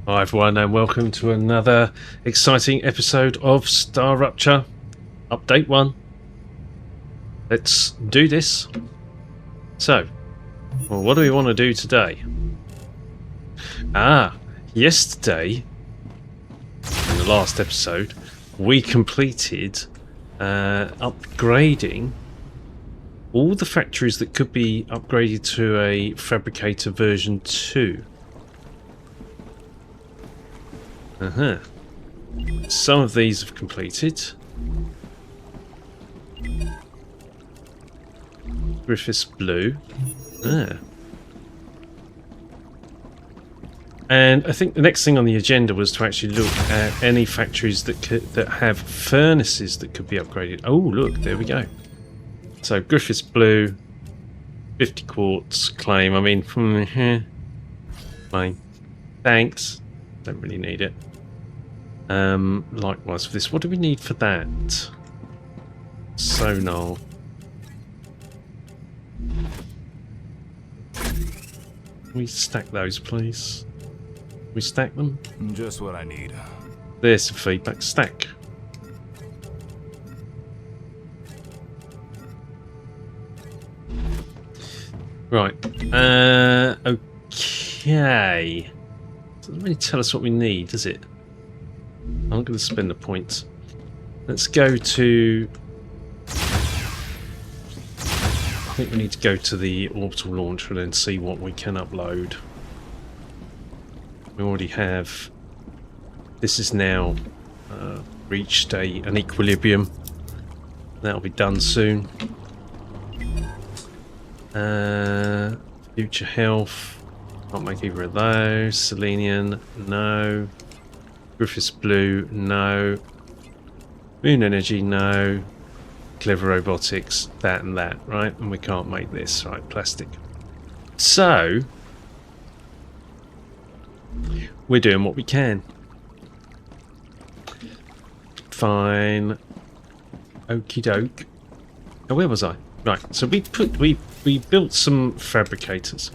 Hi everyone and welcome to another exciting episode of StarRupture Update 1. Let's do this. So, what do we want to do today? Yesterday, in the last episode, we completed upgrading all the factories that could be upgraded to a Fabricator version 2. Some of these have completed. Griffiths Blue. And I think the next thing on the agenda was to actually look at any factories that have furnaces that could be upgraded. Oh, look, there we go. So Griffiths Blue, 50 quartz claim. I mean, fine. Thanks. Don't really need it. Likewise for this. What do we need for that? Sonar. Can we stack those, please? Can we stack them? Just what I need. There's some feedback. Stack. Right. Okay. Doesn't really tell us what we need, does it? I'm going to spend the points. Let's go to... I think we need to go to the orbital launcher and then see what we can upload. We already have... This is now reached an equilibrium. That'll be done soon. Future health. Can't make either of those. Selenium, no. Griffiths Blue, no. Moon Energy, no. Clever Robotics, that and that, right? And we can't make this, right? Plastic. So, we're doing what we can. Fine. Okie doke. Oh, where was I? Right, so we built some fabricators.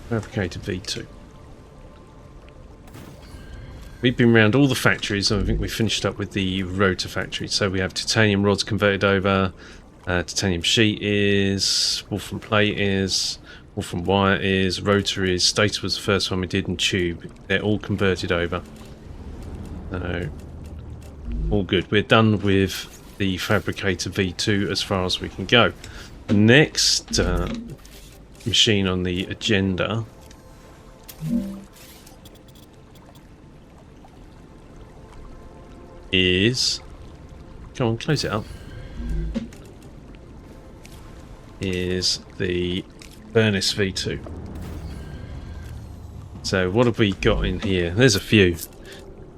Fabricator V2. We've been around all the factories, and I think we finished up with the rotor factory. So we have titanium rods converted over, titanium sheet is, wolfram plate is, wolfram wire is, rotor is, stator was the first one we did, and tube. They're all converted over. So, all good. We're done with the Fabricator V2 as far as we can go. The next machine on the agenda is, come on, close it up, is the furnace V2. So what have we got in here? There's a few.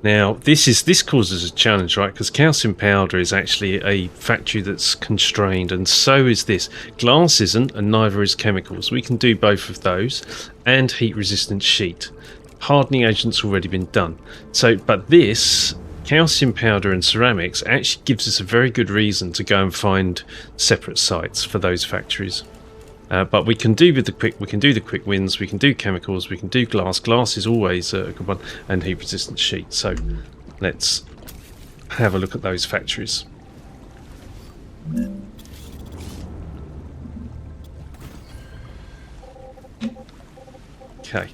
Now this causes a challenge, right? Because calcium powder is actually a factory that's constrained, and so is this. Glass isn't, and neither is chemicals. We can do both of those, and heat resistant sheet. Hardening agent's already been done. So, but this calcium powder and ceramics actually gives us a very good reason to go and find separate sites for those factories. But we can do the quick wins, we can do chemicals, we can do glass. Glass is always a good one, and heat resistant sheet. So let's have a look at those factories. Okay.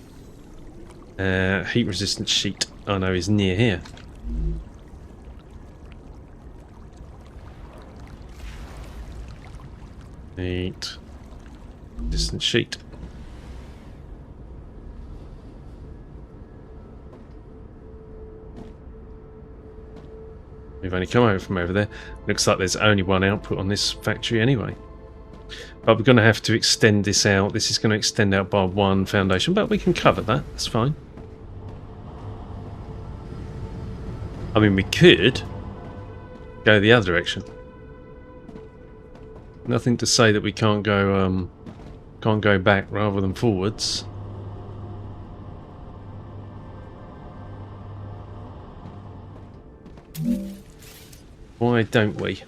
Heat resistant sheet, I know, is near here. Heat resistant sheet. We've only come over from over there. Looks like there's only one output on this factory anyway. But we're going to have to extend this out. This is going to extend out by one foundation, but we can cover that. That's fine. I mean, we could go the other direction. Nothing to say that we can't go back rather than forwards. Why don't we?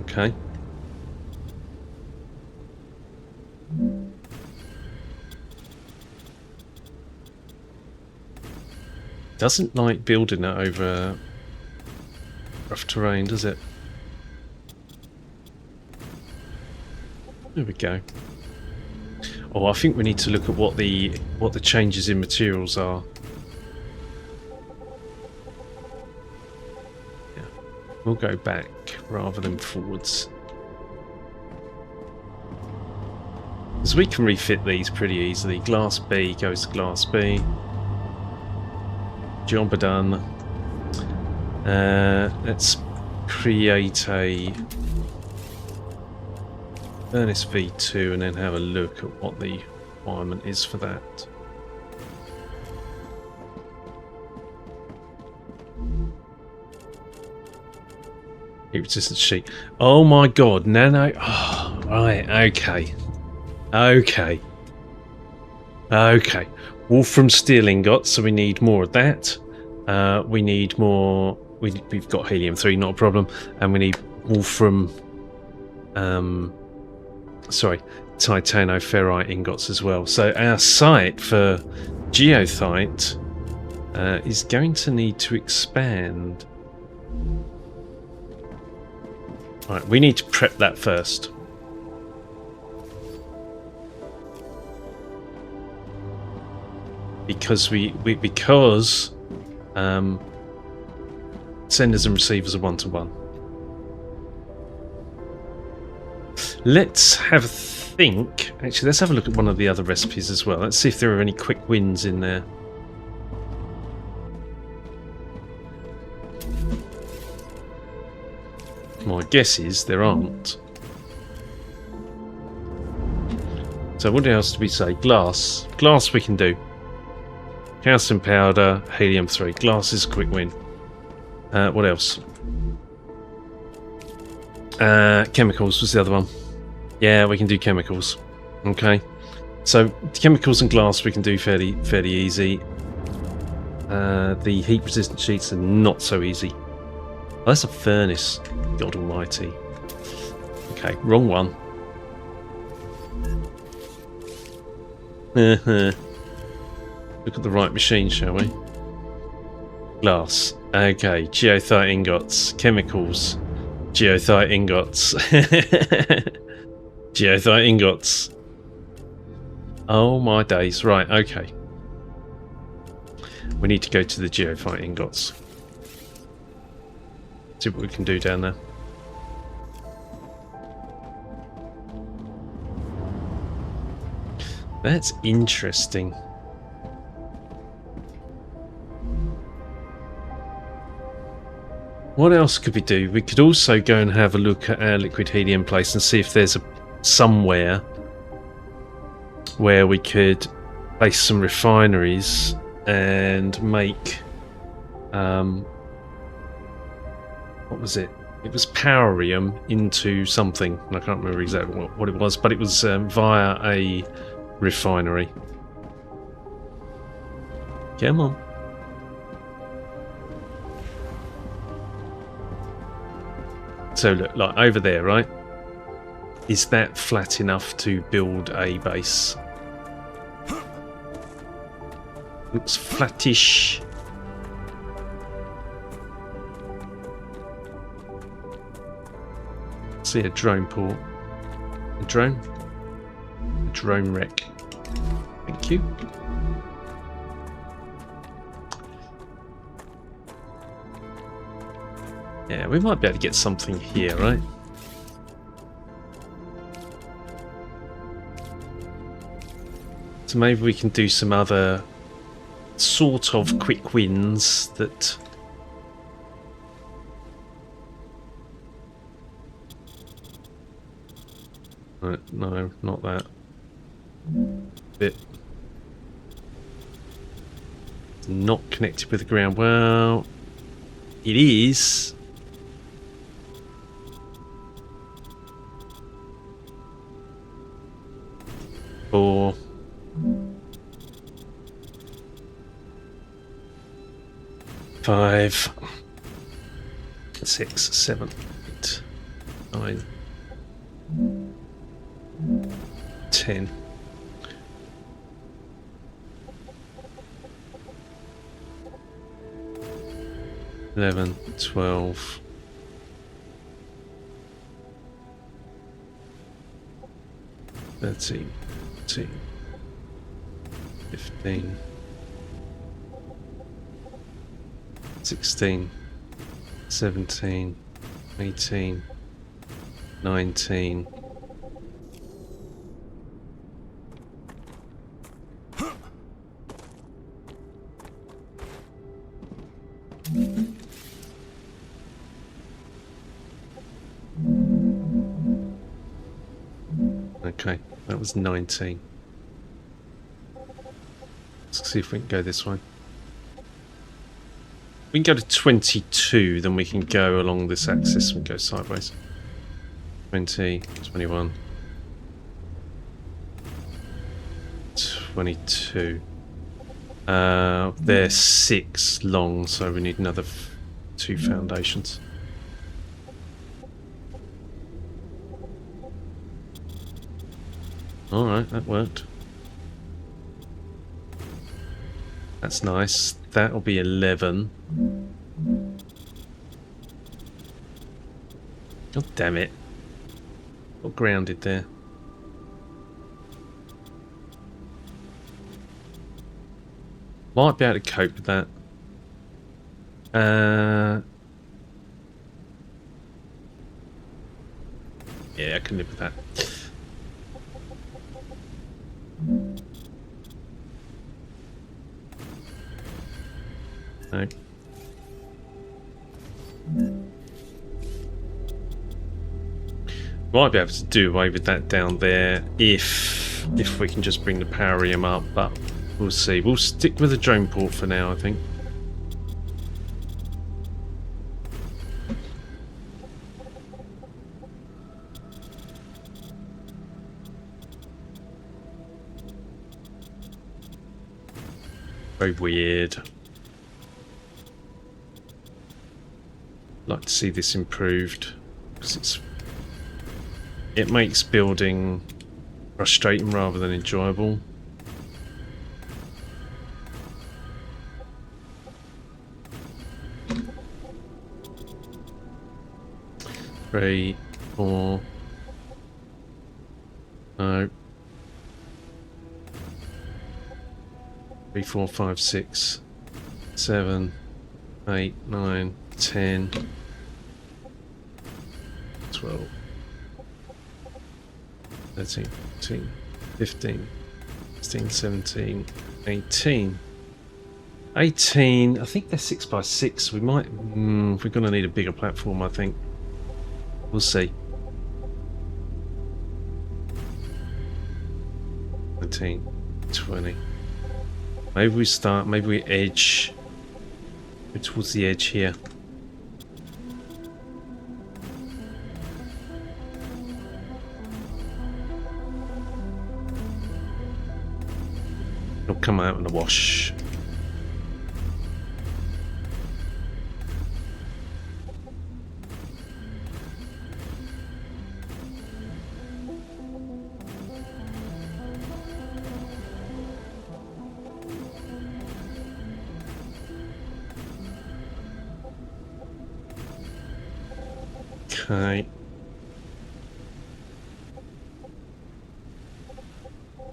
Okay. Doesn't like building it over rough terrain, does it? There we go. Oh, I think we need to look at what the changes in materials are. Yeah, we'll go back rather than forwards. Because we can refit these pretty easily. Glass B goes to glass B. Job done. Let's create a furnace V2 and then have a look at what the requirement is for that. Heat resistant sheet. Oh my god, nano. Oh, right, okay. Okay. Okay. Wolfram steel ingots, so we need more of that. We need more. We've got helium-3, not a problem. And we need wolfram. Sorry, titanoferrite ingots as well. So our site for Goethite is going to need to expand. Right, we need to prep that first. Because senders and receivers are one-to-one. Let's have a think. Actually, let's have a look at one of the other recipes as well. Let's see if there are any quick wins in there. My guess is there aren't. So what else do we say? Glass. Glass we can do. Calcium powder, helium-3. Glass is a quick win. What else? Chemicals was the other one. Yeah, we can do chemicals. Okay. So chemicals and glass we can do fairly easy. The heat resistant sheets are not so easy. Oh, that's a furnace. God almighty. Okay, wrong one. Look at the right machine, shall we? Glass. Okay, goethite ingots. Chemicals. Goethite ingots. Goethite ingots. Oh my days. Right, okay. We need to go to the goethite ingots. See what we can do down there. That's interesting. What else could we do? We could also go and have a look at our liquid helium place and see if there's somewhere where we could place some refineries and make what was it? It was powerium into something. I can't remember exactly what it was, but it was via a refinery. Come on. So look, like over there, right? Is that flat enough to build a base? Looks flattish. See a drone port. A drone? A drone wreck. Thank you. Yeah, we might be able to get something here, right? So maybe we can do some other sort of quick wins that... Right, no, not that. Bit. Not connected with the ground. Well, it is. 4. 5. 6, 7, 8, 9, 10. 11, 12. Thirteen, 14, 15, 16, 17, 18, 19. Okay, that was 19. Let's see if we can go this way. We can go to 22, then we can go along this axis and go sideways. 20, 21, 22. They're 6 long, so we need another 2 foundations. Alright, that worked. That's nice. That'll be 11. God damn it. Got grounded there. Might be able to cope with that. Yeah, I can live with that. No. Might be able to do away with that down there if we can just bring the powerium up, but we'll see. We'll stick with the drone port for now, I think. Very weird. Like to see this improved because it makes building frustrating rather than enjoyable. Three, 4. No. 3, 4, 5, 6, 7, 8, 9, 10, 12, 13, 14, 15, 16, 17, 18. 18, I think they're 6 by 6. We might, we're going to need a bigger platform, I think. We'll see. 19, 20. Maybe we start, maybe we edge towards the edge here. It'll come out in the wash. Okay.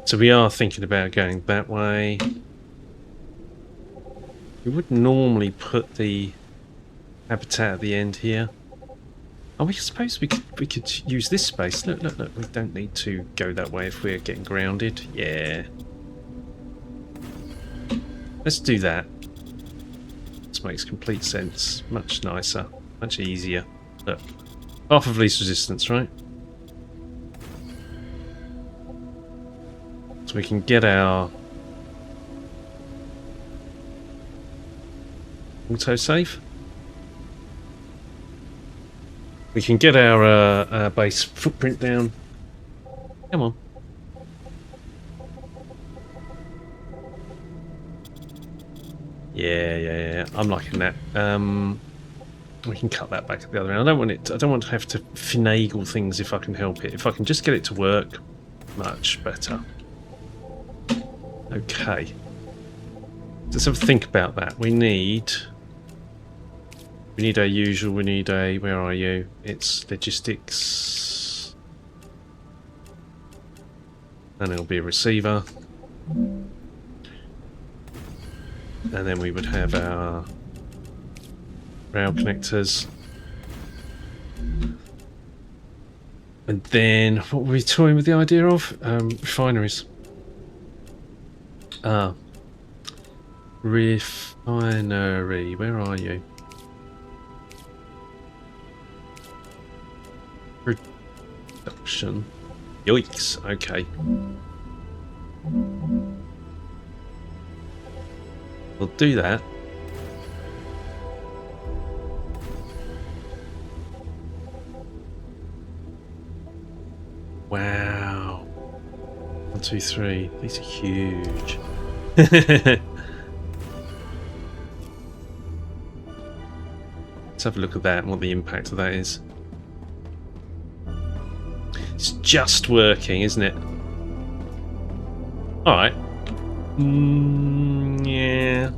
So we are thinking about going that way. We would normally put the habitat at the end here. Oh, we suppose we could use this space. Look, look, look. We don't need to go that way if we're getting grounded. Yeah. Let's do that. This makes complete sense. Much nicer. Much easier. Look. Half of least resistance, right? So we can get our autosave. We can get our base footprint down. Come on. Yeah. I'm liking that. We can cut that back at the other end. I don't want to have to finagle things if I can help it. If I can just get it to work, much better. Okay. Let's have a think about that. We need We need our usual, we need a... Where are you? It's logistics. And it'll be a receiver. And then we would have our rail connectors. And then, what were we toying with the idea of? Refineries. Refinery. Where are you? Production. Yikes. Okay. We'll do that. Wow. 1, 2, 3. These are huge. Let's have a look at that and what the impact of that is. It's just working, isn't it? Alright. Yeah.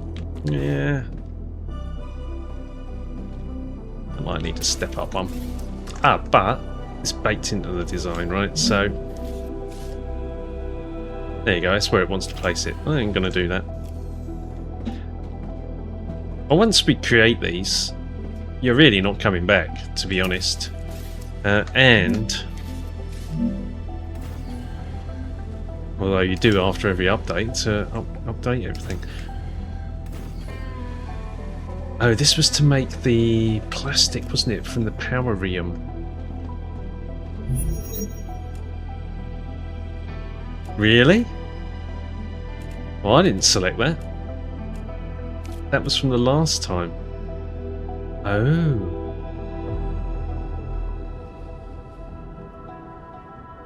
Yeah. I might need to step up one. But it's baked into the design, right? So there you go, that's where it wants to place it. I ain't gonna do that. But once we create these, you're really not coming back, to be honest. And although you do after every update, update everything. Oh, this was to make the plastic, wasn't it, from the powerium? Really? Well, I didn't select that. That was from the last time. Oh.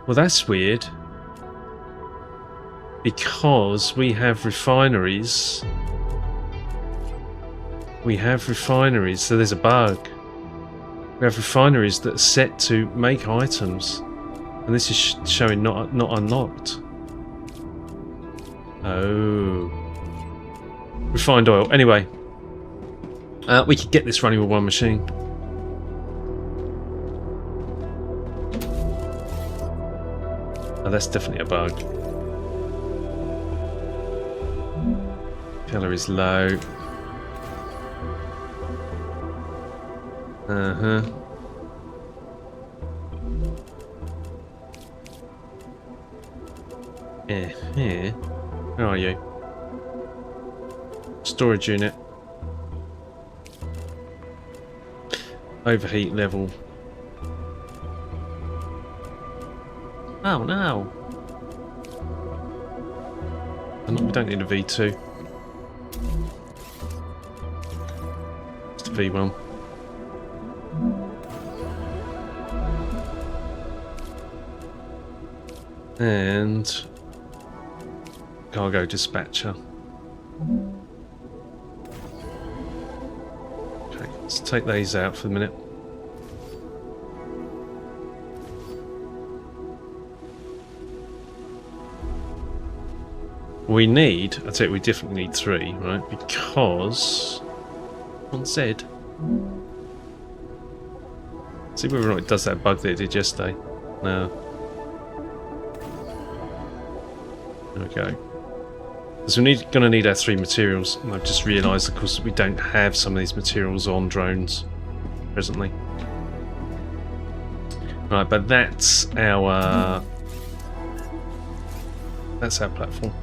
Well, that's weird. Because we have refineries. We have refineries, so there's a bug. We have refineries that are set to make items. And this is showing not unlocked. Oh. Refined oil. Anyway. We could get this running with one machine. Oh, that's definitely a bug. Calories low. Uh-huh. Yeah. Where are you? Storage unit. Overheat level. Oh no! We don't need a V2. Just a V1. And cargo dispatcher. Okay, let's take these out for a minute. We need, I'd say we definitely need 3, right? Because on Z. See whether or not it does that bug that it did yesterday. No. There we go. Because we're going to need our 3 materials. And I've just realised, of course, that we don't have some of these materials on drones presently. Right, but that's our platform.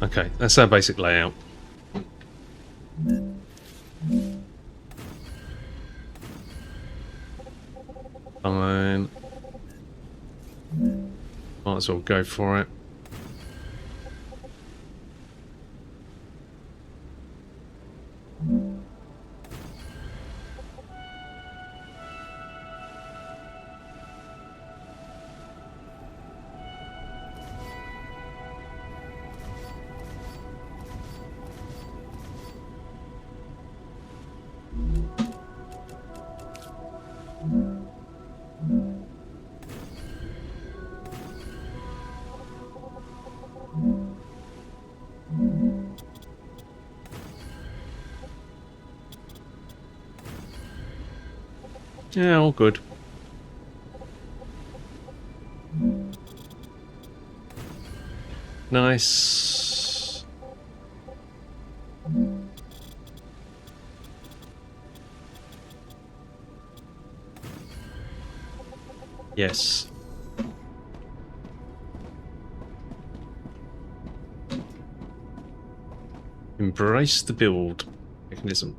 Okay, that's our basic layout. Fine. Might as well go for it. Yeah, all good. Nice. Yes. Embrace the build mechanism.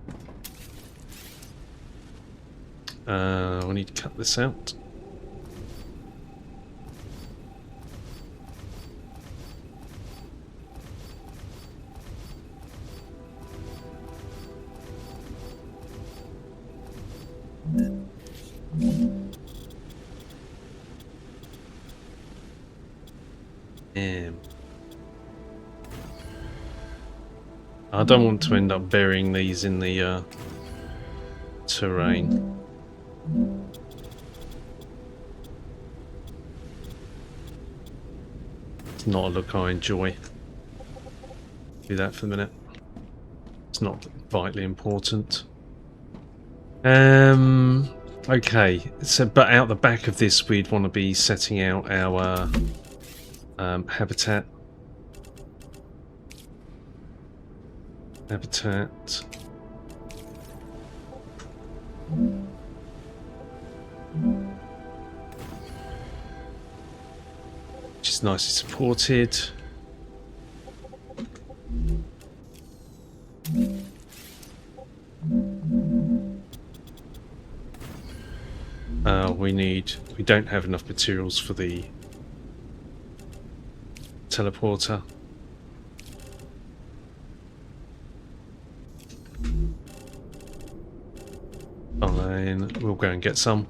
We need to cut this out. I don't want to end up burying these in the terrain. It's not a look I enjoy. Do that for a minute. It's not vitally important. Okay, so but out the back of this we'd want to be setting out our habitat. Which is nicely supported. We don't have enough materials for the teleporter. Fine, we'll go and get some.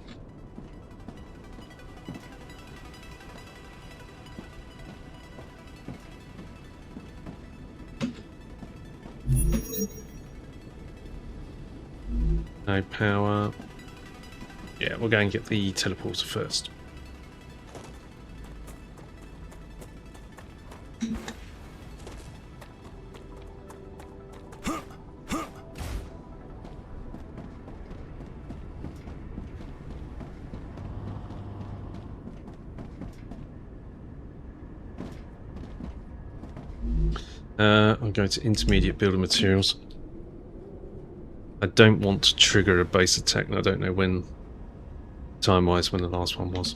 No power. Yeah, we'll go and get the teleporter first. I'll go to intermediate building materials. I don't want to trigger a base attack, and I don't know when, time-wise, when the last one was.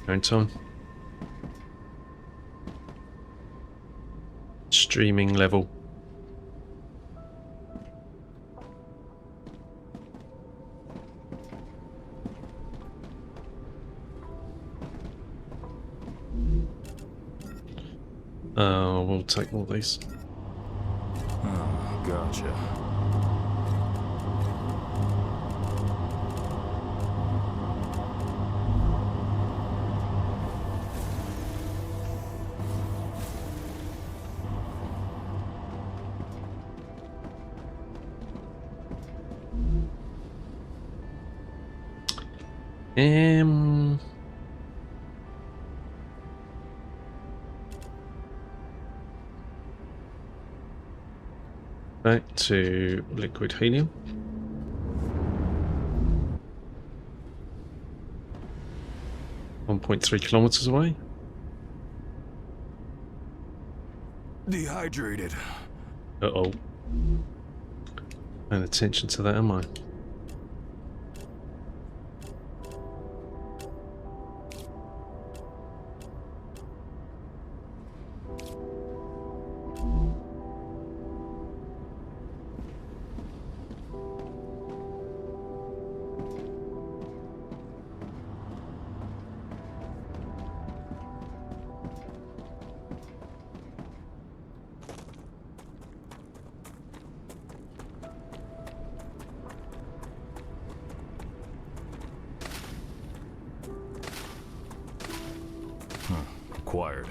Own time. Streaming level. We'll take all these. Oh, gotcha. Back to liquid helium. .3 kilometers away. Dehydrated. Uh-oh. Paying attention to that, am I? Acquired.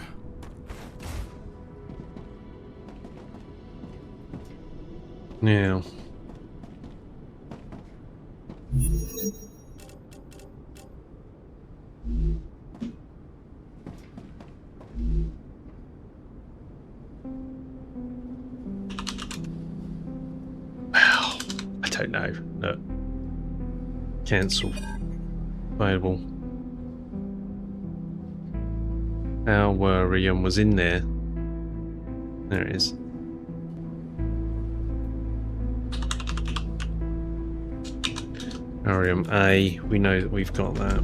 Now. don't know. Look. Cancel. Available. Alwarium was in there. There it is. Alwarium A. We know that we've got that.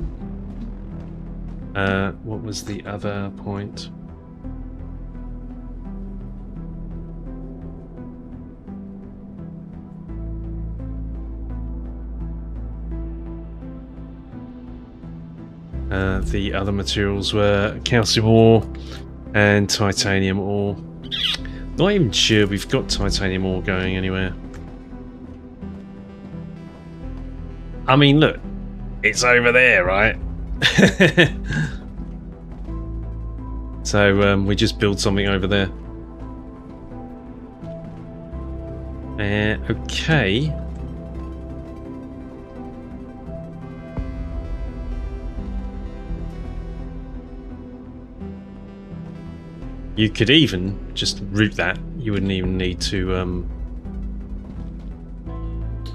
What was the other point? The other materials were calcium ore and titanium ore. Not even sure we've got titanium ore going anywhere. I mean, look, it's over there, right? So we just build something over there. Okay. You could even just route that. You wouldn't even need to.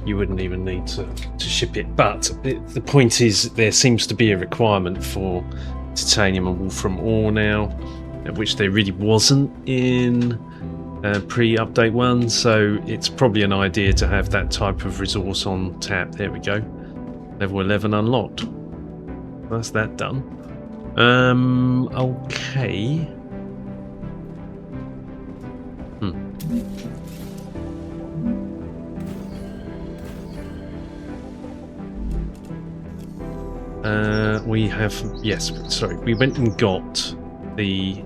You wouldn't even need to ship it. But the point is, there seems to be a requirement for titanium and wolfram ore now, which there really wasn't in pre-update 1. So it's probably an idea to have that type of resource on tap. There we go. Level 11 unlocked. That's that done. Okay. We have, yes, sorry, we went and got the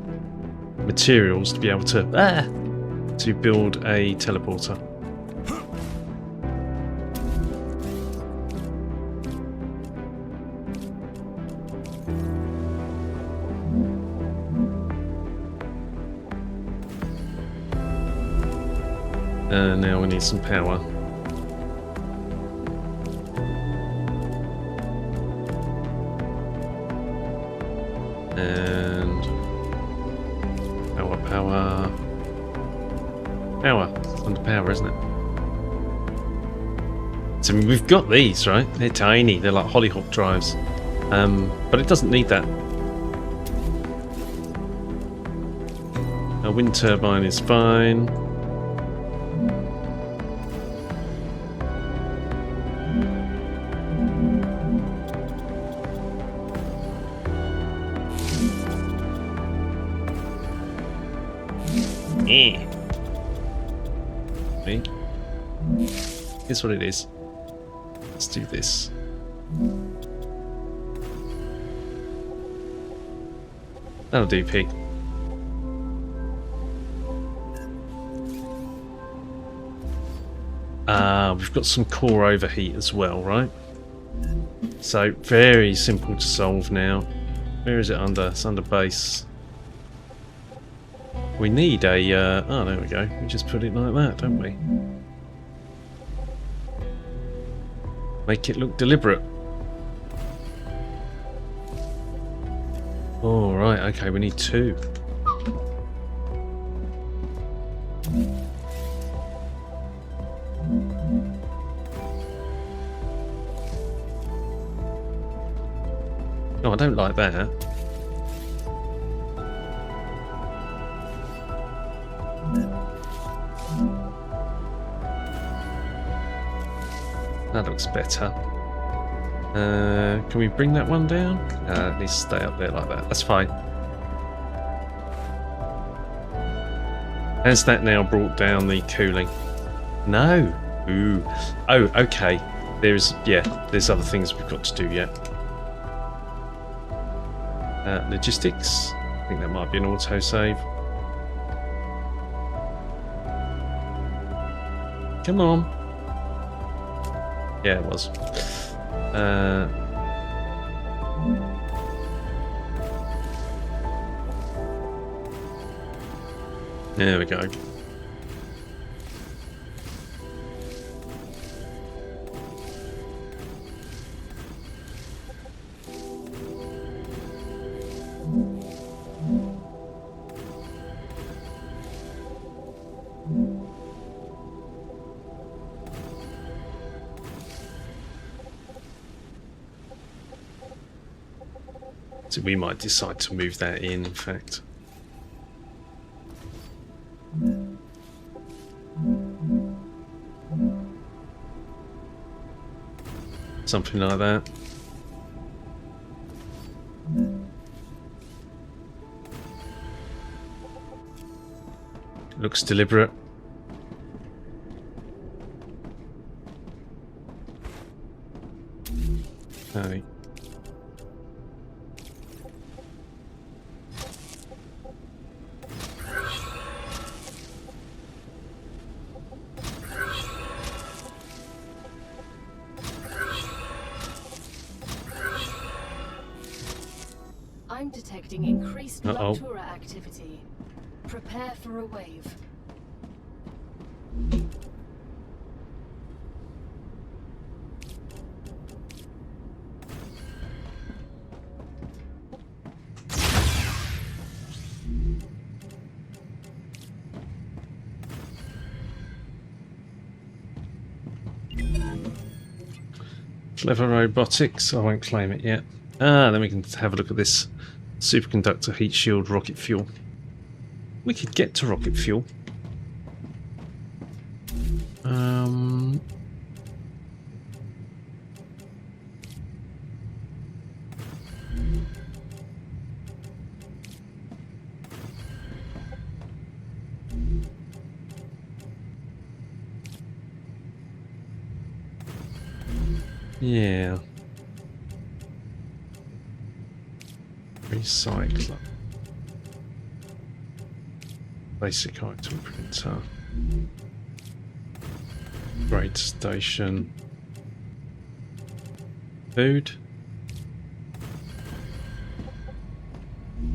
materials to be able to build a teleporter. Now we need some power. And power. It's under power, isn't it? So we've got these, right? They're tiny. They're like hollyhock drives. But it doesn't need that. A wind turbine is fine. Here's what it is. Let's do this. That'll do, pig. We've got some core overheat as well, right? So very simple to solve now. Where is it under? It's under base. We need a oh, there we go. We just put it like that, don't we? Make it look deliberate. Oh, right, okay, we need 2. Oh, I don't like that. That looks better. Can we bring that one down? It needs to stay up there like that. That's fine. Has that now brought down the cooling? No. Ooh. Oh, okay. There's other things we've got to do yet. Logistics. I think that might be an autosave. Come on. Yeah, it was. There we go. So we might decide to move that in fact. Something like that. Looks deliberate. Okay. I'm detecting increased Ruptura activity. Prepare for a wave. Clever robotics. I won't claim it yet. Then we can have a look at this superconductor heat shield rocket fuel. We could get to rocket fuel. Yeah. Recycler. Basic item printer. Grade station. Food.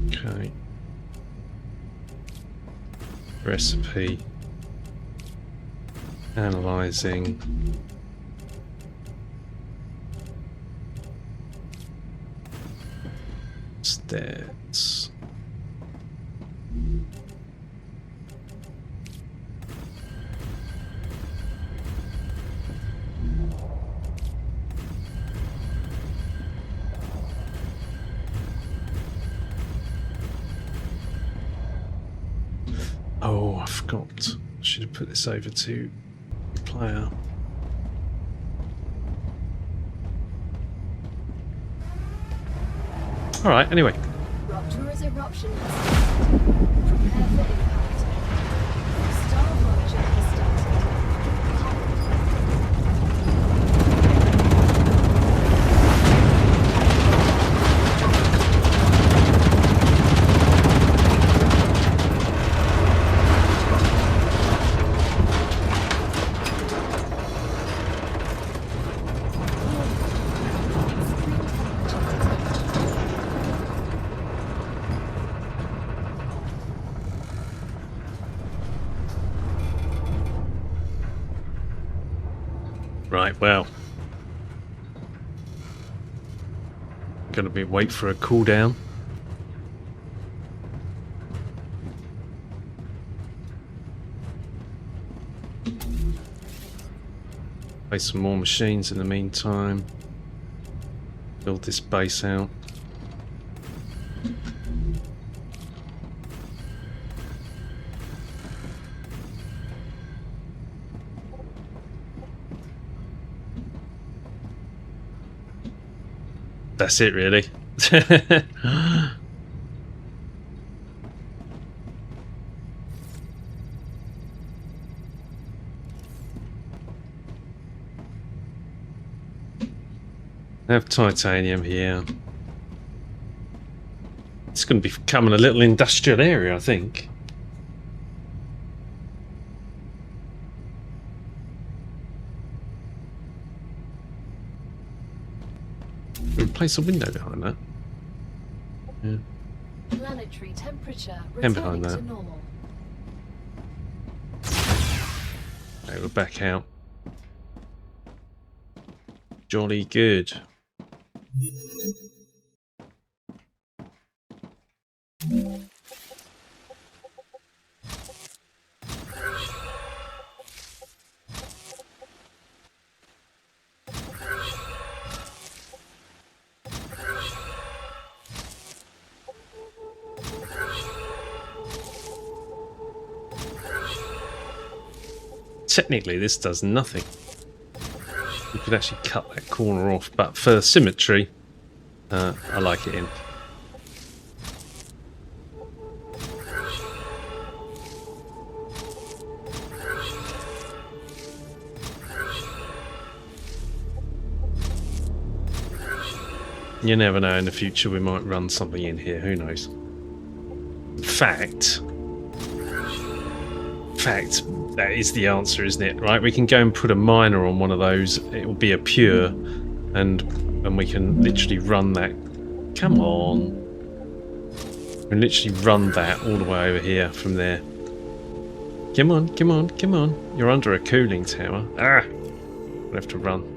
Okay. Recipe. Analyzing. Stats. Oh, I forgot. I should have put this over to the player. Alright, anyway. Ruptura's eruption has started. Prepare for impact. StarRupture has started. Right, well. Gonna be wait for a cooldown. Play some more machines in the meantime. Build this base out. That's it, really. Have titanium here. It's going to be becoming a little industrial area, I think. Place a window behind that. Yeah. Planetary temperature And returning behind that. to normal. Okay, we're back out. Jolly good. technically this does nothing. You could actually cut that corner off, but for symmetry, I like it in. You never know, in the future we might run something in here, who knows. In fact, that is the answer, isn't it? Right, we can go and put a minor on one of those, it will be a pure, and we can literally run that. Come on. We can literally run that all the way over here from there. Come on, come on, come on. You're under a cooling tower. Ah! I have to run.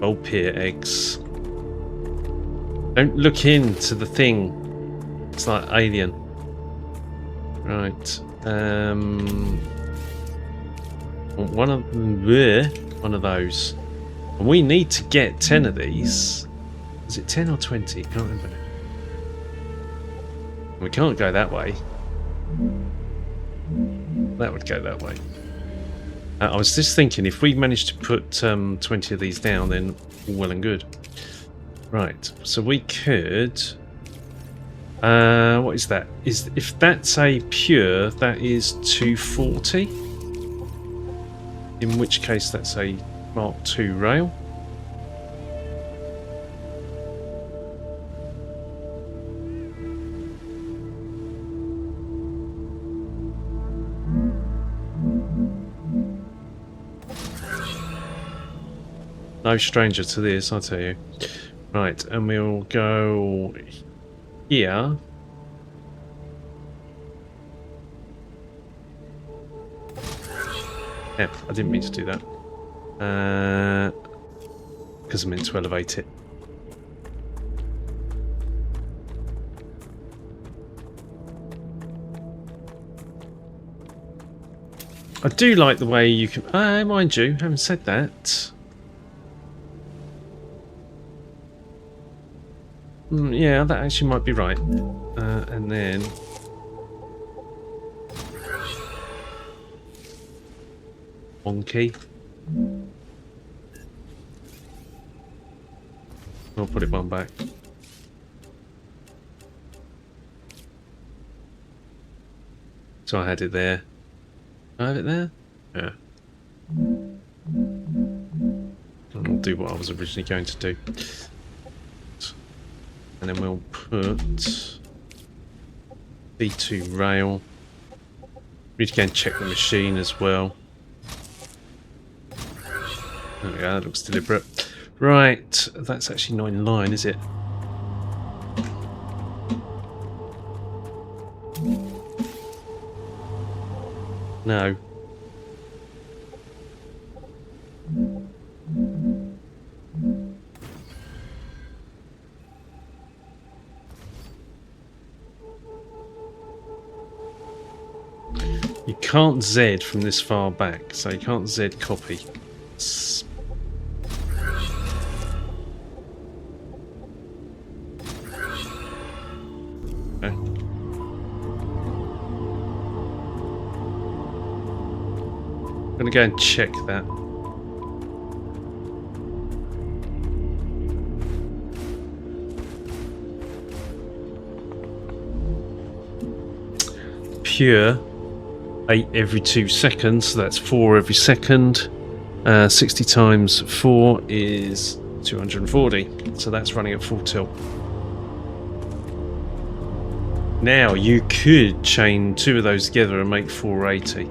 Vulpir eggs. Don't look into the thing. It's like alien. Right. One of those. And we need to get 10 of these. Is it 10 or 20? Can't remember. We can't go that way. That would go that way. I was just thinking, if we managed to put 20 of these down, then all well and good. Right, so we could... what is that? If that's a pure, that is 240. In which case that's a Mark II rail. No stranger to this, I'll tell you. Right, and we'll go here. Yeah, I didn't mean to do that. Because I meant to elevate it. I do like the way you can... mind you, having said that... yeah, that actually might be right. And then... Wonky. I'll put it one back. So I had it there. I have it there? Yeah. And I'll do what I was originally going to do. And then we'll put B2 rail. We need to go and check the machine as well. There we go, that looks deliberate. Right, that's actually not in line, is it? No. You can't Z from this far back, so you can't Z copy. Okay. I'm going to go and check that. Pure. 8 every 2 seconds, so that's 4 every second. 60 times 4 is 240, so that's running at full tilt. Now you could chain 2 of those together and make 480.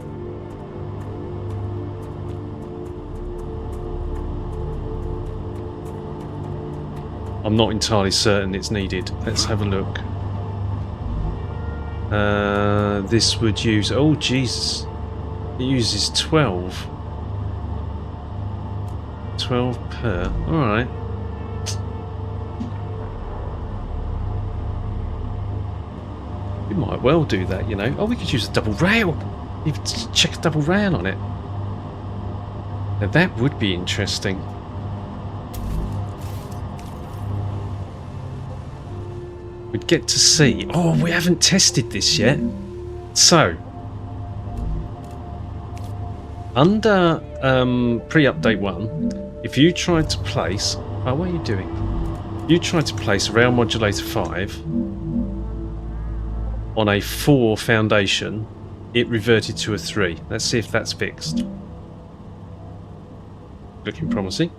I'm not entirely certain it's needed. Let's have a look. This would use... oh, Jesus. It uses 12. 12 per. Alright. We might well do that, you know. Oh, we could use a double rail. You could check a double rail on it. Now, that would be interesting. we'd get to see. Oh, we haven't tested this yet. So, under pre-update 1, if you tried to place... Oh, what are you doing? You tried to place rail modulator 5 on a 4 foundation, it reverted to a 3. Let's see if that's fixed. Looking promising.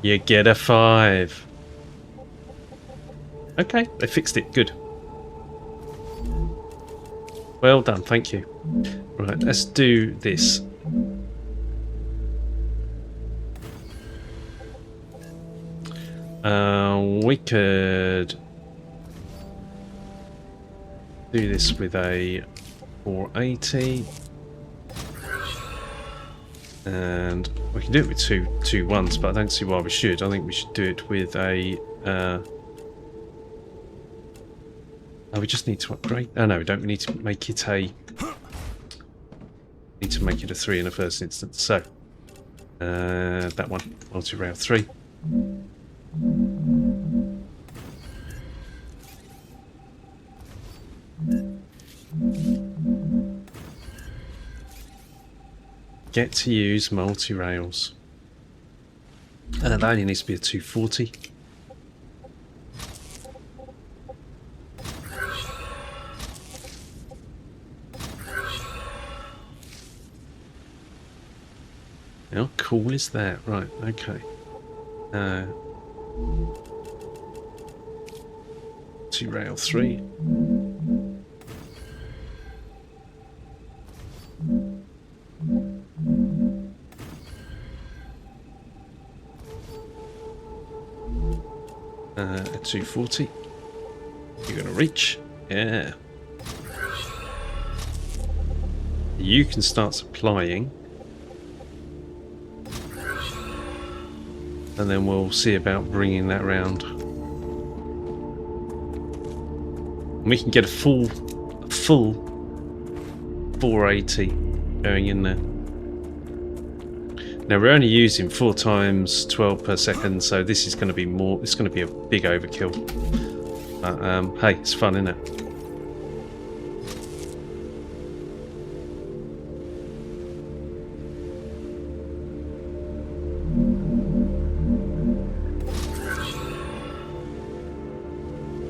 You get a 5. Okay, they fixed it. Good. Well done, thank you. Right, let's do this. We could do this with a 480. And we can do it with two ones, but I don't see why we should. I think we should do it with a... oh, we just need to upgrade. Oh no, we don't. We need to make it a... Need to make it a 3 in the first instance. So, that one, multi-rail 3. Get to use multi-rails. That only needs to be a 240. How cool is that? Right, okay. Multi-rail 3. A 240. You're gonna reach. Yeah. You can start supplying. And then we'll see about bringing that round. And we can get a full 480 going in there. Now we're only using 4 times 12 per second, so this is going to be more. It's going to be a big overkill. But hey, it's fun, isn't it?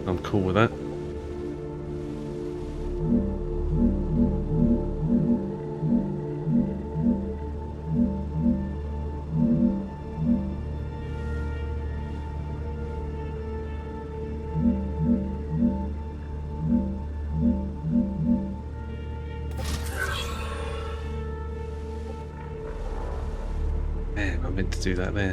I'm cool with that. Damn, I meant to do that there.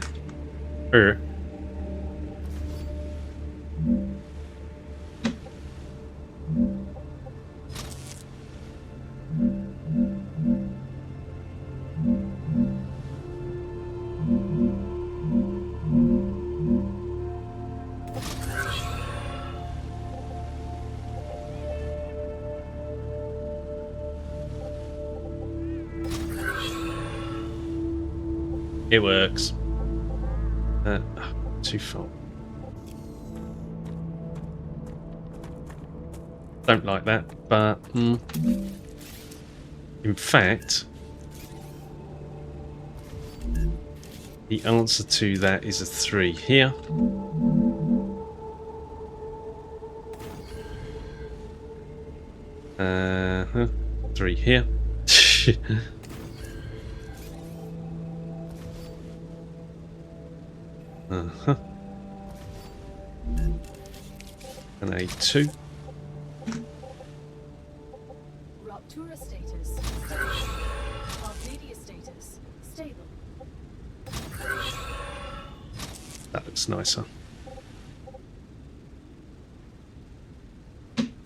It works. Too full. Don't like that, but in fact, the answer to that is a 3 here. Uh-huh. 3 here. Uh-huh. And a 2. Rupture status stable. Arcadia status stable. That looks nicer.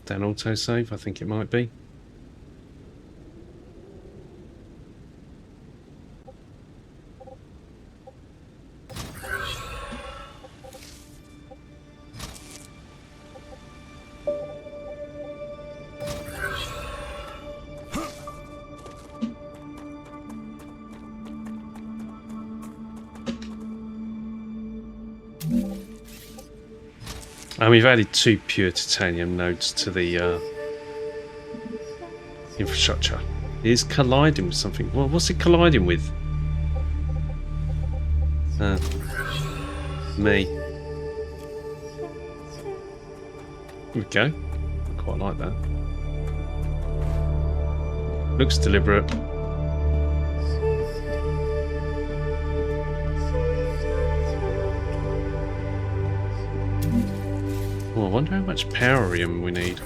Then autosave, I think it might be. And we've added 2 pure titanium nodes to the infrastructure. It is colliding with something. Well, what's it colliding with? Me. Here we go. I quite like that. Looks deliberate. Oh, I wonder how much powerium we need.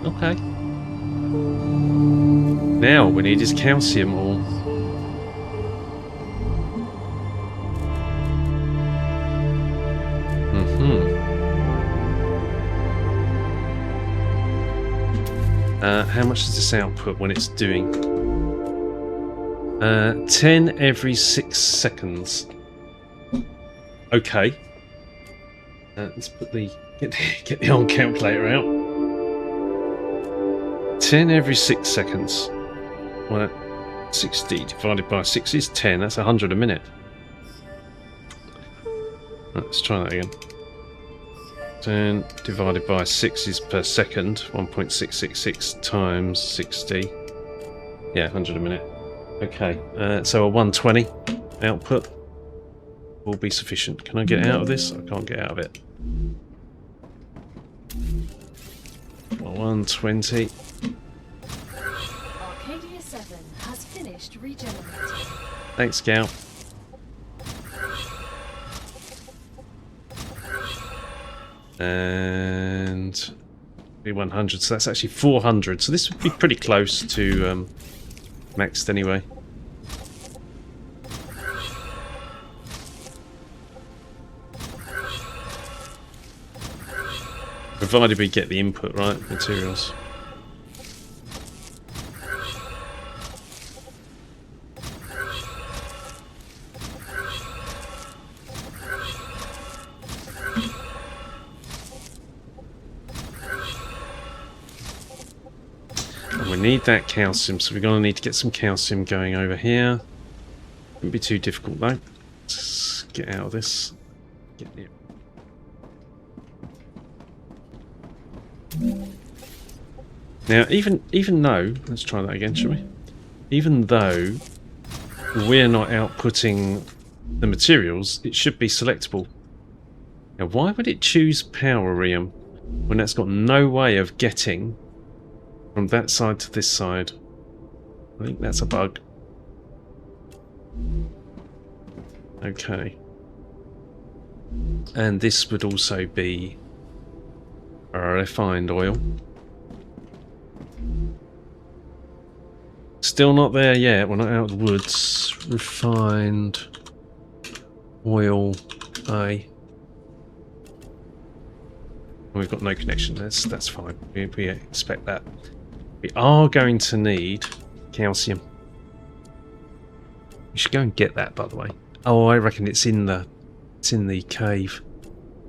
Okay. Now we need is calcium ore. How much does this output when it's doing? 10 every 6 seconds. Okay. Let's put the get the old calculator out. 10 every 6 seconds. Well, 60 divided by 6 is 10. That's 100 a minute. Let's try that again. 10 divided by 6 is per second. 1.666 times 60. Yeah, 100 a minute. Okay, so a 120 output will be sufficient. Can I get out of this? I can't get out of it. 120. Arcadia 7 has finished regenerating. Thanks, Gal. And 100, so that's actually 400. So this would be pretty close to maxed anyway. Provided we get the input right, materials. And we need that calcium, so we're going to need to get some calcium going over here. Wouldn't be too difficult though. Let's get out of this. Get it. Now, even though, let's try that again, shall we? Even though we're not outputting the materials, it should be selectable. Now, why would it choose powerium when that's got no way of getting from that side to this side? I think that's a bug. Okay. And this would also be refined oil. Still not there yet. We're not out of the woods. Refined oil A. We've got no connection. That's fine. We expect that. We are going to need calcium. We should go and get that, by the way. Oh, I reckon it's in the cave.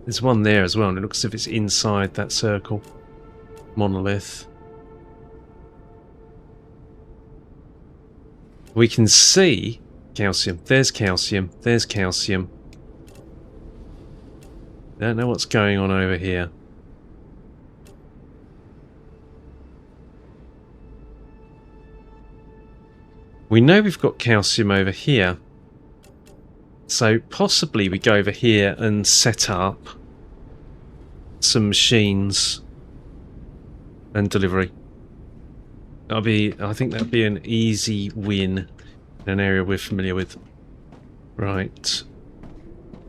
There's one there as well, and it looks as if it's inside that circle. Monolith. We can see calcium. There's calcium. There's calcium. Don't know what's going on over here. We know we've got calcium over here. So possibly we go over here and set up some machines and delivery. I think that'd be an easy win in an area we're familiar with. Right.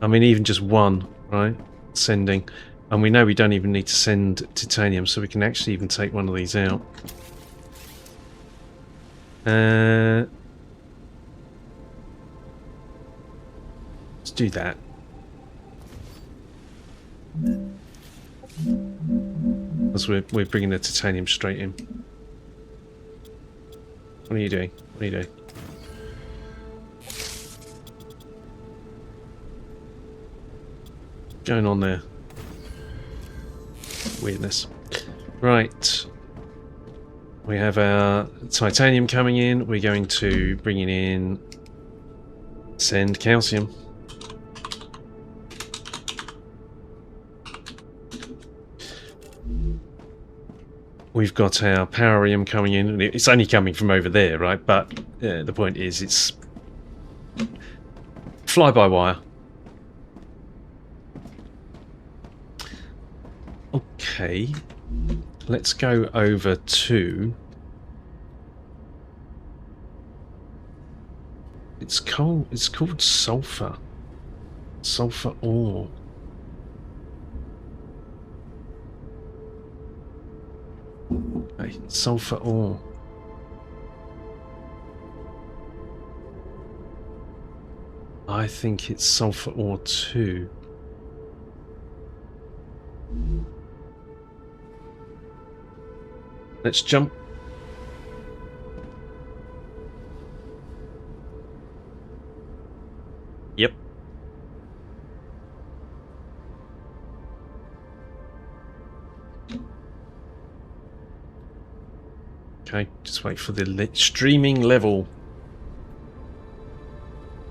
I mean, even just one, right? Sending. And we know we don't even need to send titanium, so we can actually even take one of these out. Let's do that. Because we're bringing the titanium straight in. What are you doing? What are you doing? Going on there? Weirdness. Right. We have our titanium coming in. We're going to bring it in. Send calcium. We've got our powerium coming in. It's only coming from over there, right? But the point is, it's fly-by-wire. Okay. Let's go over to... It's called sulfur. Sulfur ore. Okay, sulfur ore. I think it's sulfur ore too. Let's jump. Yep. Okay, just wait for the streaming level.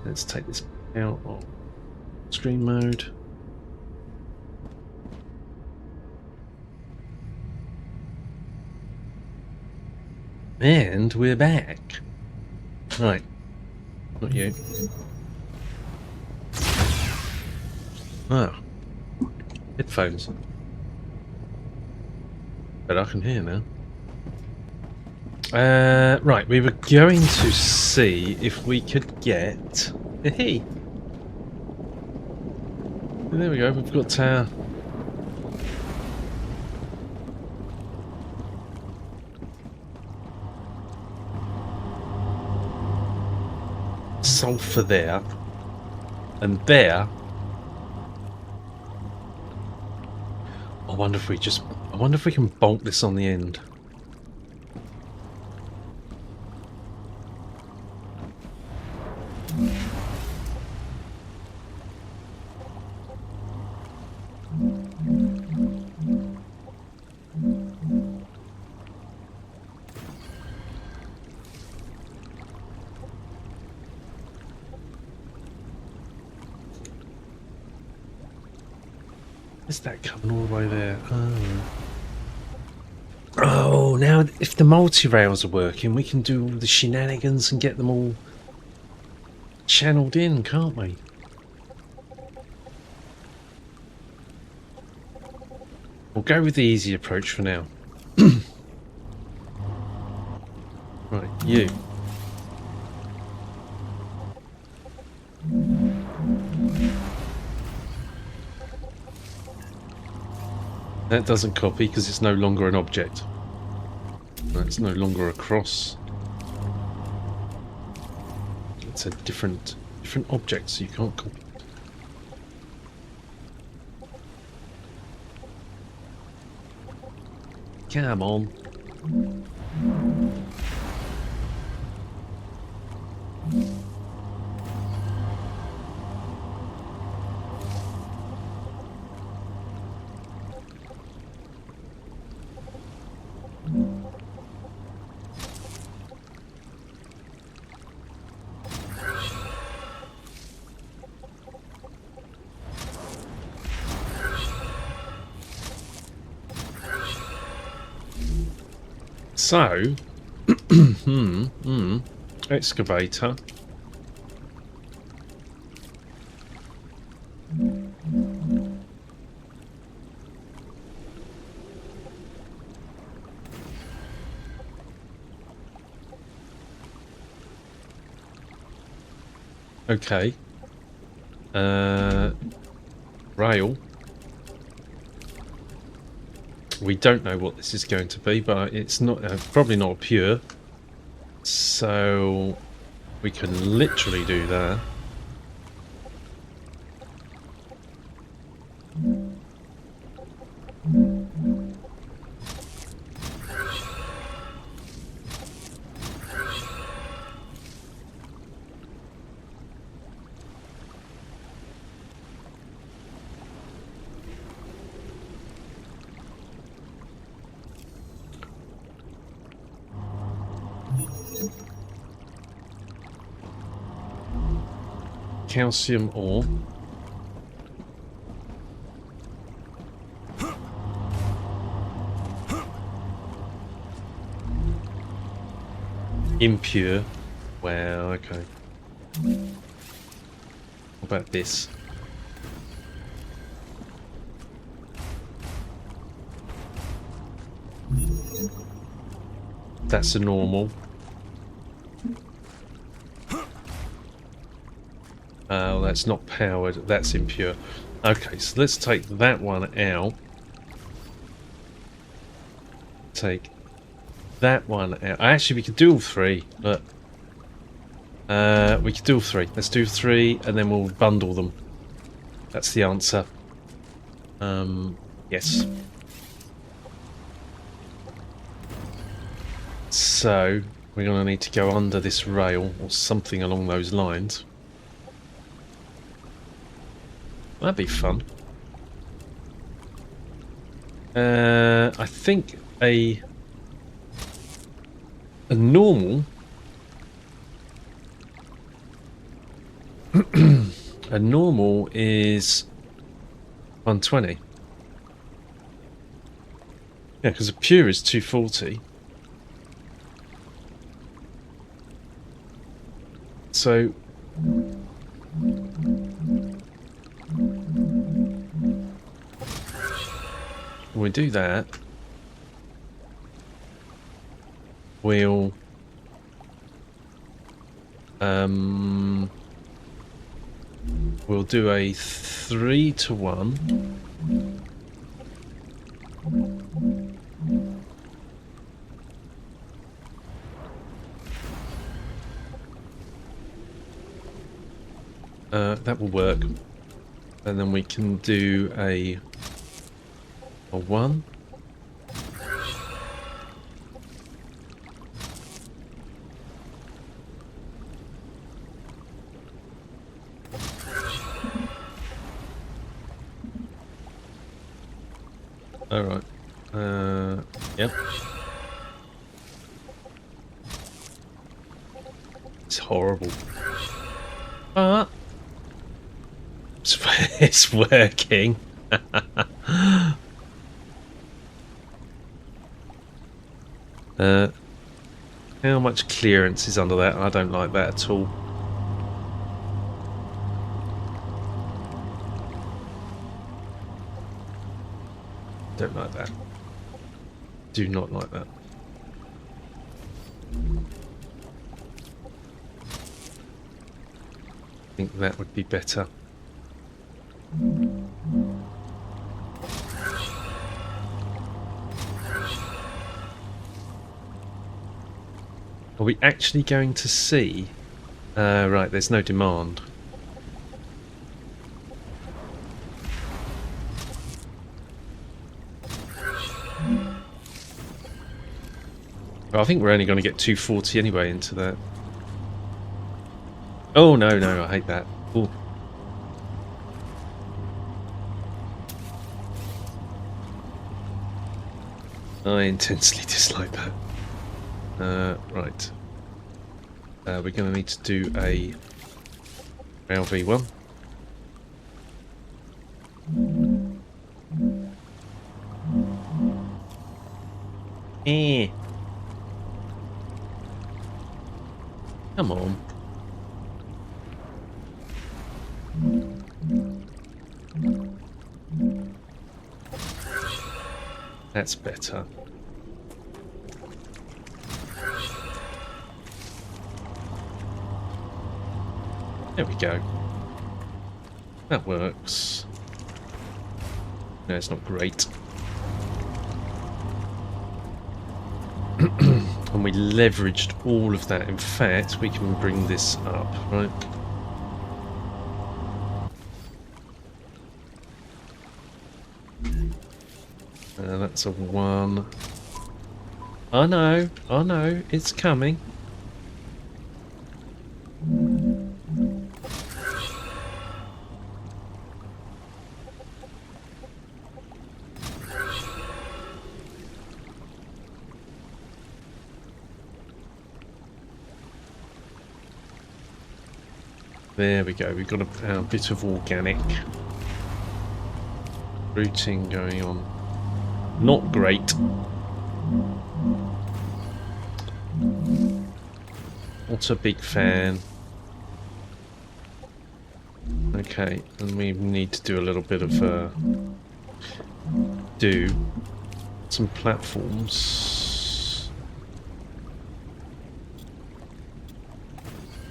Let's take this out of stream mode. And we're back. Right. Not you. Oh. Headphones. But I can hear now. Right, we were going to see if we could get... Hey! There we go, we've got our... sulfur there. And there... I wonder if we can bolt this on the end. Is that coming all the way there? Oh, now if the multi-rails are working, we can do all the shenanigans and get them all channeled in, can't we? We'll go with the easy approach for now. Right, you. That doesn't copy because it's no longer an object. It's no longer a cross. It's a different object, so you can't copy it. Come on. So, excavator. Okay. Rail. We don't know what this is going to be, but it's not probably not pure. So we can literally do that. calcium ore. Impure. Wow, okay. What about this? That's a normal. Oh, that's not powered. That's impure. Okay, so let's take that one out. Take that one out. Actually, we could do all three, but we could do all three. Let's do three, and then we'll bundle them. That's the answer. Yes. So we're going to need to go under this rail or something along those lines. That'd be fun. I think a normal a normal is 120. Yeah, because a pure is 240. So when we do that, we'll do a 3-to-1. That will work, and then we can do a 1. All right. Yep. It's horrible. But it's working. How much clearance is under that? I don't like that at all. Don't like that. Do not like that. I think that would be better. Are we actually going to see? Right, there's no demand. Well, I think we're only going to get 240 anyway into that. Oh, no, no, I hate that. Ooh. I intensely dislike that. Right. We're going to need to do a LV1. Come on. That's better. There we go. That works. No, it's not great. And we leveraged all of that. In fact, we can bring this up, right? That's a 1. I know, it's coming. There we go. We've got a bit of organic rooting going on. Not great. Not a big fan. Okay, and we need to do a little bit of some platforms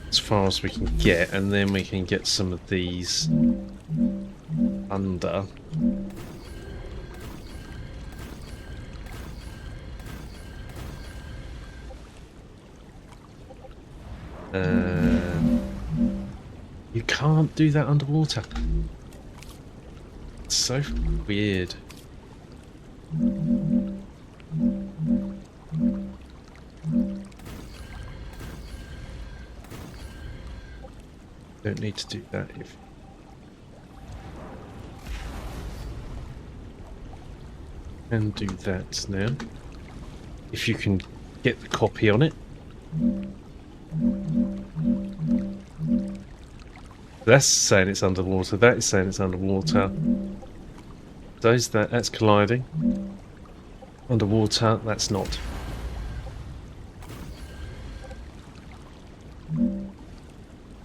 as far as we can get, and then we can get some of these under. You can't do that underwater. It's so weird. Don't need to do that if... And do that now. If you can get the copy on it. That's saying it's underwater, that is saying it's underwater. That's colliding. Underwater, that's not.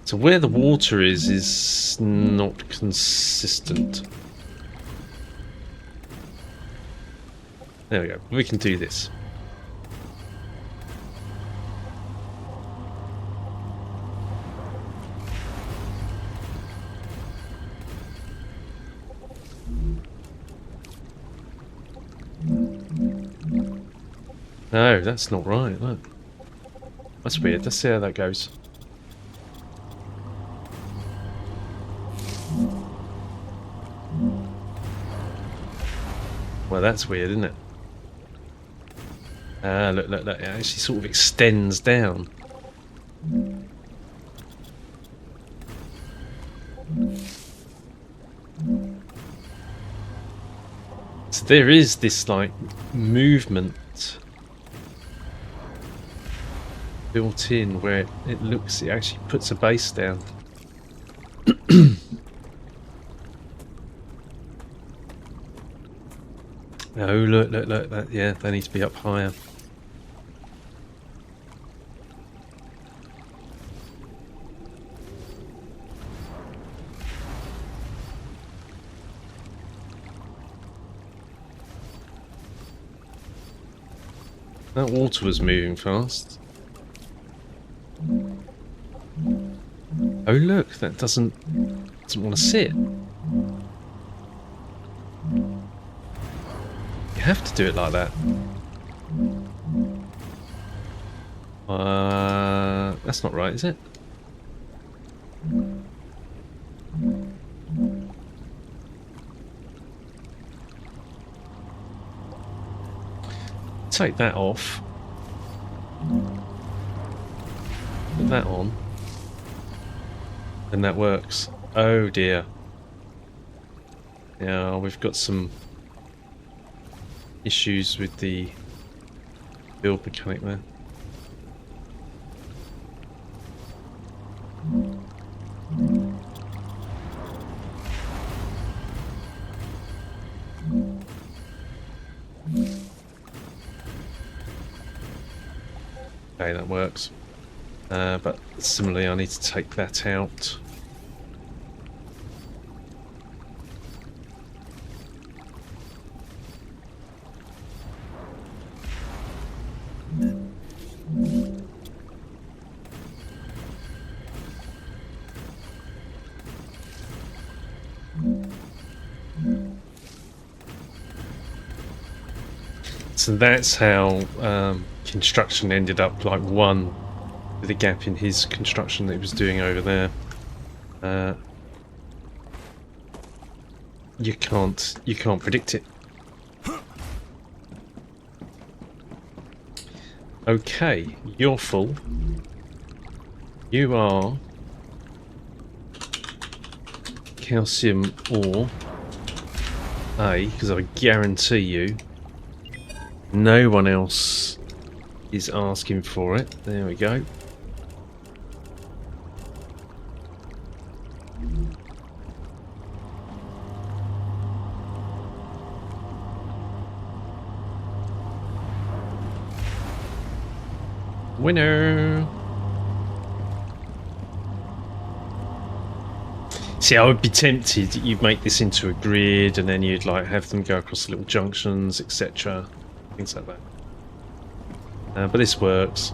So where the water is not consistent. There we go, we can do this. No, that's not right, look. That's weird, let's see how that goes. Well, that's weird, isn't it? Ah, look, it actually sort of extends down. So there is this, like, movement built in where it actually puts a base down. Oh, look, that, yeah, they need to be up higher. That water was moving fast. Oh look, that doesn't want to sit. You have to do it like that. That's not right, is it? Take that off. Put that on. And that works. Oh dear. Yeah, we've got some issues with the build mechanic there. Okay, that works. But similarly, I need to take that out. So that's how construction ended up like one with a gap in his construction that he was doing over there. You can't predict it. Okay, you're full. You are calcium ore A, because I guarantee you no one else is asking for it. There we go. Winner! See, I would be tempted, you'd make this into a grid and then you'd like have them go across little junctions, etc. Things like that. But this works.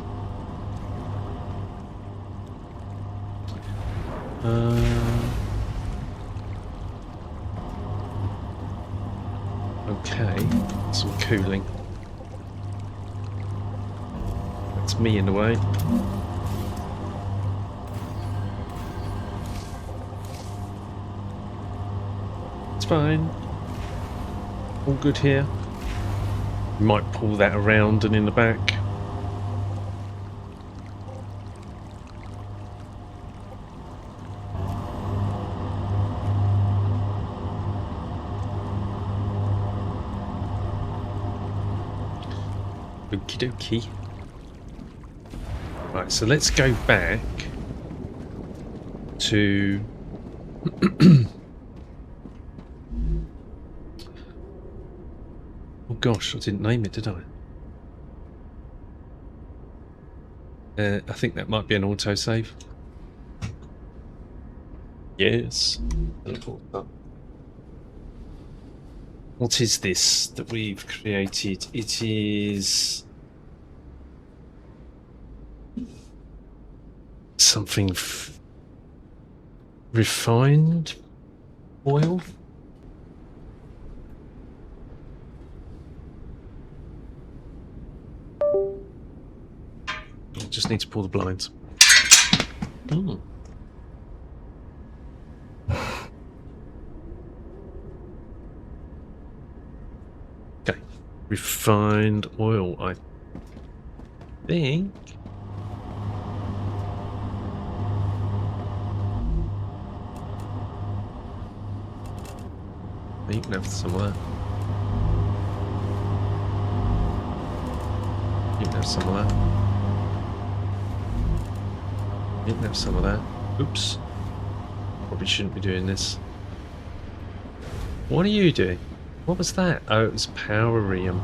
Okay, some cooling. That's me in the way. It's fine. All good here. You might pull that around and in the back. Okie dokie. Right, so let's go back to oh gosh, I didn't name it, did I? I think that might be an autosave. Yes. What is this that we've created? It is something refined oil. I just need to pull the blinds. Mm. Okay, refined oil, I think. You can have some of that. You can have some of that. You can have some of that. Oops. Probably shouldn't be doing this. What are you doing? What was that? Oh, it was powerium.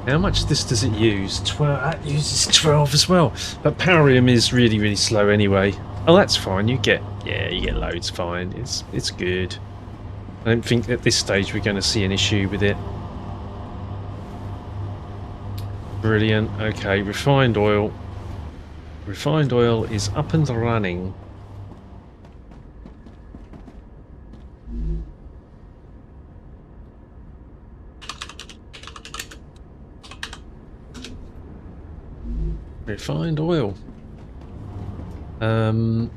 How much of this does it use? 12. That uses 12 as well. But powerium is really, really slow anyway. Oh, that's fine. You get loads. Fine. It's good. I don't think at this stage we're going to see an issue with it. Brilliant. Okay, refined oil. Refined oil is up and running. Refined oil. Let me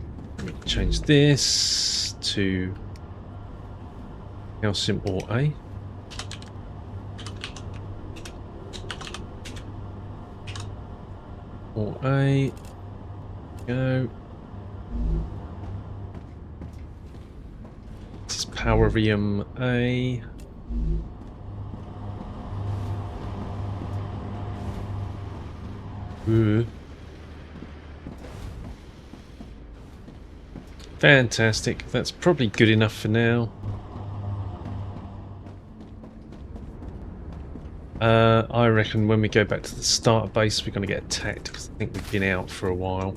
change this to calcium or A. Or A. Go. This is powerium A. Ooh. Fantastic. That's probably good enough for now. I reckon when we go back to the starter base we're going to get attacked because I think we've been out for a while.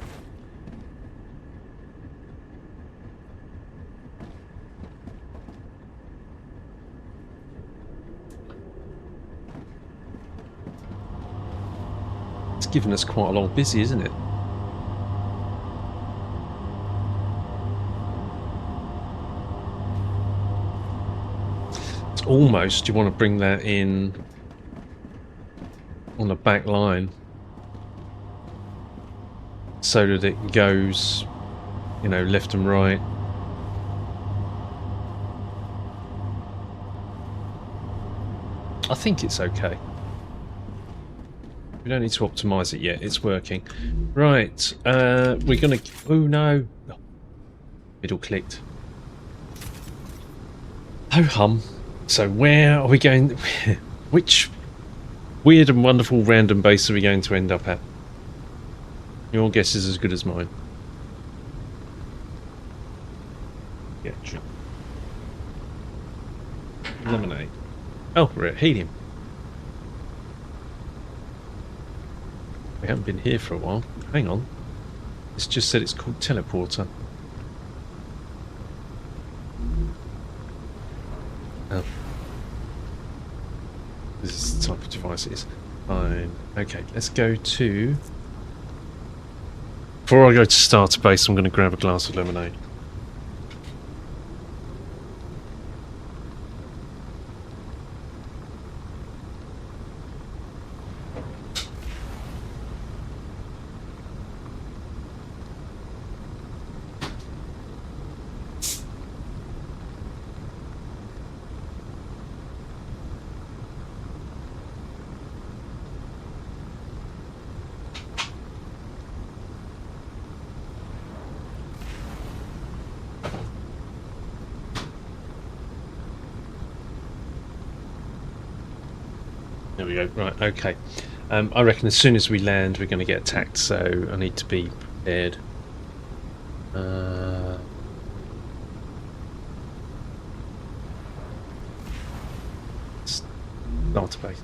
It's given us quite a long busy, isn't it? It's almost, you want to bring that in on the back line so that it goes, you know, left and right. I think it's okay. We don't need to optimize it yet. It's working. Right. We're gonna. Oh no. Middle clicked. Oh hum. So where are we going? Which weird and wonderful random base are we going to end up at? Your guess is as good as mine. Yeah, sure. Lemonade. Oh, we're at helium. We haven't been here for a while. Hang on. It's just said it's called teleporter. Oh. This is the type of device it is. Fine. Okay, let's go to... Before I go to starter base, I'm going to grab a glass of lemonade. There we go. Right, okay. I reckon as soon as we land, we're going to get attacked, so I need to be prepared. Starter base.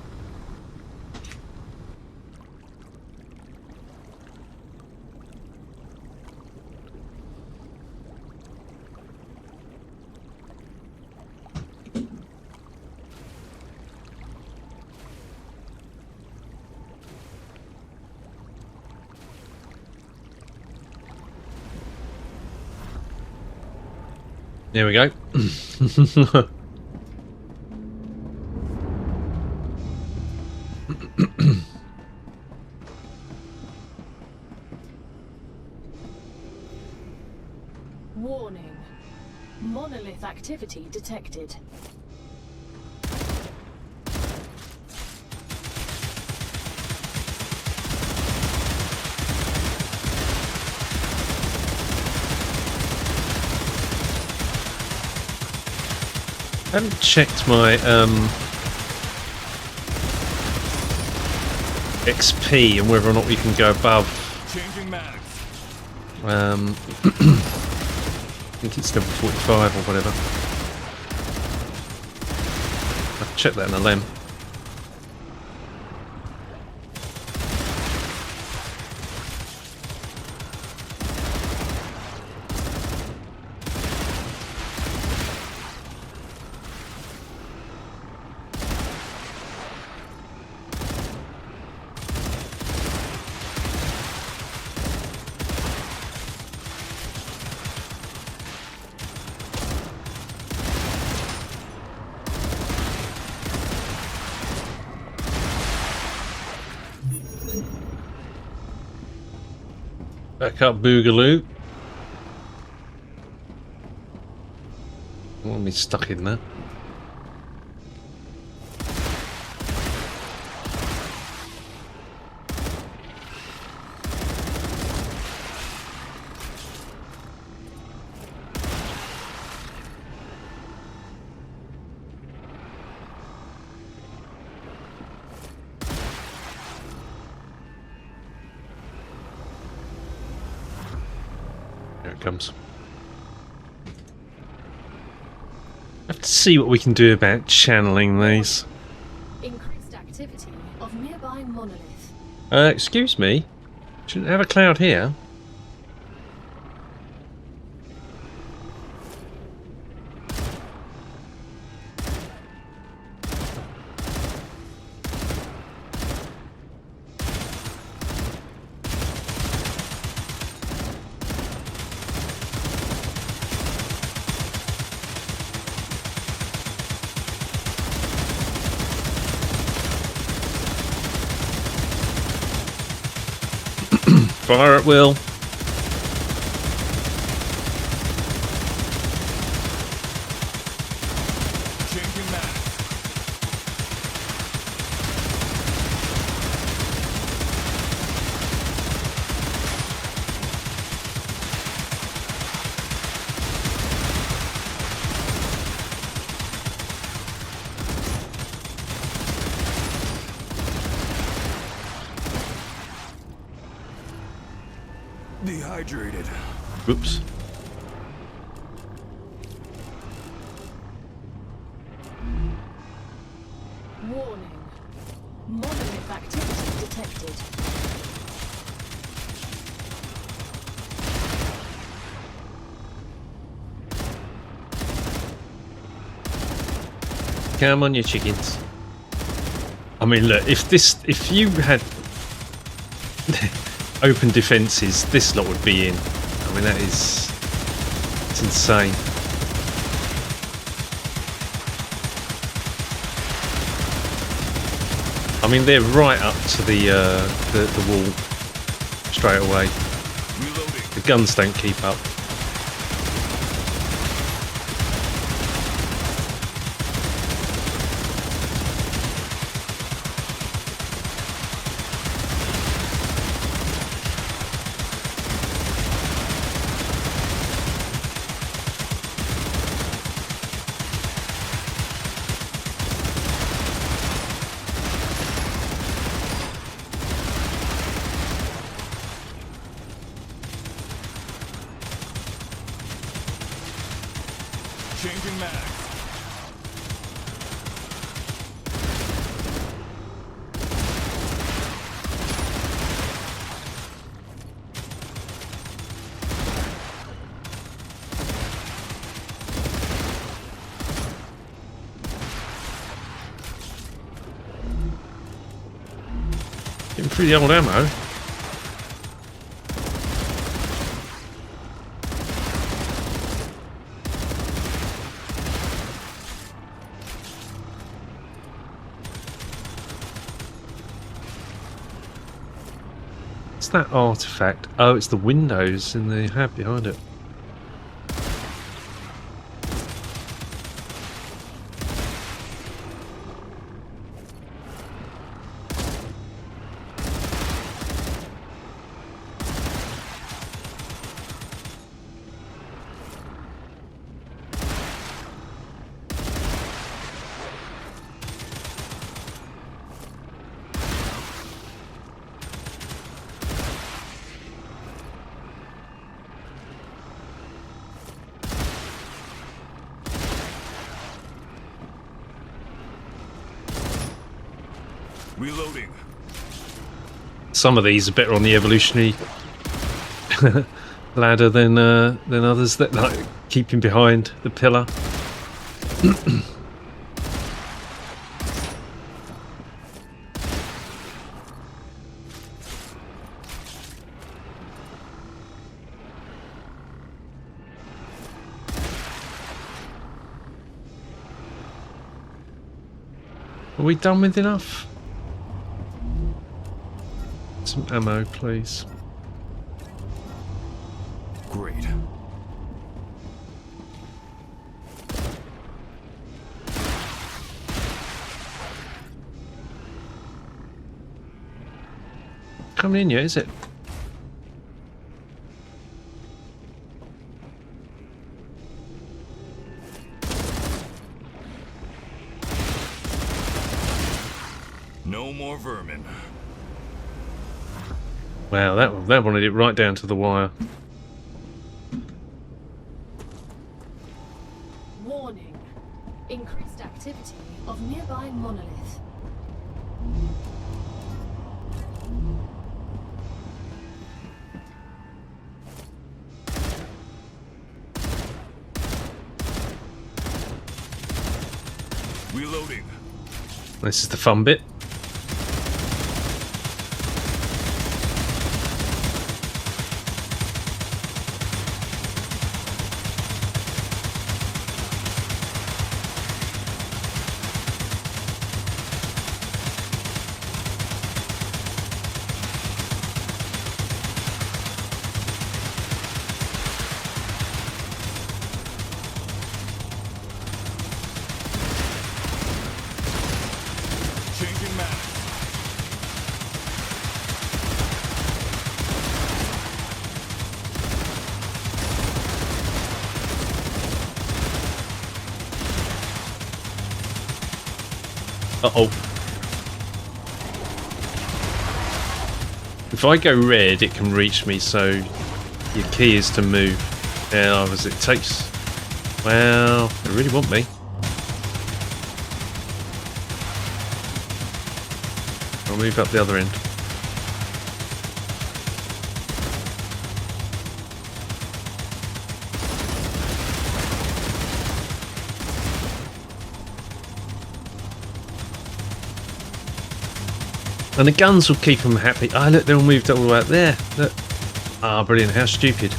There we go. Warning. Monolith activity detected. I haven't checked my XP and whether or not we can go above. Changing mags. I think it's level 45 or whatever. I'll check that in a lem. Back up, Boogaloo. I want me stuck in there. Here it comes. Have to see what we can do about channeling these. Increased activity of nearby monolith. Excuse me. Shouldn't have a cloud here. Fire at will. Changing mags. Dehydrated. Whoops. Warning. Monolith activity detected. Come on, you chickens. I mean, look, if you had open defences, this lot would be in. I mean, it's insane. I mean, they're right up to the wall straight away. Reloading. The guns don't keep up. Changing mag. Getting through the old ammo. What's that artifact? Oh, it's the windows in the hab behind it. Reloading. Some of these are better on the evolutionary ladder than others that like keeping behind the pillar. Are we done with enough? Some ammo, please. Great. Coming in yet, is it? No more vermin. Wow, that wanted it right down to the wire. Warning. Increased activity of nearby monolith. Reloading. This is the fun bit. Changing mag. Uh-oh. If I go red, it can reach me, so your key is to move. Now, as it takes... Well, they really want me. I'll move up the other end. And the guns will keep them happy. Ah, look, they're all moved all the way out there. Look. Ah, brilliant. How stupid.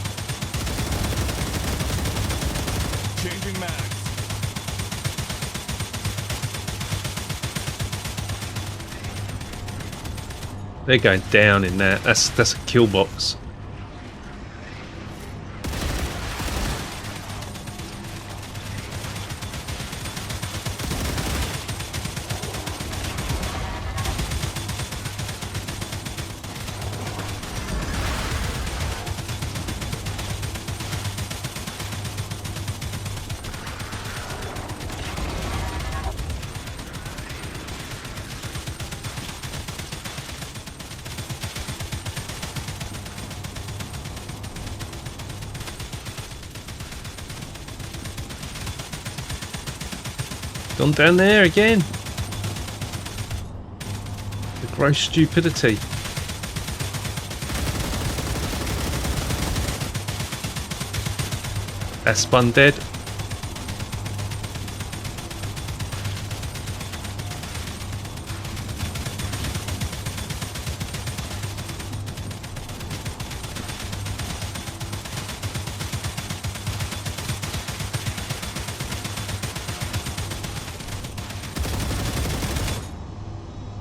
Changing mags. They're going down in that. That's a kill box. Gone down there again. The gross stupidity. That's one dead.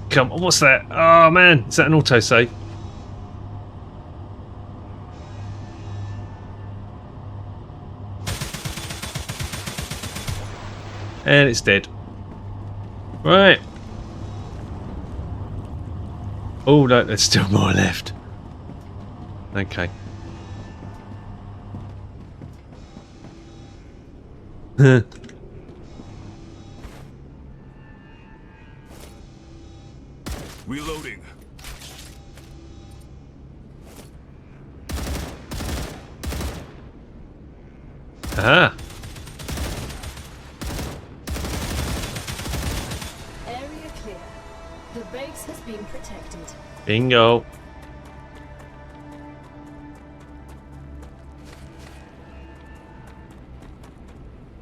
Come on, what's that? Oh man, is that an autosave? And it's dead. Right. Oh no, there's still more left. Okay. Reloading. Aha. Area clear. The base has been protected. Bingo.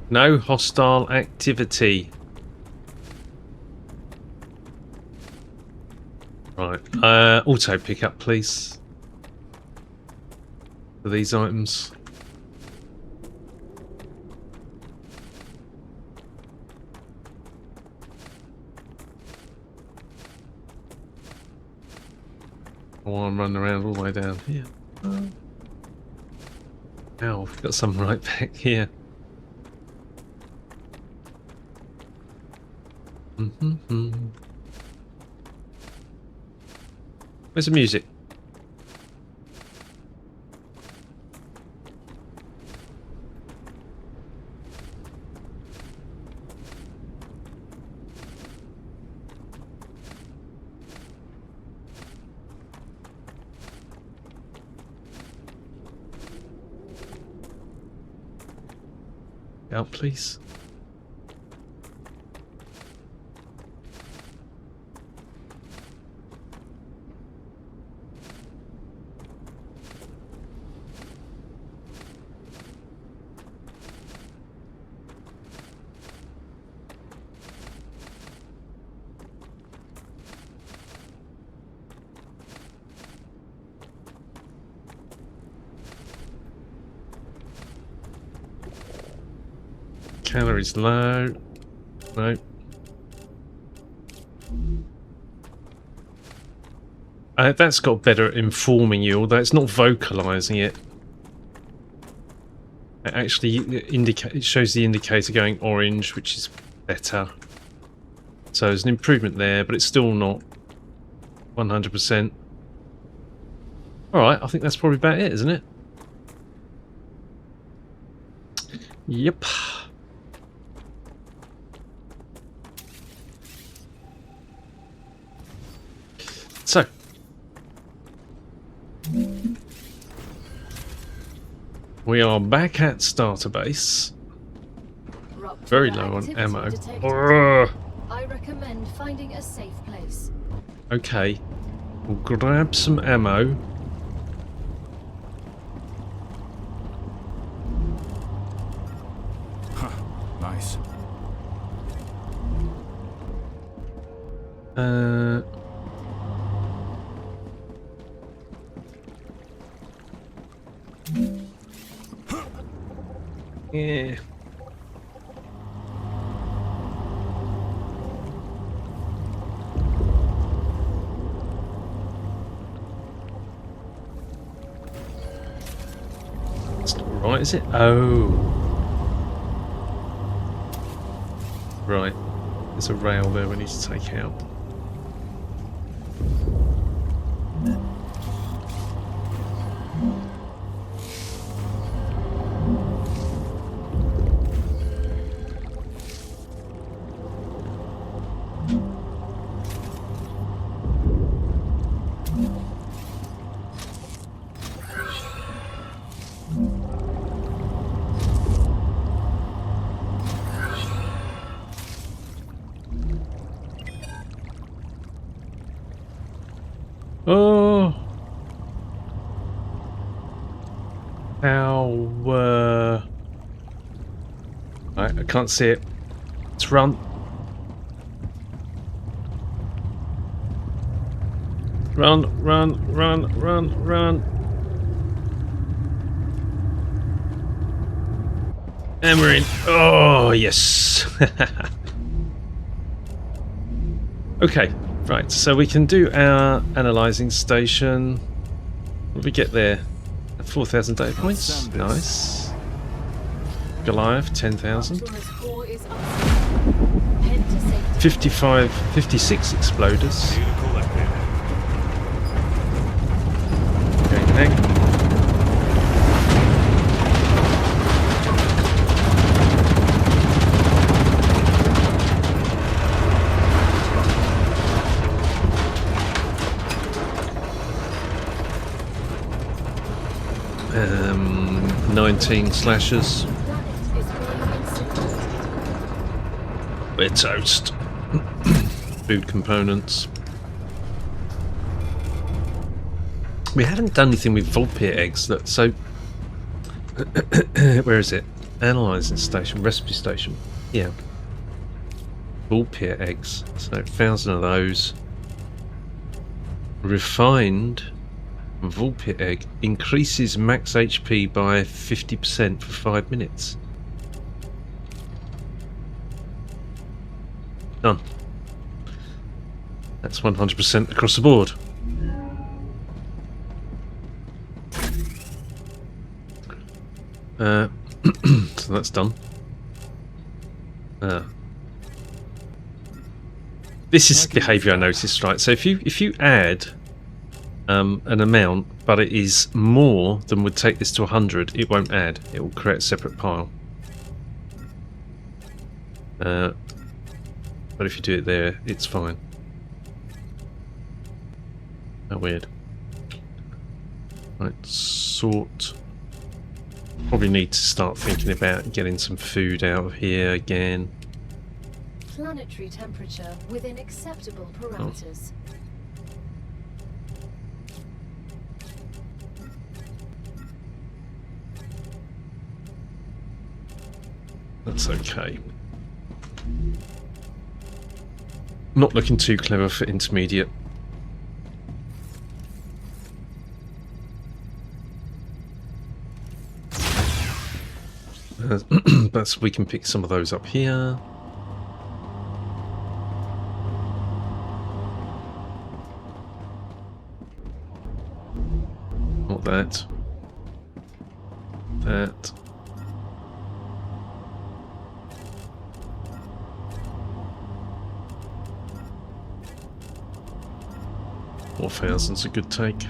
No hostile activity. Right. Auto pickup, please. For these items. I want to run around all the way down here. Ow, I've got some right back here. Where's the music? Out, please. Calories low. No. That's got better at informing you, although it's not vocalizing it. It actually it shows the indicator going orange, which is better. So there's an improvement there, but it's still not 100%. Alright, I think that's probably about it, isn't it? Yep. So, We are back at starter base. Rupture Very low on activity ammo. detected. Urgh. I recommend finding a safe place. Okay. We'll grab some ammo. Huh. Nice. Yeah. It's not right, is it? Oh. Right. There's a rail there we need to take out. Oh. How, Right, I can't see it. Let's run. Run, run, run, run, run. And we're in. Oh, yes. Okay, right, so we can do our analysing station. What did we get there? 4,000 data points. Nice. Goliath, 10,000. Rupture's core is up. Head to safety. 56 exploders. Data collected. Okay, hang. Um, 19 slashers. Planet is being incinerated. We're toast. Food components. We haven't done anything with Vulpir eggs. That so. Where is it? Analyzing station, recipe station. Yeah. Vulpir eggs. So 1,000 of those. Refined Vulpir egg increases max HP by 50% for 5 minutes. Done. That's 100% across the board. So that's done. This is behaviour I noticed, right? So if you add an amount, but it is more than would take this to 100, it won't add. It will create a separate pile. But if you do it there, it's fine. How weird. Right, sort. Probably need to start thinking about getting some food out of here again. Planetary temperature within acceptable parameters. That's okay. Not looking too clever for intermediate. But we can pick some of those up here. Not that. That. $4,000's a good take.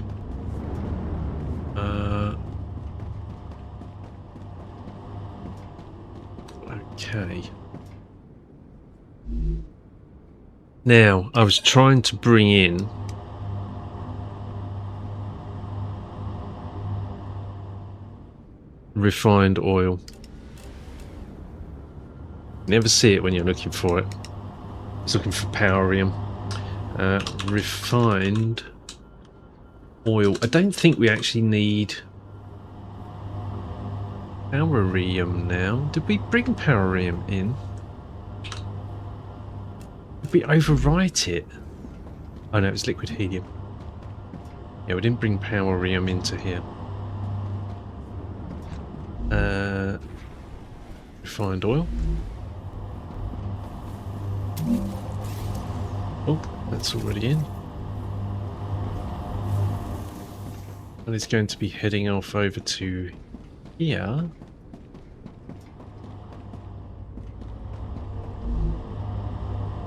Okay. Now, I was trying to bring in Refined oil. Never see it when you're looking for it. It's looking for powerium. Refined oil. I don't think we actually need powerium now. Did we bring powerium in? Did we overwrite it? Oh no, it was liquid helium. Yeah, we didn't bring powerium into here. Refined oil. Oh, that's already in. And it's going to be heading off over to here.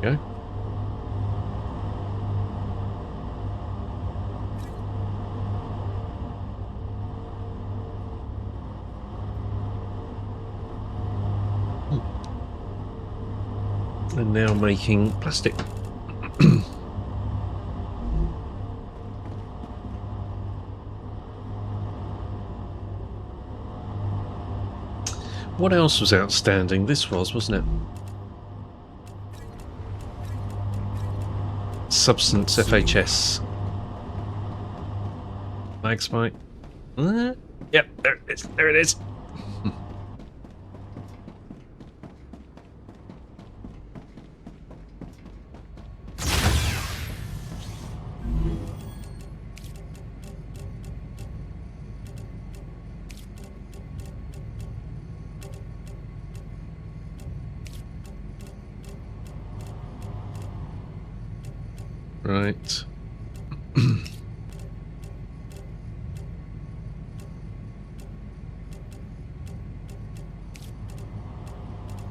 Go. And now making plastic. What else was outstanding? This was, wasn't it? Substance FHS. Mag spike. Yep, there it is. There it is. Right.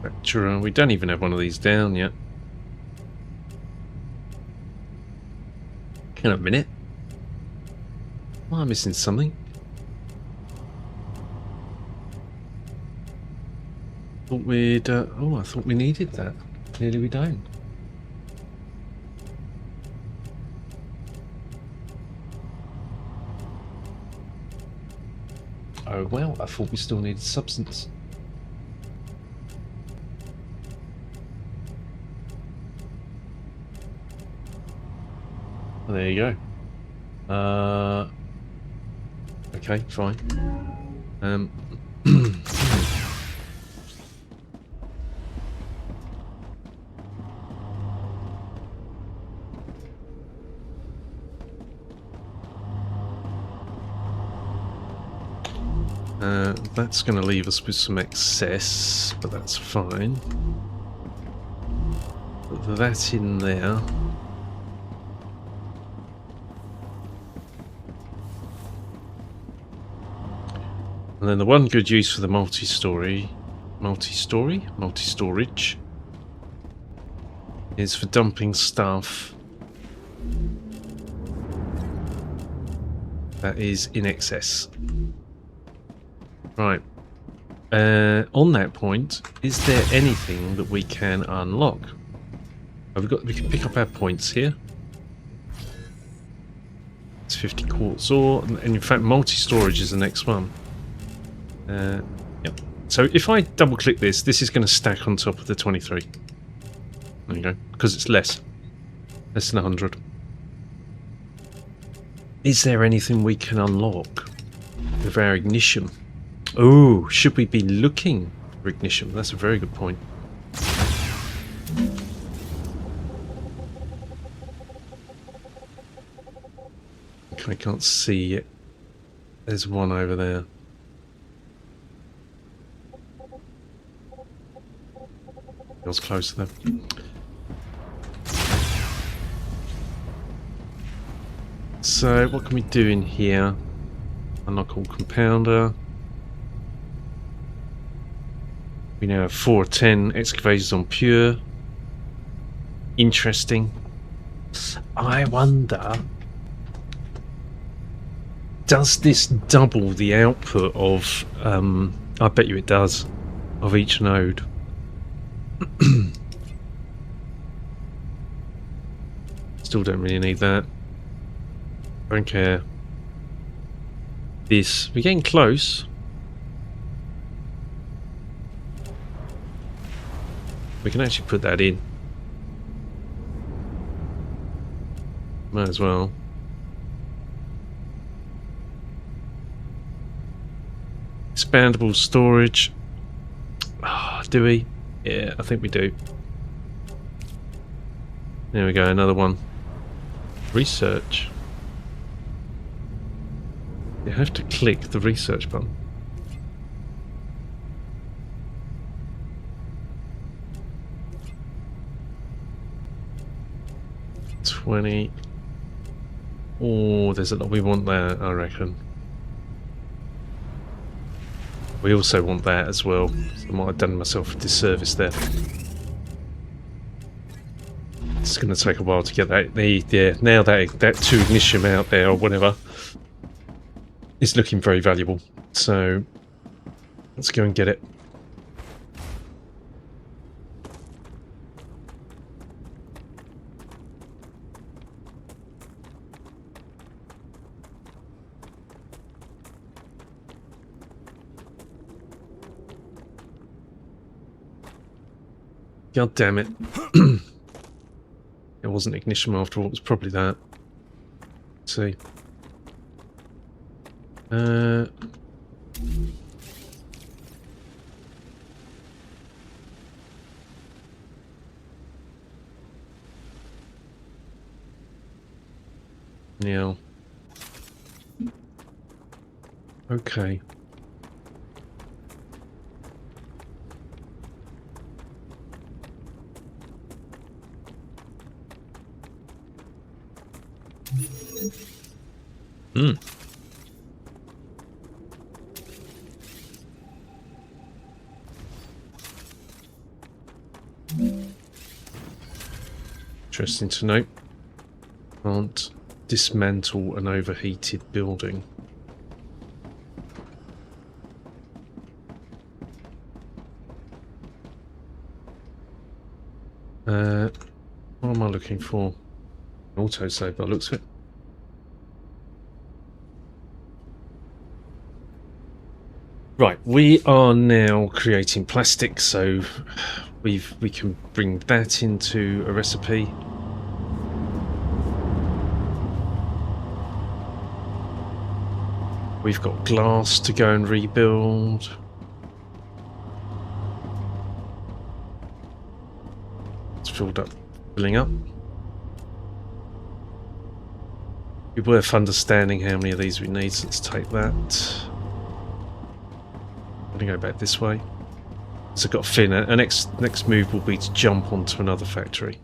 Rapture. We don't even have one of these down yet. Hang on a minute. Am I missing something? Thought we'd. Oh, I thought we needed that. Clearly, we don't. Oh well, I thought we still needed substance. Well, there you go. Okay, fine. That's going to leave us with some excess, but that's fine. Put that in there. And then the one good use for the multi-storage is for dumping stuff that is in excess. Right. On that point, is there anything that we can unlock? We can pick up our points here. It's 50 quartz ore, and in fact, multi-storage is the next one. Yep. So if I double-click this, this is going to stack on top of the 23. There you go, because it's less than 100. Is there anything we can unlock with our ignition? Oh, should we be looking for ignition? That's a very good point. Okay, I can't see it. There's one over there. Feels close to them. So, what can we do in here? Unlock all compounder. We now have 4 of 10 excavators on pure. Interesting. I wonder, does this double the output of, I bet you it does, of each node? Still don't really need that. Don't care. This, we're getting close. We can actually put that in. Might as well. Expandable storage. Ah, do we? Yeah, I think we do. There we go, another one. Research. You have to click the research button. $20. Oh, there's a lot. We want that, I reckon. We also want that as well. So I might have done myself a disservice there. It's going to take a while to get that. Yeah, now that 2 ignition out there or whatever is looking very valuable. So let's go and get it. God damn it. It wasn't ignition after all, it was probably that. Let's see. Now. Okay. Interesting to note. Can't dismantle an overheated building. What am I looking for? Autosave by the looks of it. Right, we are now creating plastic, so we can bring that into a recipe. We've got glass to go and rebuild. It's filled up, filling up. It'd be worth understanding how many of these we need, so let's take that. I'm going to go back this way. So I've got to fin. Our next move will be to jump onto another factory.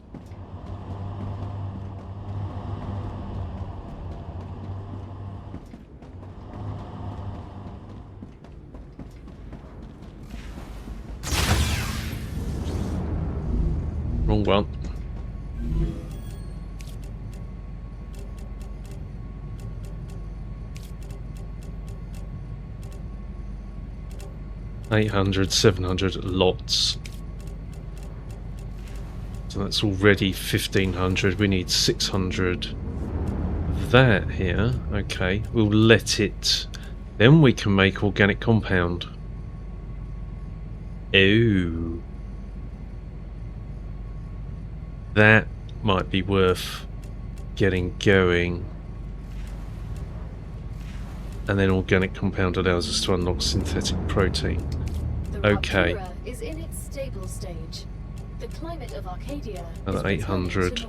Wrong one. $800, $700 lots. So that's already 1,500. We need 600 of that here. Okay, we'll let it. Then we can make organic compound. Oh. That might be worth getting going. And then organic compound allows us to unlock synthetic protein. Okay. Is in its stable stage. The climate of Arcadia Another is 800. returning to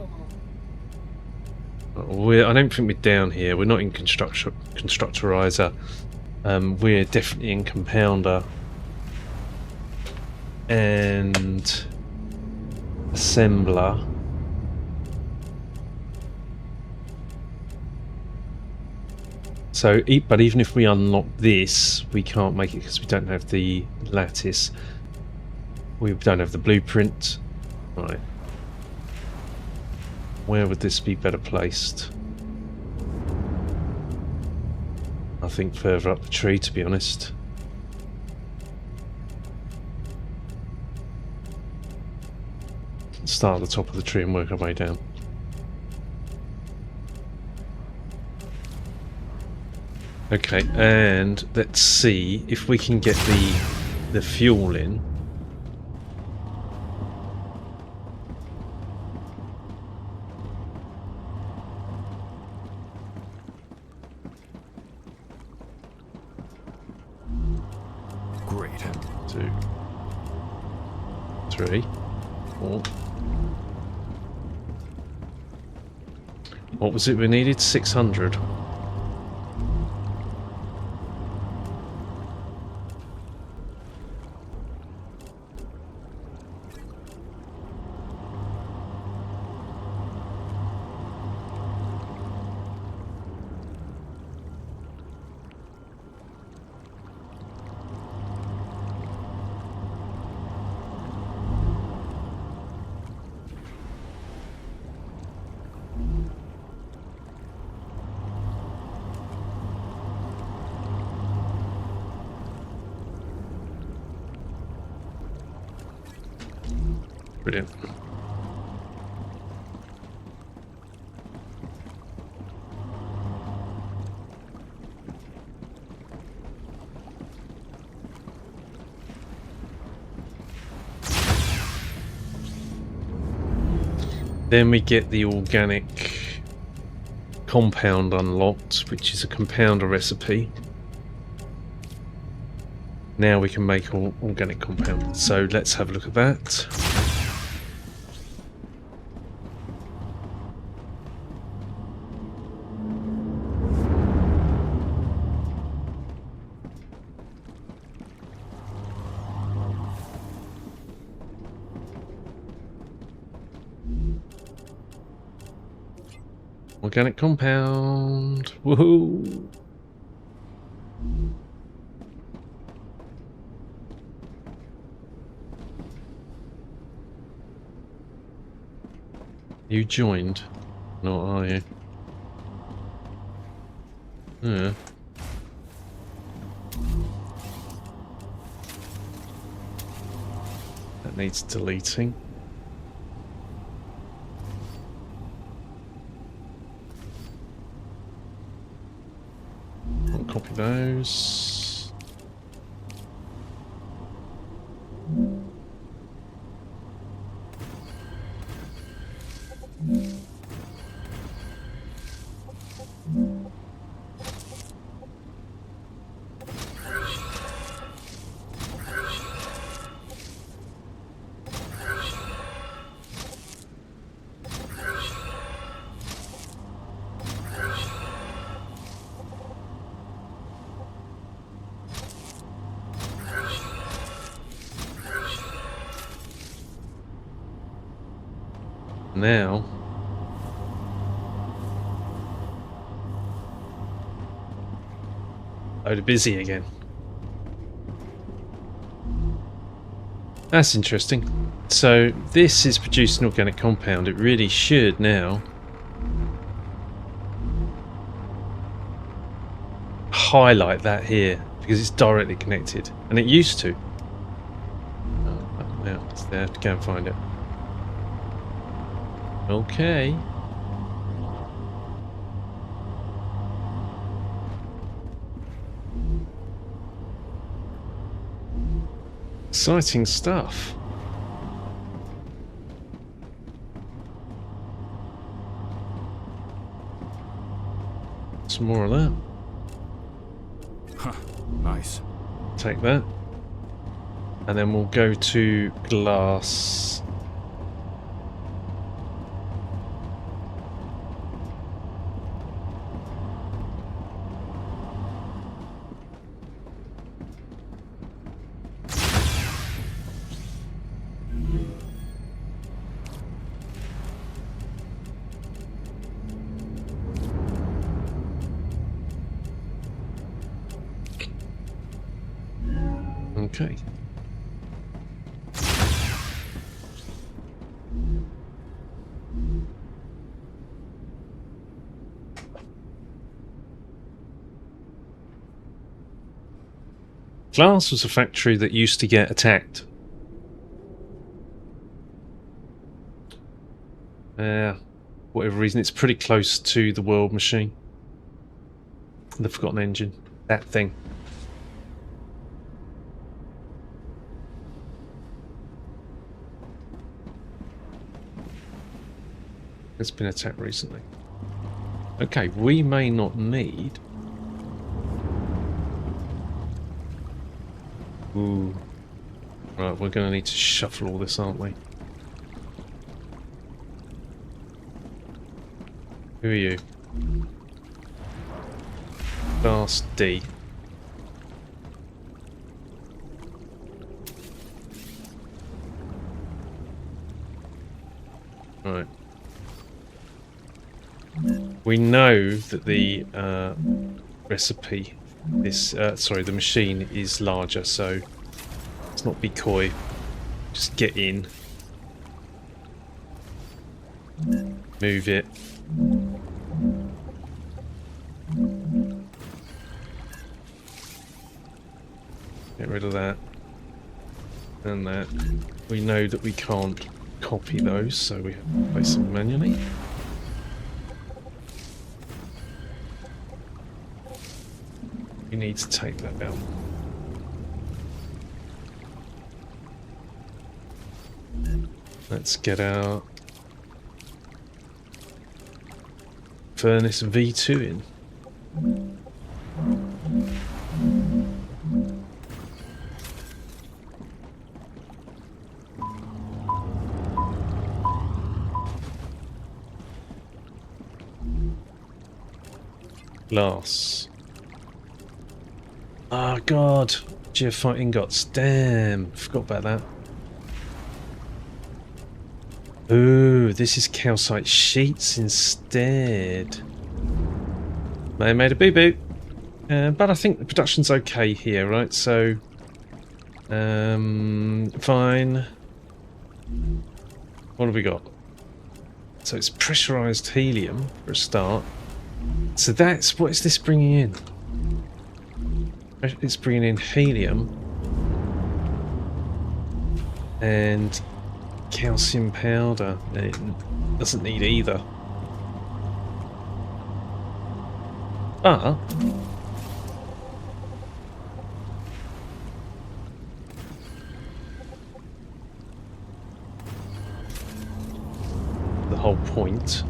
normal. I don't think we're down here. We're not in constructorizer. We're definitely in compounder and assembler. So, but even if we unlock this, we can't make it because we don't have the lattice. We don't have the blueprint. Right. Where would this be better placed? I think further up the tree, to be honest. Let's start at the top of the tree and work our way down. Okay, and let's see if we can get the fuel in. Agreed. 2, 3, 4. What was it we needed? 600. Brilliant. Then we get the organic compound unlocked, which is a compounder recipe. Now we can make organic compound. So let's have a look at that. Organic compound. Woohoo! You joined? Not are you? Yeah. That needs deleting. I'll copy those. Now load busy again. That's interesting. So this is producing organic compound. It really should now highlight that here because it's directly connected, and it used to. Oh, now it's there. Go and find it. Okay. Exciting stuff. Some more of that. Huh. Nice. Take that. And then we'll go to glass. Okay. Glass was a factory that used to get attacked. Whatever reason, it's pretty close to the world machine. The Forgotten Engine. That thing. It's been attacked recently. Okay, we may not need Ooh. Right, we're going to need to shuffle all this, aren't we? Who are you? Class D. Right. We know that the recipe, the machine is larger, so let's not be coy. Just get in. Move it. Get rid of that. And that. We know that we can't copy those, so we have to place them manually. We need to take that out. Let's get our furnace V2 in. Glass. Oh god, geophyte ingots. Damn, forgot about that. Ooh, this is calcite sheets instead. May have made a boo-boo. But I think the production's okay here, right? So, fine. What have we got? So it's pressurized helium for a start. So that's, what is this bringing in? It's bringing in helium and calcium powder. It doesn't need either. But the whole point.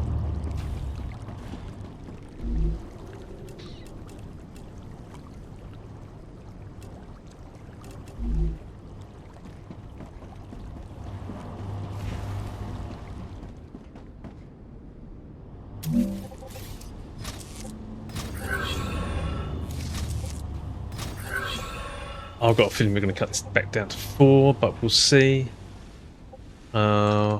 I've got a feeling we're going to cut this back down to 4, but we'll see. Yeah.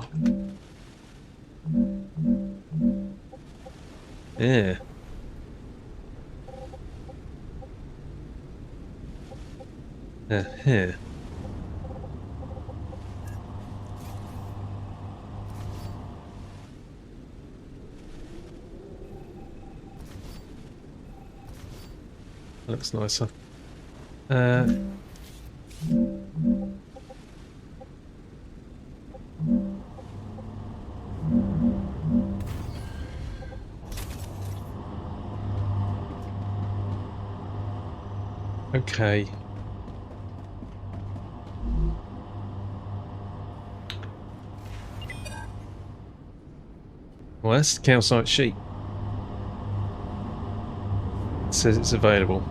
Here. Looks nicer. Okay. Well, that's the calcite sheet. It says it's available.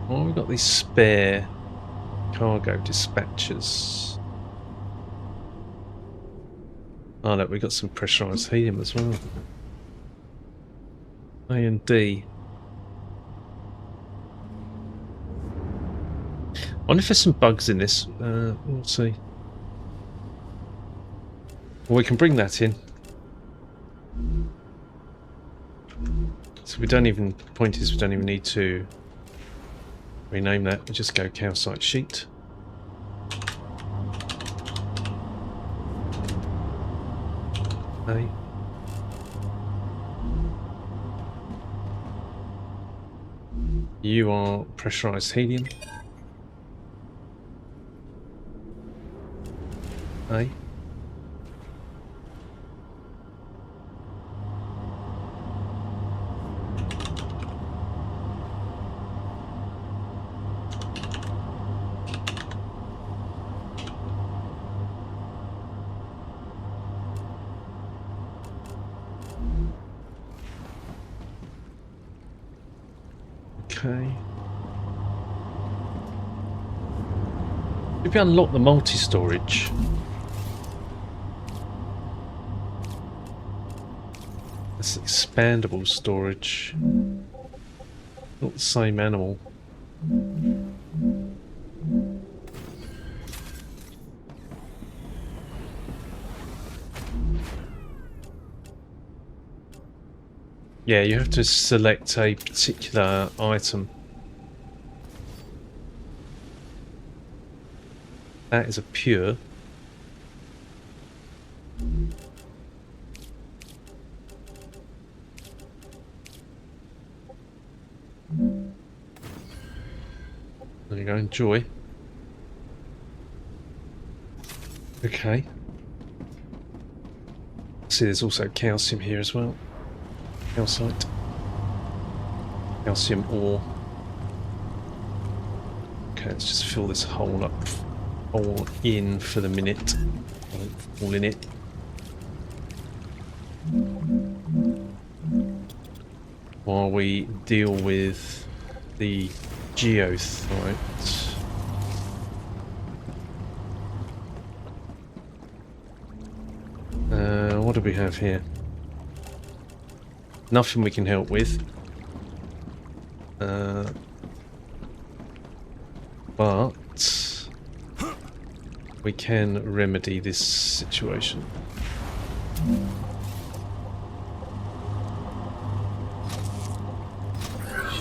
Well, we've got these spare cargo dispatchers. Oh look, we've got some pressurized helium as well. A and D. I wonder if there's some bugs in this. We'll see. Well, we can bring that in. So we don't even, the point is we don't even need to rename that. We just go calcite sheet. Okay. You are pressurized helium. A. Okay. Maybe unlock the multi-storage. That's expandable storage. Not the same animal. Yeah, you have to select a particular item. That is a pure. There you go, enjoy. Okay. See, there's also calcium here as well. Calcite. Calcium ore. Okay, let's just fill this hole up. Hole in for the minute. All in it. While we deal with the Goethite. What do we have here? Nothing we can help with. But we can remedy this situation.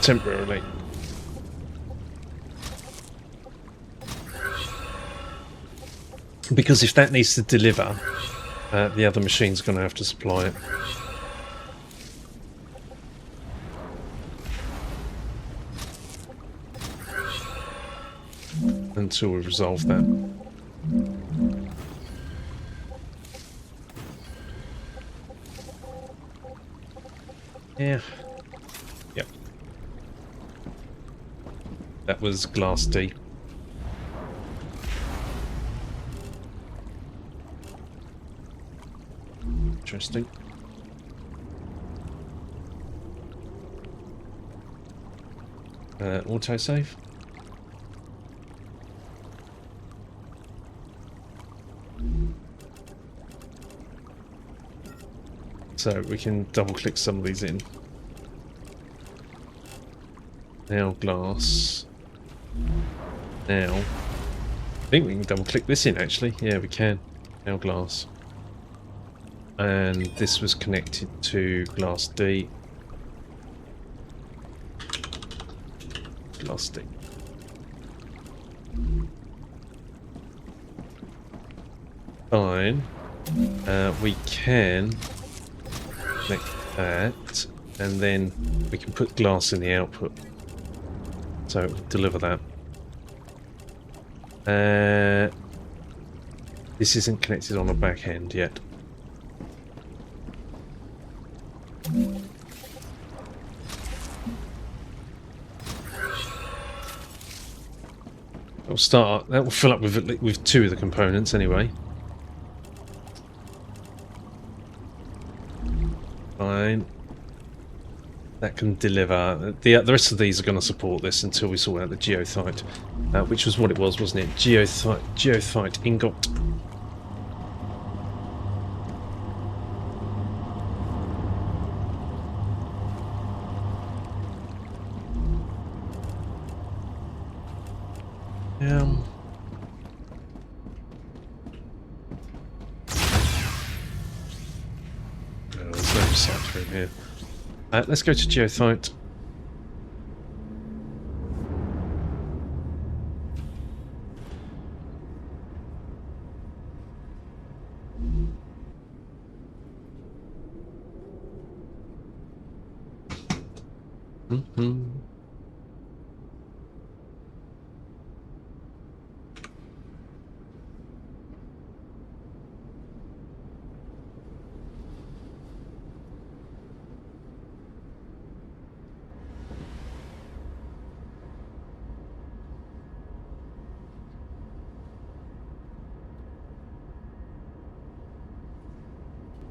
Temporarily. Because if that needs to deliver, the other machine's going to have to supply it. Until we resolve that. Yeah. Yep. That was glass D. Interesting. Autosave. So we can double click some of these in. Now glass. Now. I think we can double click this in actually. Yeah, we can. Now glass. And this was connected to glass D. Glass D. Fine. We can connect that, and then we can put glass in the output. So it will deliver that. This isn't connected on the back end yet. It'll start. That will fill up with two of the components anyway. Fine. That can deliver. The rest of these are going to support this until we sort out the Goethite, which was what it was, wasn't it? Goethite ingot. There's no recycler in here. Let's go to Goethite.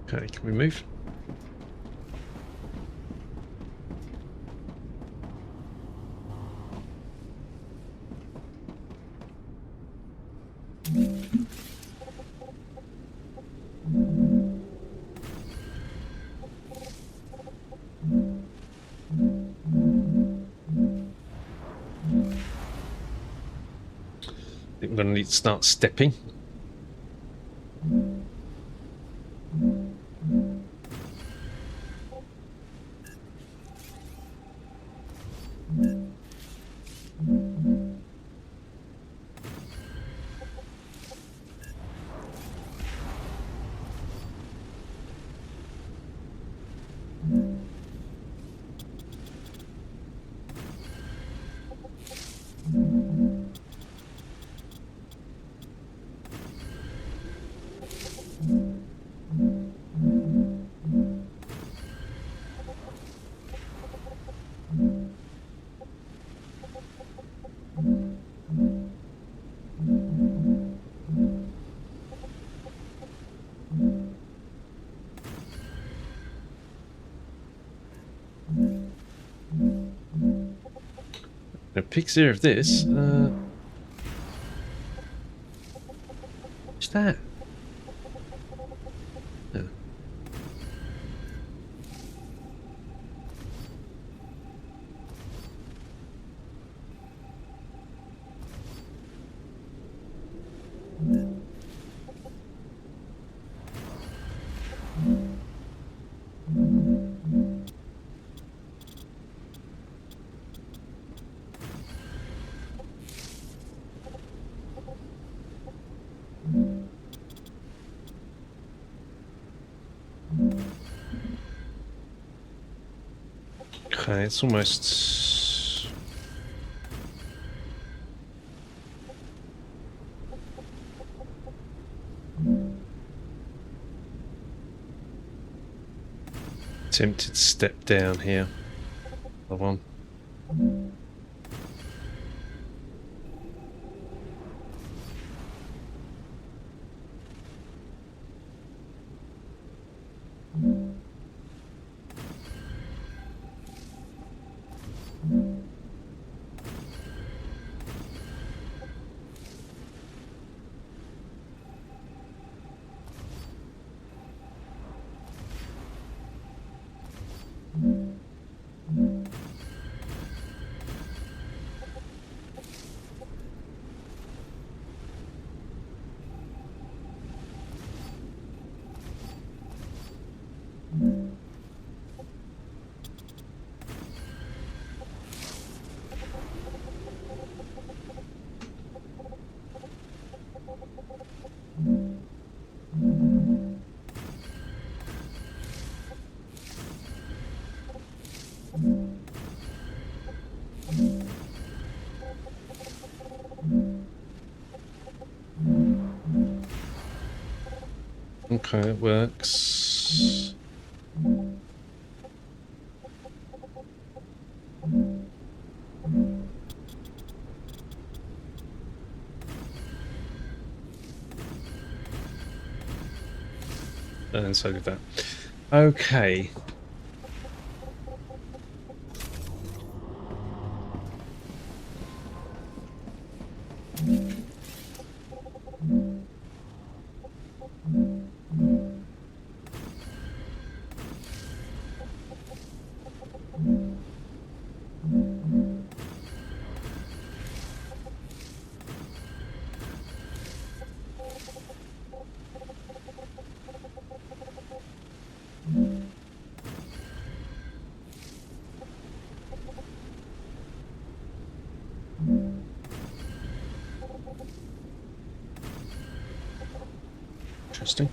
Okay, can we move? think we're going to need to start stepping. A picture of this. What's that? Oh. Okay, it's almost... Tempted to step down here. The one. Okay, it works. And so did that. Okay. Interesting.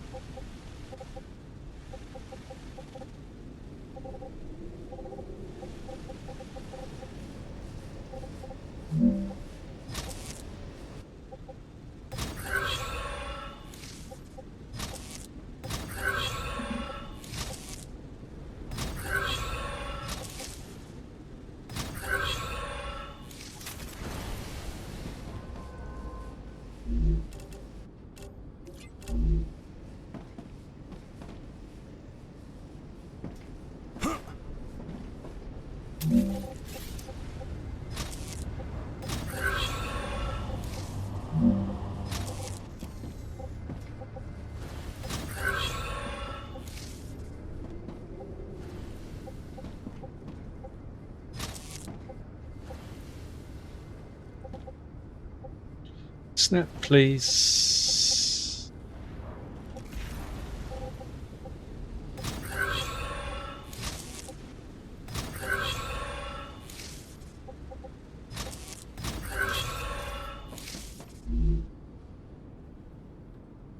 Snap, please.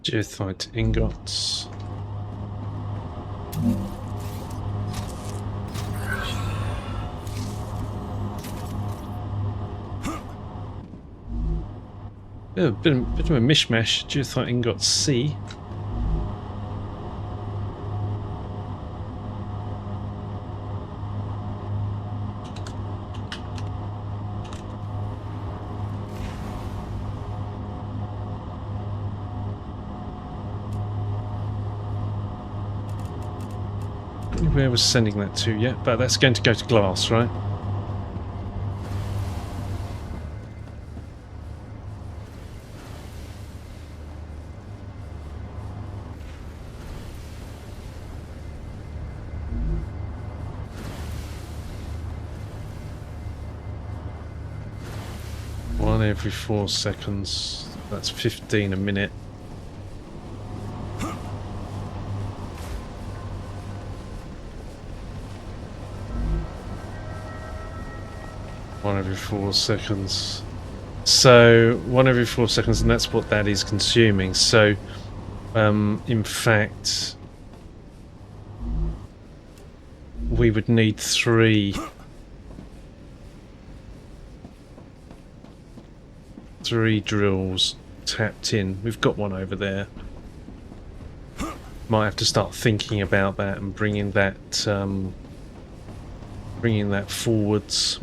Goethite ingots. Yeah, a bit of a mishmash. Goethite ingot C. Where was sending that to yet? But that's going to go to glass, right? One every 4 seconds. That's 15 a minute. One every 4 seconds. So 1 every 4 seconds, and that's what that is consuming. So in fact we would need 3 drills tapped in. We've got one over there. Might have to start thinking about that and bringing that forwards.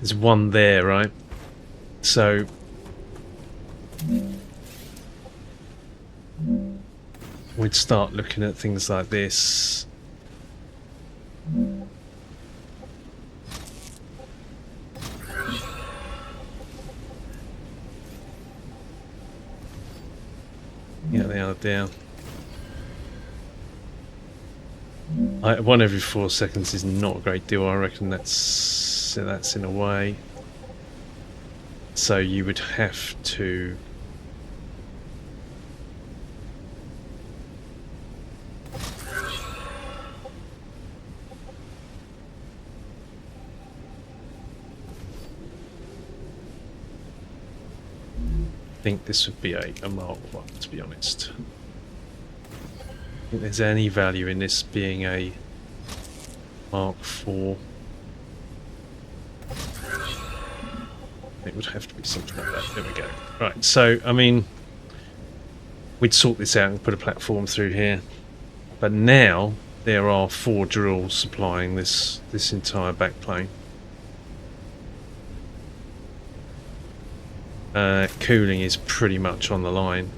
There's one there, right? So we'd start looking at things like this. Yeah, they are down. 1 every 4 seconds is not a great deal. I reckon that's in a way. So you would have to think this would be a Mark 1, to be honest. I think there's any value in this being a Mark 4. It would have to be something like that. There we go. Right, so, I mean, we'd sort this out and put a platform through here. But now, there are 4 drills supplying this entire backplane. Cooling is pretty much on the line.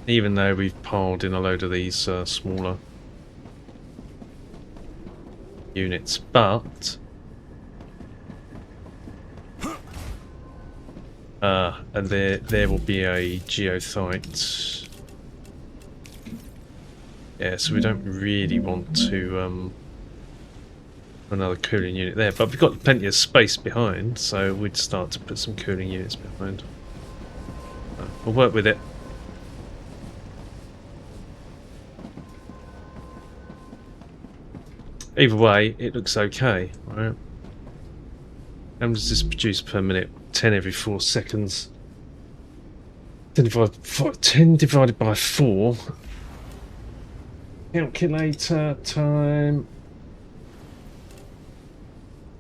Even though we've piled in a load of these smaller units. But and there will be a Goethite. Yeah, so we don't really want to another cooling unit there, but we've got plenty of space behind, so we'd start to put some cooling units behind. We'll work with it. Either way, it looks okay, right? How much does this produce per minute? 10 every 4 seconds. 10 divided by 4. Calculator time.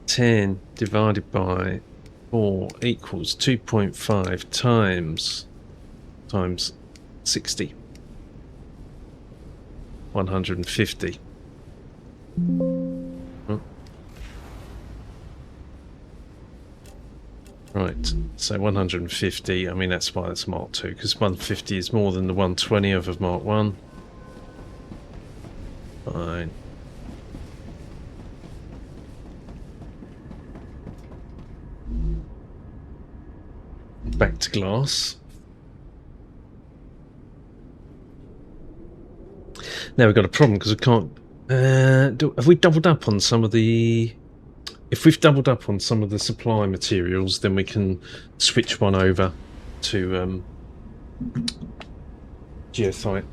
10 divided by 4 equals 2.5 times 60. 150. Right, so 150, I mean that's why it's Mark 2, because 150 is more than the 120 of a Mark 1. Fine. Back to glass. Now we've got a problem because we can't... have we doubled up on some of the if we've doubled up on some of the supply materials, then we can switch one over to Goethite.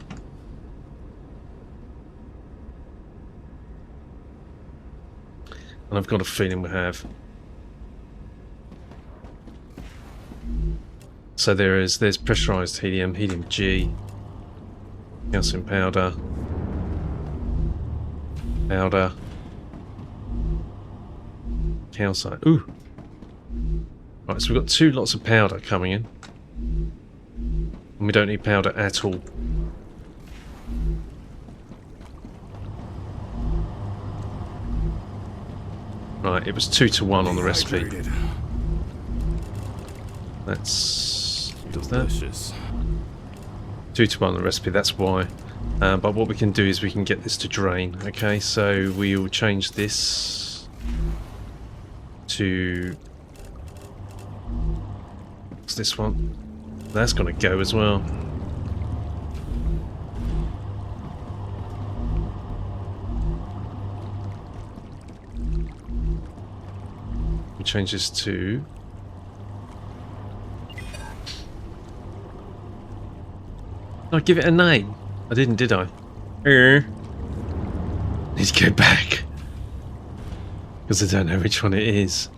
And I've got a feeling we have. So there's pressurized helium, helium G, calcium powder, calcite. Ooh. Right, so we've got 2 lots of powder coming in. And we don't need powder at all. Right, it was 2 to 1 on the recipe. Dehydrated. That's Delicious. 2 to 1 on the recipe, that's why. But what we can do is we can get this to drain. Okay, so we will change this to... what's this one? That's going to go as well. We change this to... I give it a name. I didn't, did I? Need to go back. Because I don't know which one it is.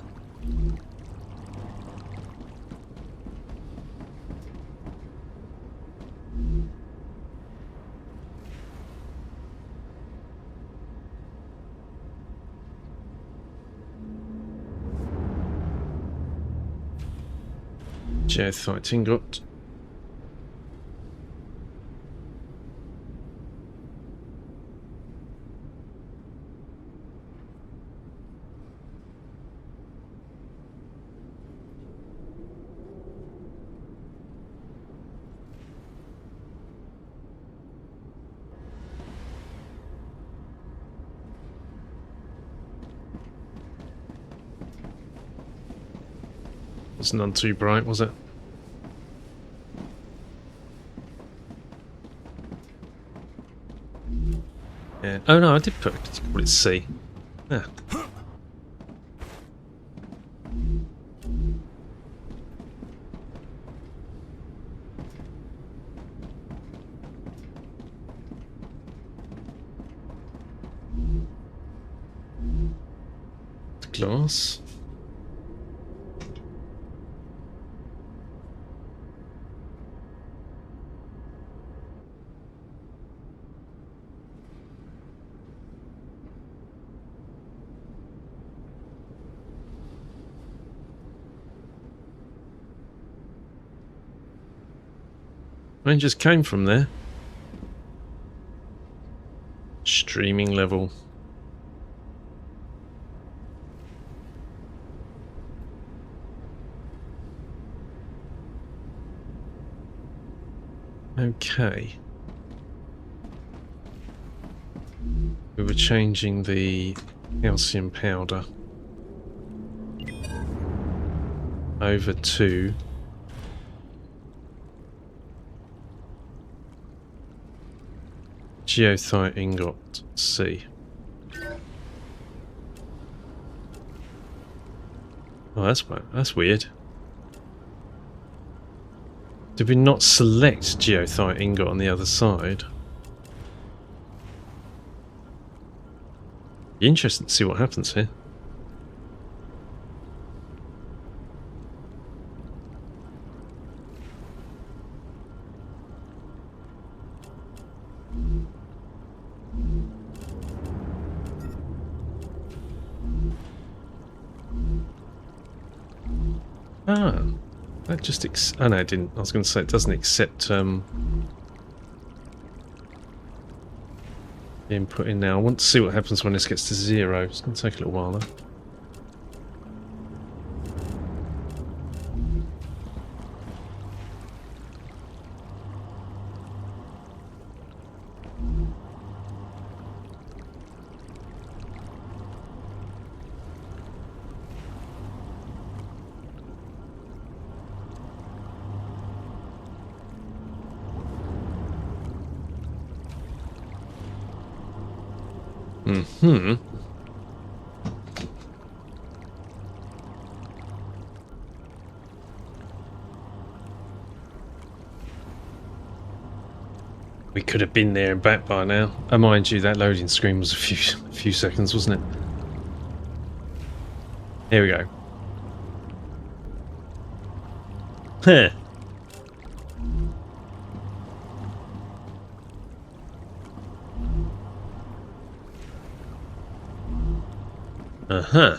Goethite ingot. It's none too bright, was it? Yeah. Oh no, I did put it C. Yeah. Glass. Mine just came from there. Streaming level. Okay. We were changing the calcium powder over to Goethite ingot C. Oh, that's weird. Did we not select Goethite ingot on the other side? Be interesting to see what happens here. Ah, that just oh no, it didn't. I was going to say it doesn't accept being put in now. I want to see what happens when this gets to 0. It's going to take a little while though. We could have been there and back by now. Oh, mind you, that loading screen was a few seconds, wasn't it? Here we go. Huh. Uh-huh.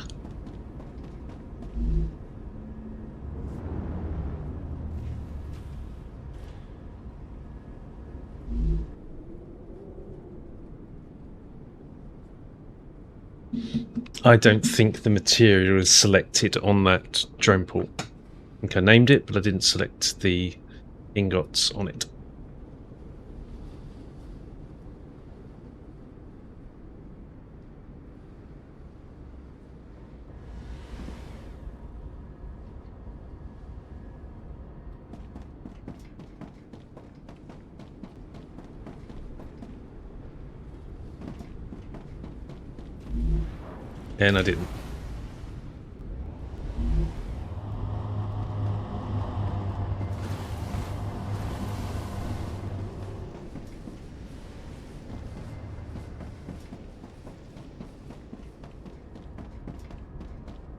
I don't think the material is selected on that drone port. I think I named it, but I didn't select the ingots on it. And I didn't.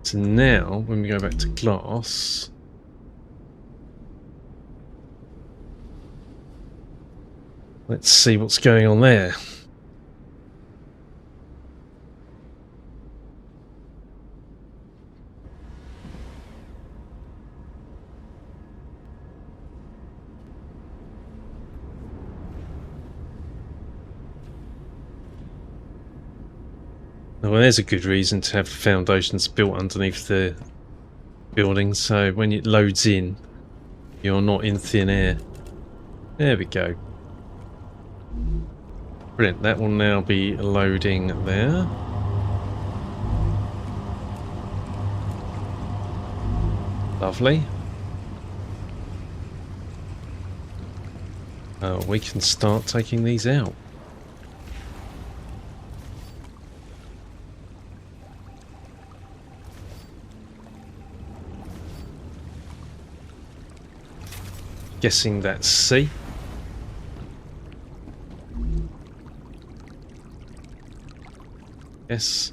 So now, when we go back to glass, let's see what's going on there. Well, there's a good reason to have the foundations built underneath the building, so when it loads in, you're not in thin air. There we go. Brilliant, that will now be loading there. Lovely. We can start taking these out. Guessing that's C. Yes.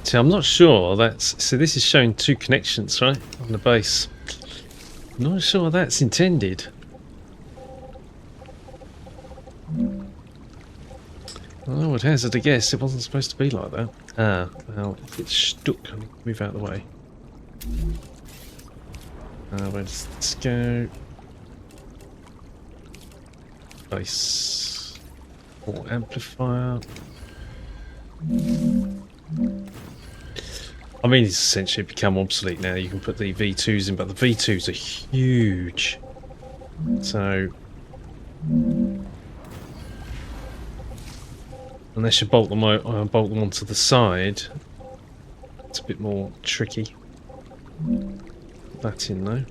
See, I'm not sure that's... So this is showing two connections, right? On the base. I'm not sure that's intended. I would hazard a guess it wasn't supposed to be like that. Ah, well, if it's stuck, I'll move out of the way. Where does this go? Base. Or amplifier. I mean, it's essentially become obsolete now. You can put the V2s in, but the V2s are huge. So, unless you bolt them onto the side, it's a bit more tricky. Put that in though.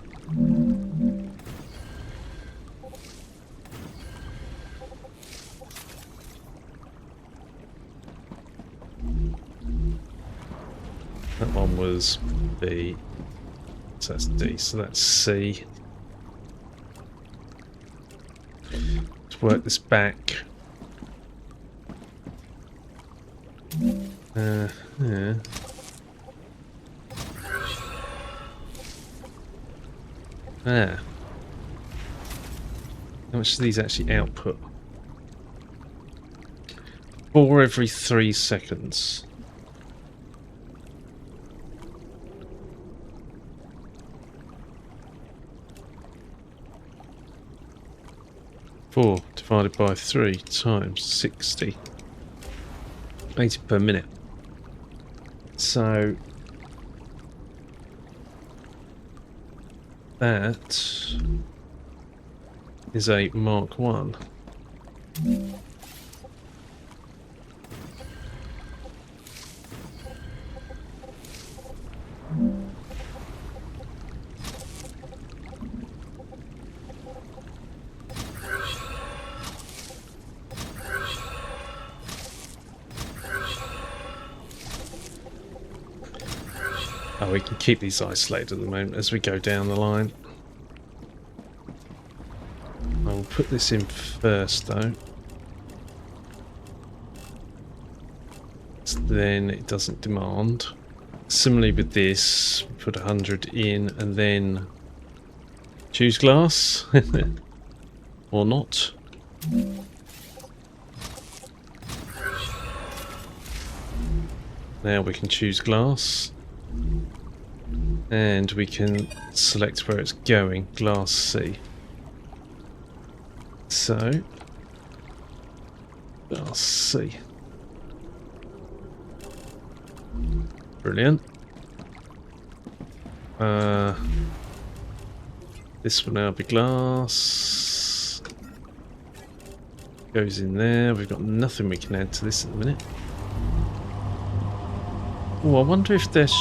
That one was B, so that's D, so that's C. Let's work this back. Yeah. Ah. How much do these actually output? 4 every 3 seconds. 4 divided by 3 times 60. 80 per minute. So that is a Mark 1. Oh, we can keep these isolated at the moment as we go down the line. I'll put this in first though. Then it doesn't demand. Similarly with this, put 100 in and then choose glass. Or not. Now we can choose glass. And we can select where it's going, glass C. So, glass C. Brilliant. This will now be glass. Goes in there. We've got nothing we can add to this at the minute. Oh, I wonder if there's...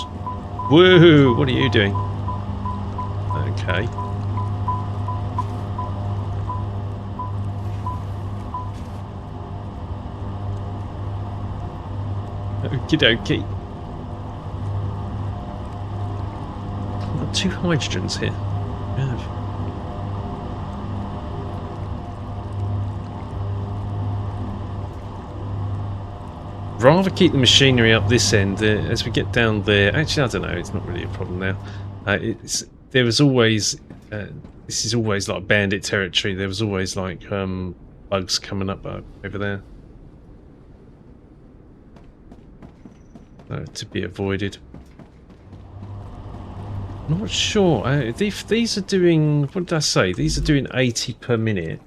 Woo! What are you doing? Okay. Okie dokie. I've got 2 hydrogens here. Yeah. Rather keep the machinery up this end as we get down there. Actually, I don't know. It's not really a problem now. There was always this is always like bandit territory. There was always like bugs coming up over there to be avoided. I'm not sure if these are doing. What did I say? These are doing 80 per minute.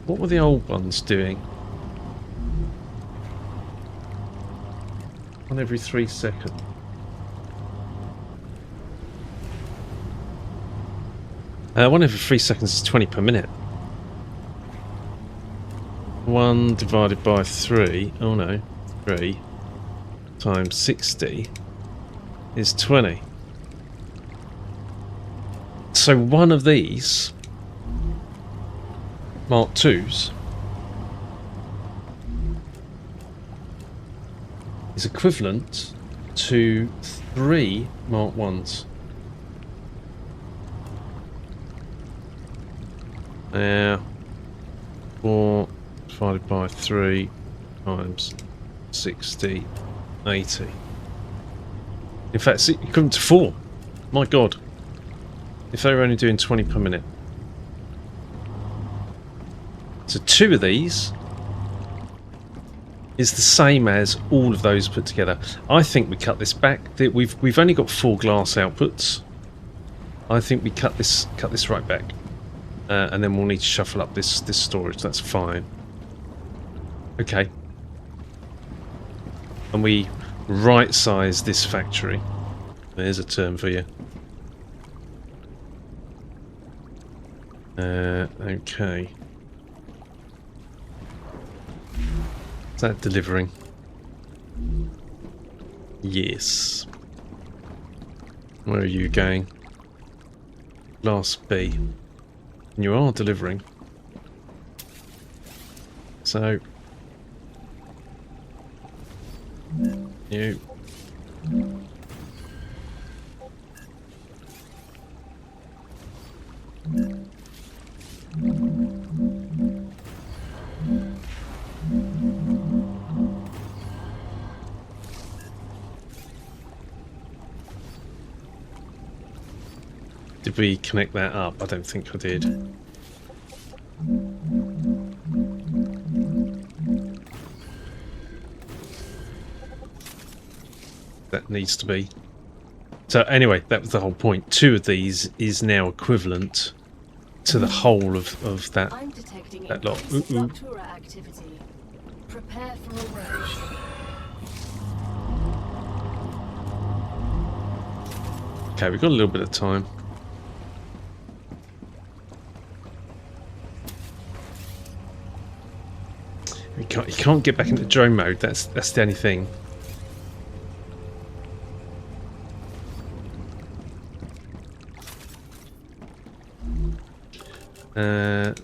What were the old ones doing? On every 3 seconds. One every 3 seconds is 20 per minute. 1 divided by 3. Oh no, 3 times 60 is 20. So one of these Mark 2s is equivalent to 3 Mark 1s. Now, 4 divided by 3 times 60, 80. In fact, it's equivalent to 4. My God. If they were only doing 20 per minute. So 2 of these is the same as all of those put together. I think we cut this back. We've only got 4 glass outputs. I think we cut this right back, and then we'll need to shuffle up this storage. That's fine. Okay. And we right size this factory. There's a term for you. Okay. Is that delivering? Yes. Where are you going? Glass B. And you are delivering. So... you... Did we connect that up? I don't think I did. That needs to be. So anyway, that was the whole point. 2 of these is now equivalent to the whole of that. I'm detecting That lot. increased Rupture activity. Prepare for a raid. Okay, we've got a little bit of time. You can't get back into drone mode. That's the only thing.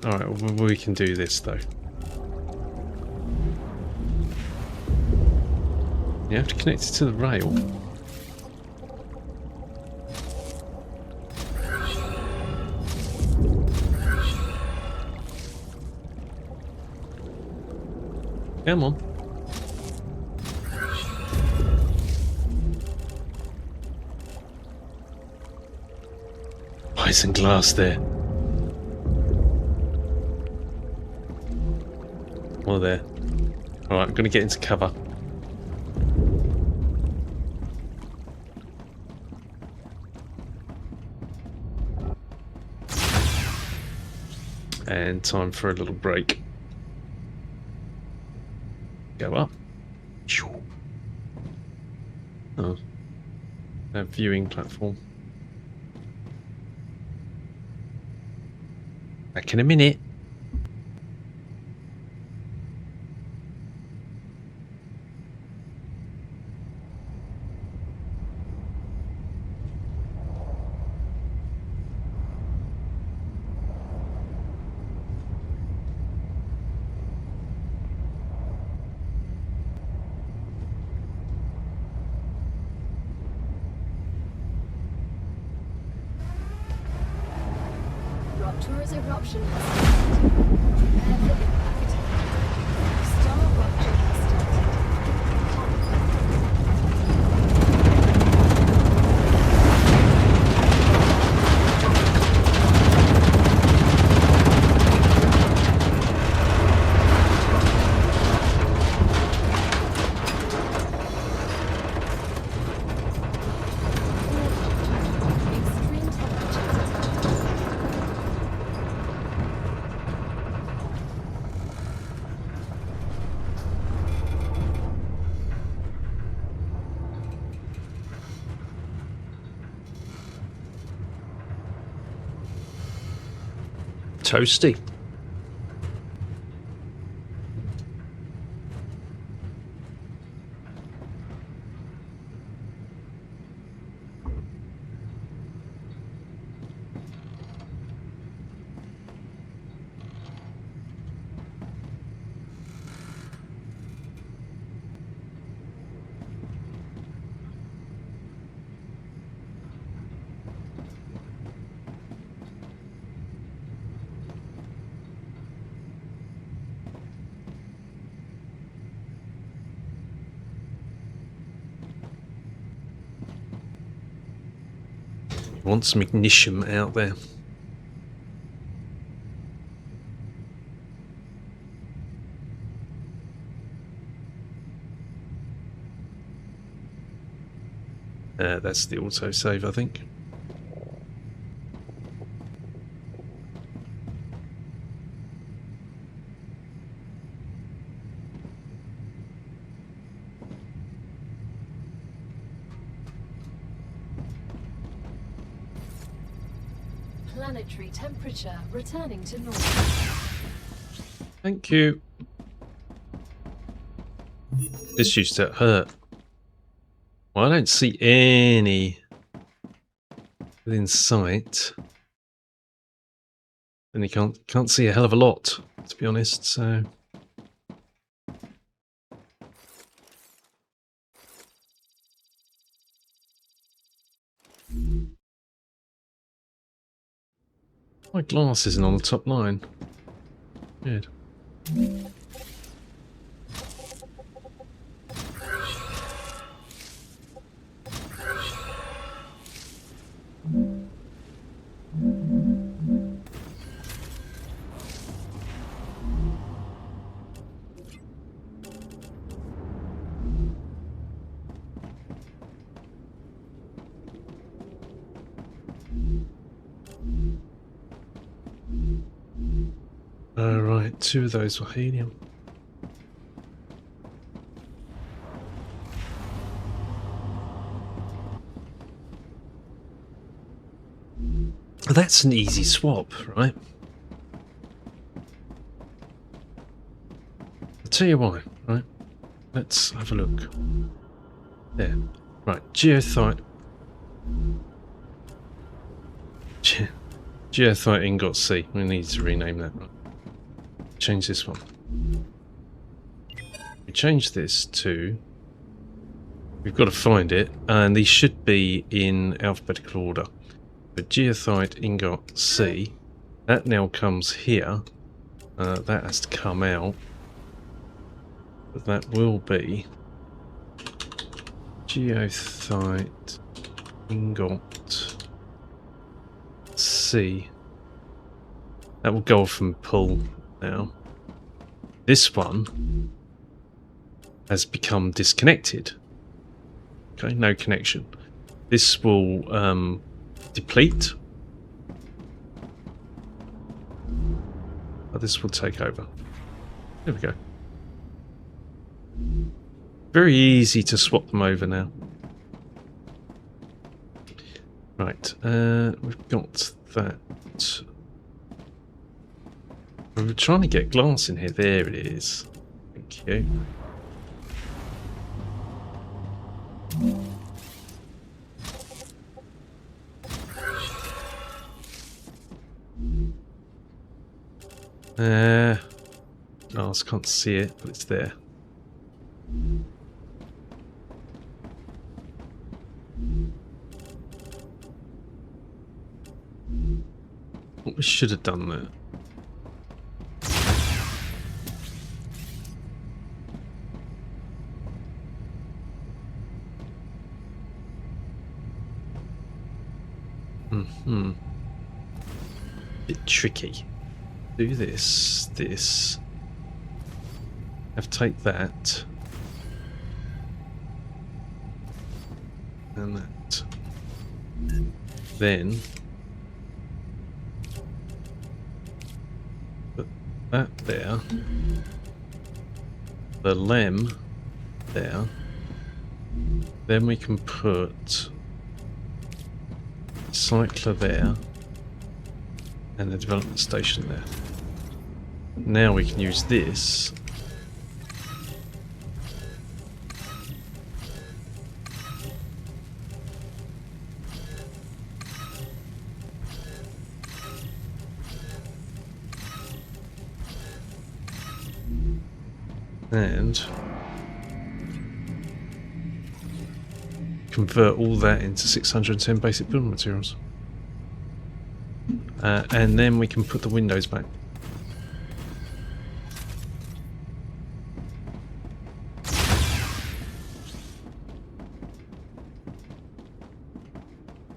All right, well, we can do this though. You have to connect it to the rail. Come on. Isinglass there. More there. Alright, I'm going to get into cover. And time for a little break. Go up. Oh. A viewing platform. Back in a minute. Rupture's eruption has started. Prepare for impact. StarRupture has started. Extreme temperatures. Toasty. Want some ignition out there. That's the autosave, I think. Planetary temperature returning to normal. Thank you. This used to hurt. Well, I don't see any within sight. And you can't see a hell of a lot, to be honest, so... My glass isn't on the top line. Good. 2 of those were helium. That's an easy swap, right? I'll tell you why, right? Let's have a look. There. Right, Goethite. Goethite ingot C. We need to rename that. Right. Change this one. We change this to... We've got to find it, and these should be in alphabetical order. But Goethite ingot C, that now comes here. That has to come out. But that will be Goethite ingot C. That will go off and pull now. This one has become disconnected. Okay, no connection. This will deplete. But this will take over. There we go. Very easy to swap them over now. Right, we've got that. We were trying to get glass in here. There it is. Thank you. I can't see it, but it's there. What we should have done there. Bit tricky. Do this, have to take that, and that. Then put that there, the lem there. Then we can put cycler there and the development station there. Now we can use this and convert all that into 610 basic building materials. And then we can put the windows back.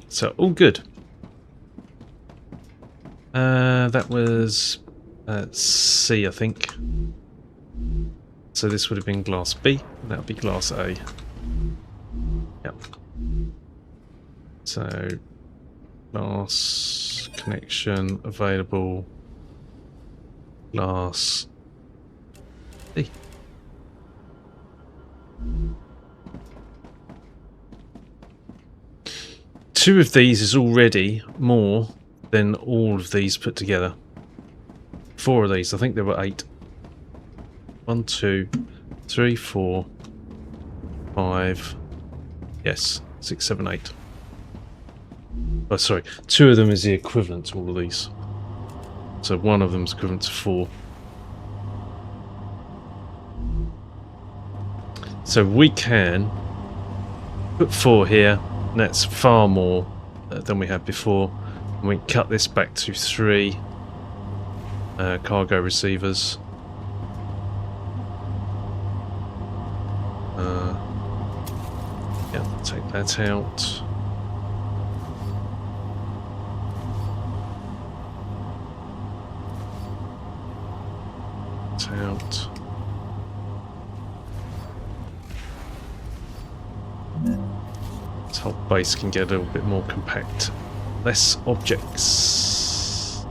So, all good. That was C, I think. So this would have been glass B, and that would be glass A. Yep. So, glass connection available. Glass B. Two of these is already more than all of these put together. 4 of these, I think there were 8. 1, 2, 3, 4, 5. Yes, 6, 7, 8. Oh, sorry. 2 of them is the equivalent to all of these. So 1 of them is equivalent to 4. So we can put 4 here, and that's far more than we had before. And we can cut this back to 3 cargo receivers. Yeah, take that out. Out. This whole base can get a little bit more compact. Less objects.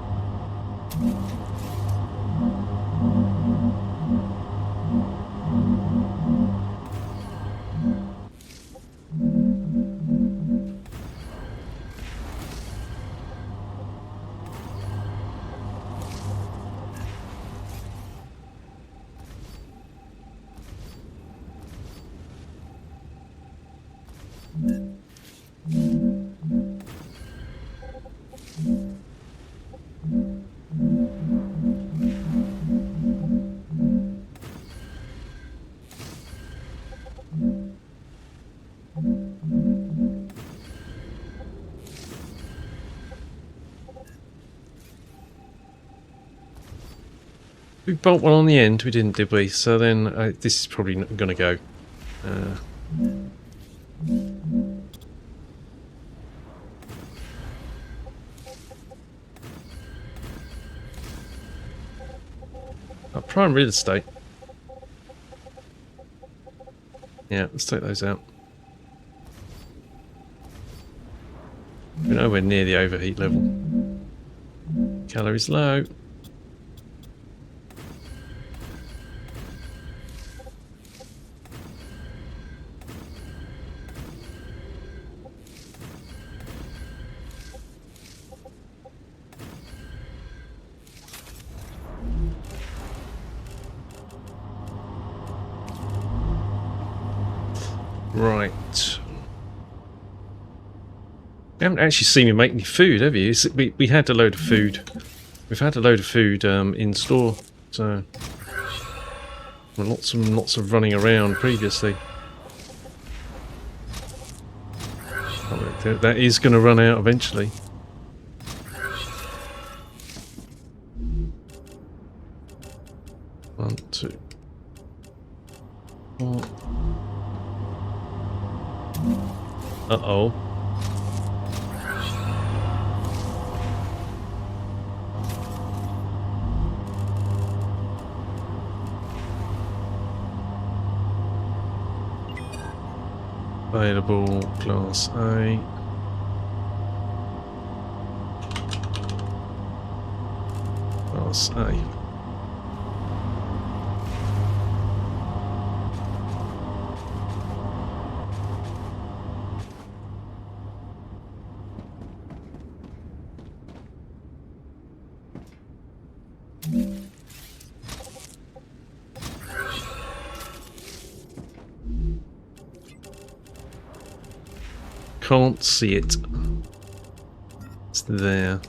we bolt one on the end? We didn't, did we? So then this is probably not going to go. Prime real estate. Yeah, let's take those out. We're nowhere near the overheat level. Calories low. Right. You haven't actually seen me make any food, have you? We had a load of food. We've had a load of food in store, so lots and lots of running around previously. That is going to run out eventually. One, two, four. Uh-oh. Available class A. Class A. Can't see it. It's there.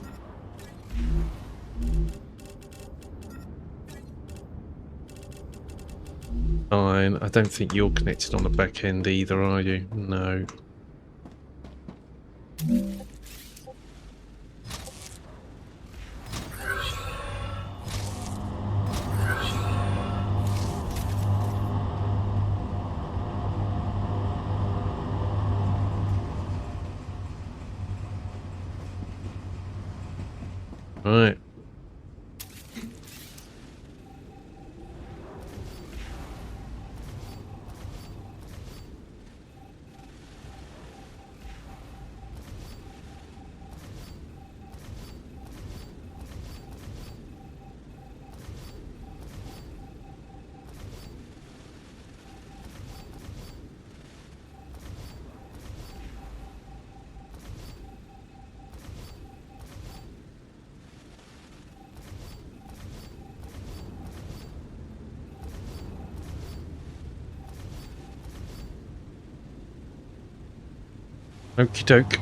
Fine. I don't think you're connected on the back end either, are you? No. Right. Okie doke.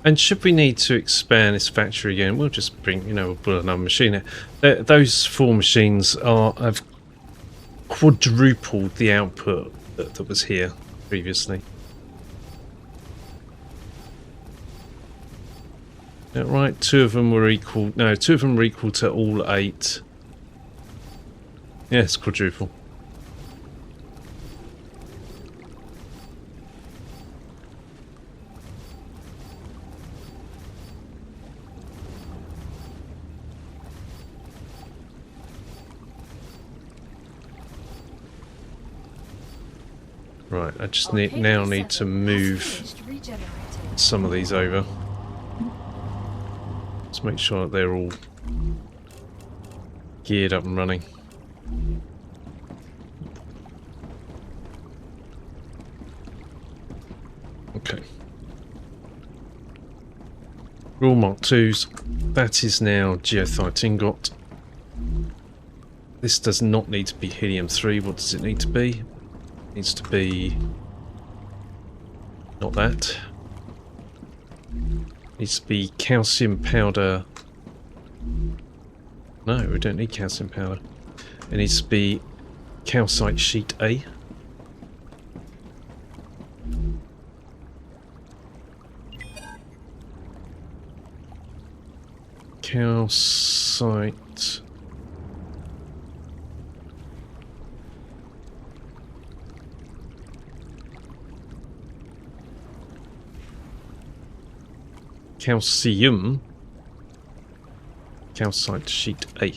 And should we need to expand this factory again, we'll just bring, we'll put another machine in. Those 4 machines have quadrupled the output that was here previously. That right? Two of them were equal. No, two of them were equal to all 8. Yes, quadruple. Right, I just now need to move some of these over. Let's make sure that they're all geared up and running. Okay. Raw Mark 2s. That is now Goethite ingot. This does not need to be helium-3. What does it need to be? It needs to be... not that. It needs to be calcium powder. No, we don't need calcium powder. It needs to be calcite sheet A. Calcite. Calcium. Calcite sheet A.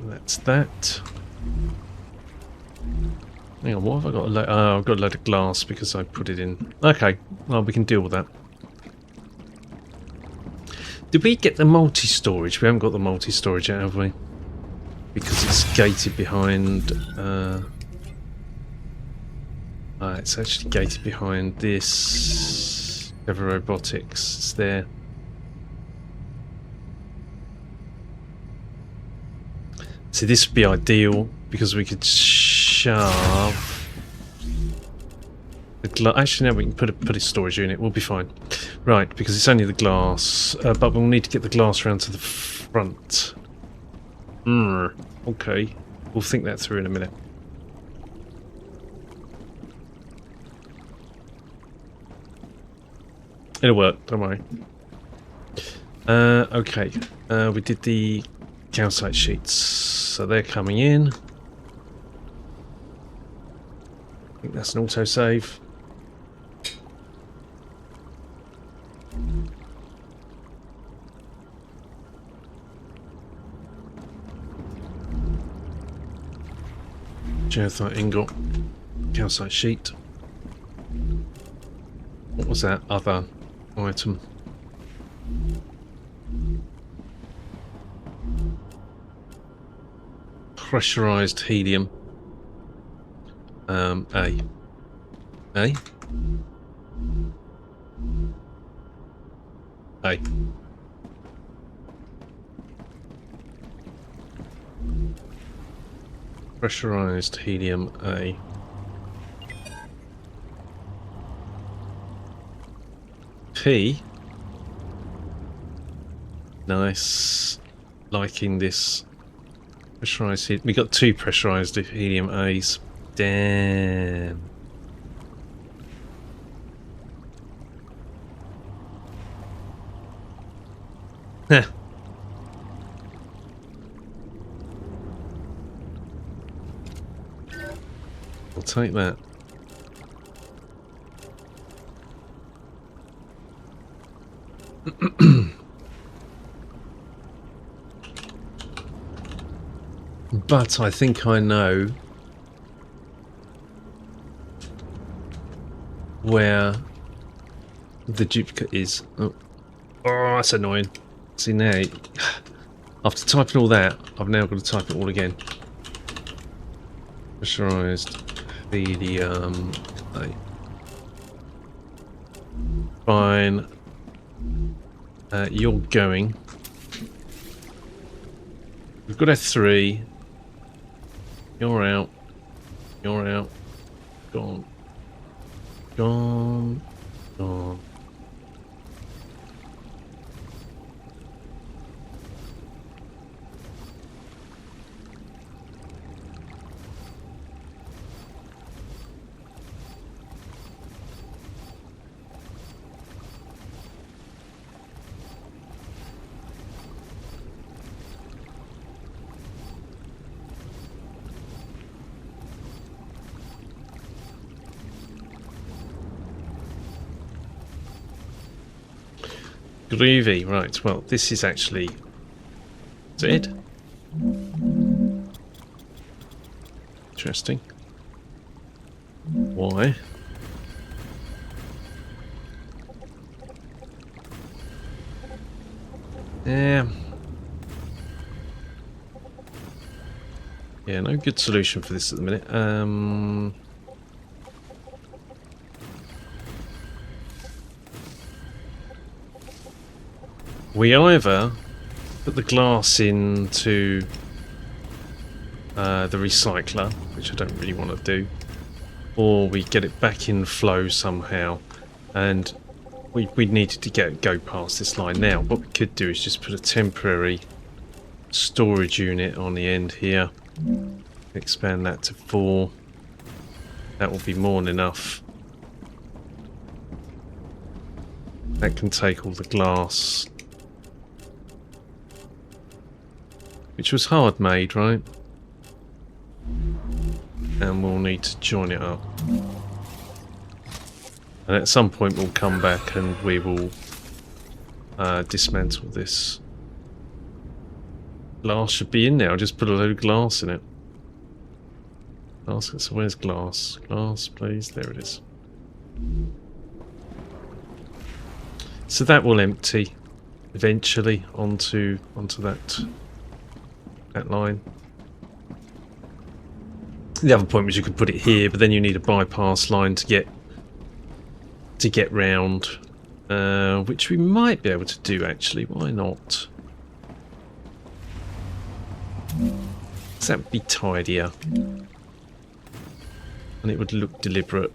That's that. Hang on, what have I got? Oh, I've got a load of glass because I put it in. Okay, well, we can deal with that. Did we get the multi-storage? We haven't got the multi-storage yet, have we? Because it's gated behind... it's actually gated behind this... Ever Robotics. It's there. See, this would be ideal because we could shove the actually, no, we can put a storage unit. We'll be fine, right? Because it's only the glass, but we'll need to get the glass around to the front. Okay, we'll think that through in a minute. It'll work. Don't worry. Okay, we did the calcite sheets, so they're coming in. I think that's an autosave. Goethite ingot, calcite sheet. What was that other item? Pressurized helium. A. Pressurized helium A. P. Nice. Liking this. Pressurized helium. We got 2 pressurized helium A's. Damn. Heh. I'll take that. But I think I know where the duplicate is. Oh, that's annoying. See now, after typing all that, I've now got to type it all again. Pressurized helium. Fine. You're going. We've got F3. You're out. You're out. Gone. Gone. Oh. Groovy, right, well, this is actually... Is it? Interesting. Why? Yeah. Yeah, no good solution for this at the minute. We either put the glass into the recycler, which I don't really want to do, or we get it back in flow somehow, and we needed to go past this line now. What we could do is just put a temporary storage unit on the end here, expand that to 4. That will be more than enough. That can take all the glass, which was hard made, right? And we'll need to join it up. And at some point we'll come back and we will dismantle this. Glass should be in there. I'll just put a load of glass in it. Glass, so where's glass? Glass, please. There it is. So that will empty eventually onto that line. The other point was you could put it here, but then you need a bypass line to get round, which we might be able to do actually. Why not? So that would be tidier, and it would look deliberate.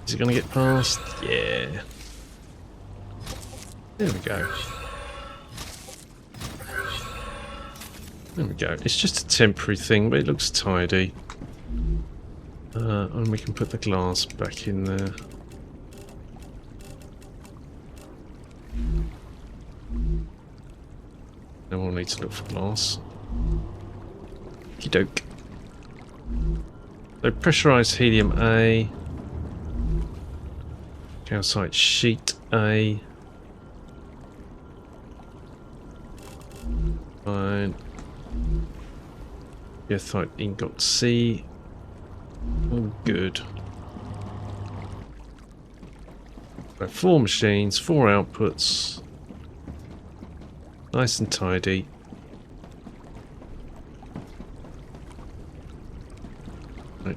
Is it going to get past? Yeah. There we go. There we go. It's just a temporary thing, but it looks tidy. And we can put the glass back in there. Then we'll need to look for glass. Okey doke. So pressurized helium A. Calcite sheet A. Fine. Goethite ingot C. All good. So 4 machines, 4 outputs. Nice and tidy. Right.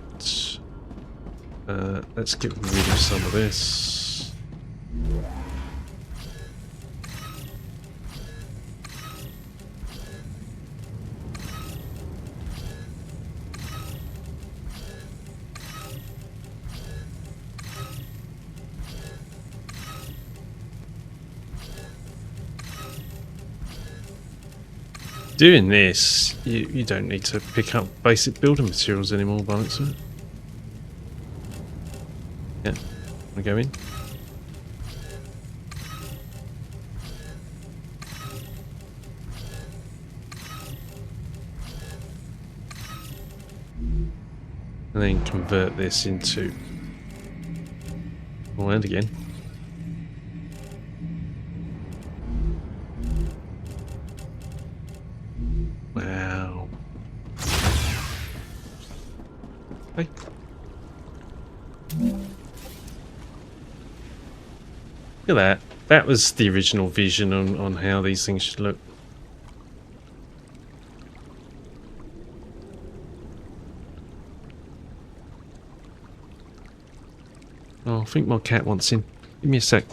Let's get rid of some of this. Doing this, you don't need to pick up basic building materials anymore, by the looks of it. Yeah, we go in. And then convert this into... Oh, and again. Wow. Okay. Look at that. That was the original vision on how these things should look. Oh, I think my cat wants in. Give me a sec.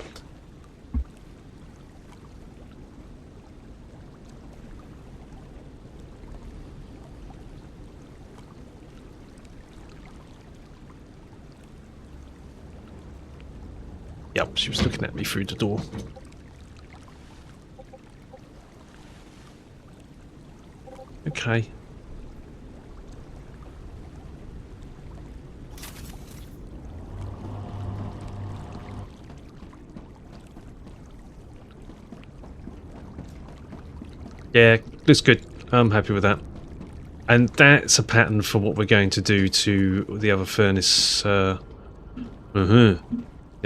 Yep, she was looking at me through the door. Okay. Yeah, looks good. I'm happy with that. And that's a pattern for what we're going to do to the other furnace. The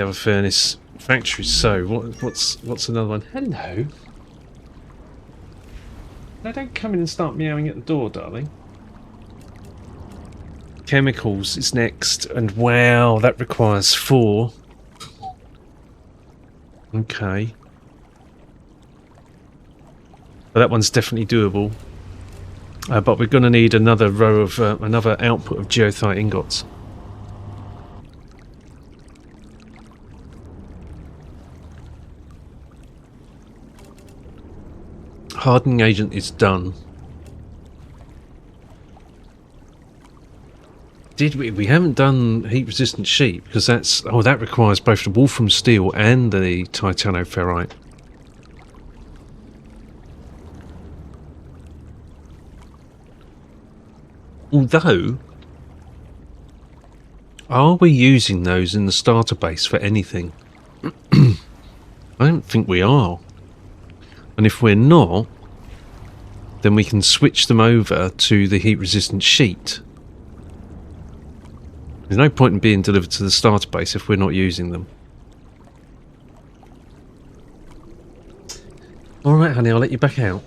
other furnace factory. So, what's another one? Hello. No, don't come in and start meowing at the door, darling. Chemicals is next, and wow, that requires 4. Okay. But that one's definitely doable. But we're going to need another row of another output of geothite ingots. Hardening agent is done. Did we? We haven't done heat resistant sheet because that's that requires both the wolfram steel and the titanoferrite. Although, are we using those in the starter base for anything? I don't think we are. And if we're not, then we can switch them over to the heat-resistant sheet. There's no point in being delivered to the starter base if we're not using them. Alright, honey, I'll let you back out.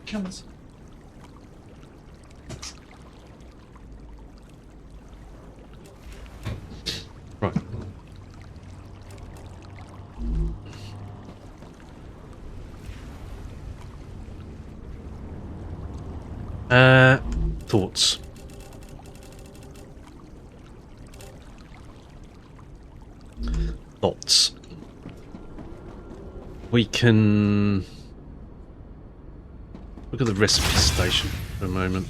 Come on. Right. Thoughts? Thoughts. We can look at the recipe station for a moment.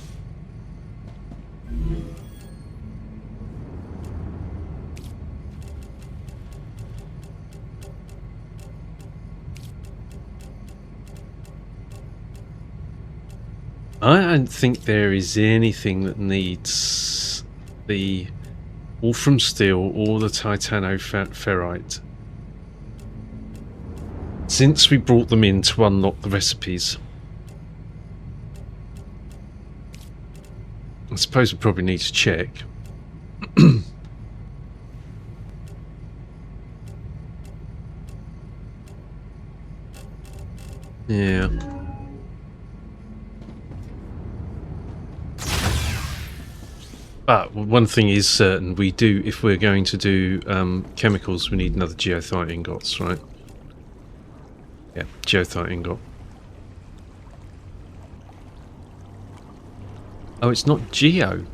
I don't think there is anything that needs the wolfram steel or the titanoferrite since we brought them in to unlock the recipes. I suppose we probably need to check. Yeah. But one thing is certain, we do, if we're going to do chemicals, we need another geothite ingots, right? Yeah, geothite ingot. Oh, it's not geo.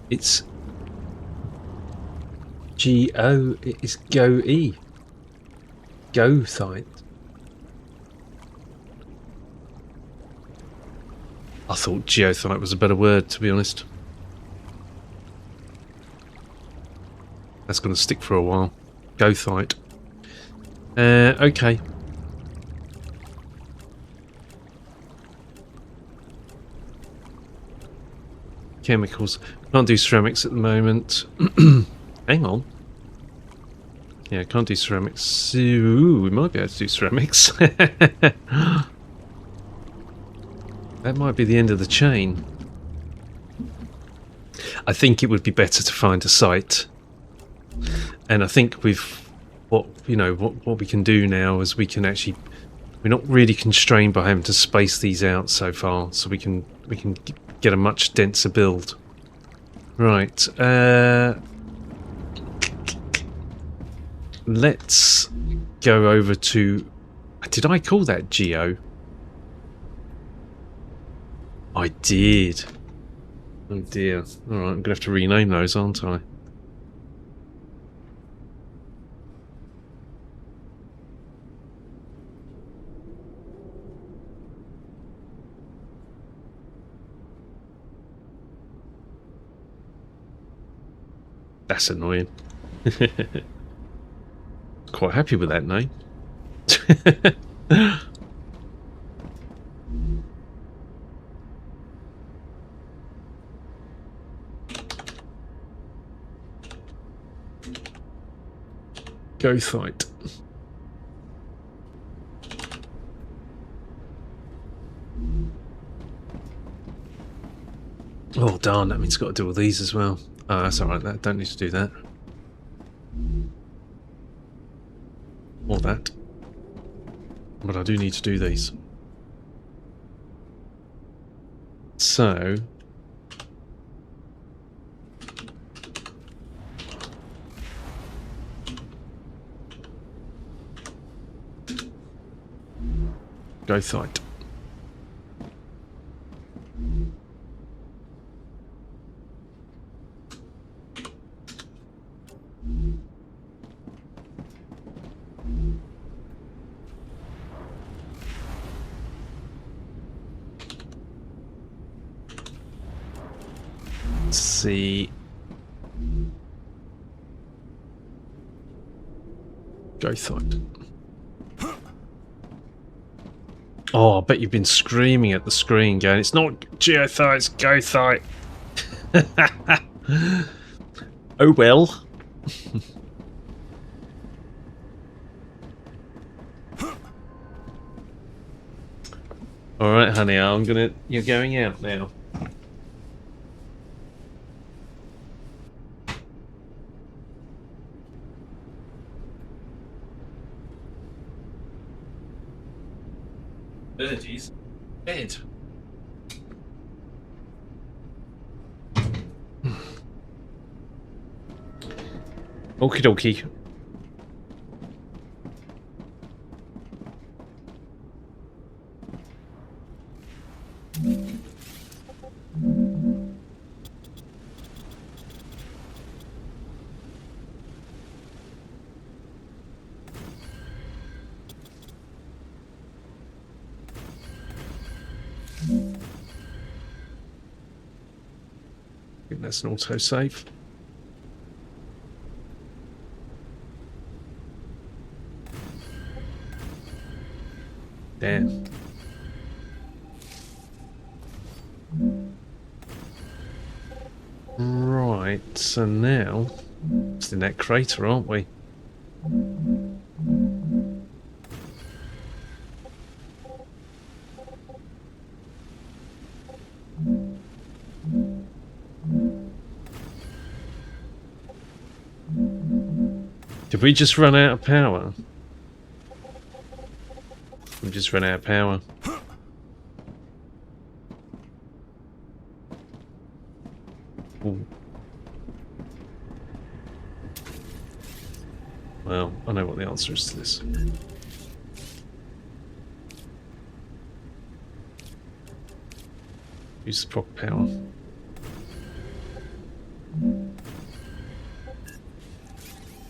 It's G-O, it's Go-E. Goethite. I thought geothite was a better word, to be honest. That's going to stick for a while. Goethite. Okay. Chemicals. Can't do ceramics at the moment. Hang on. Yeah, can't do ceramics. Ooh, we might be able to do ceramics. That might be the end of the chain. I think it would be better to find a site. And I think we've what what we can do now is we can actually, we're not really constrained by having to space these out so far, so we can get a much denser build. Right, let's go over to, did I call that Geo? I did. Oh dear. Alright, I'm gonna have to rename those, aren't I? That's annoying. Quite happy with that name. Goethite. Oh darn, that means it's got to deal with these as well. Oh, that's alright, that don't need to do that. Or that. But I do need to do these. So Goethite. Let's see. Goethite. Oh, I bet you've been screaming at the screen going, it's not Geothite, it's Goethite. Oh well. Alright, honey, you're going out now. Birdies. Bed. Okie dokie. I think that's an autosave. Damn. Right, so now it's in that crater, aren't we? Did we just run out of power? We just ran out of power. Ooh. Well, I know what the answer is to this. Use the proper power.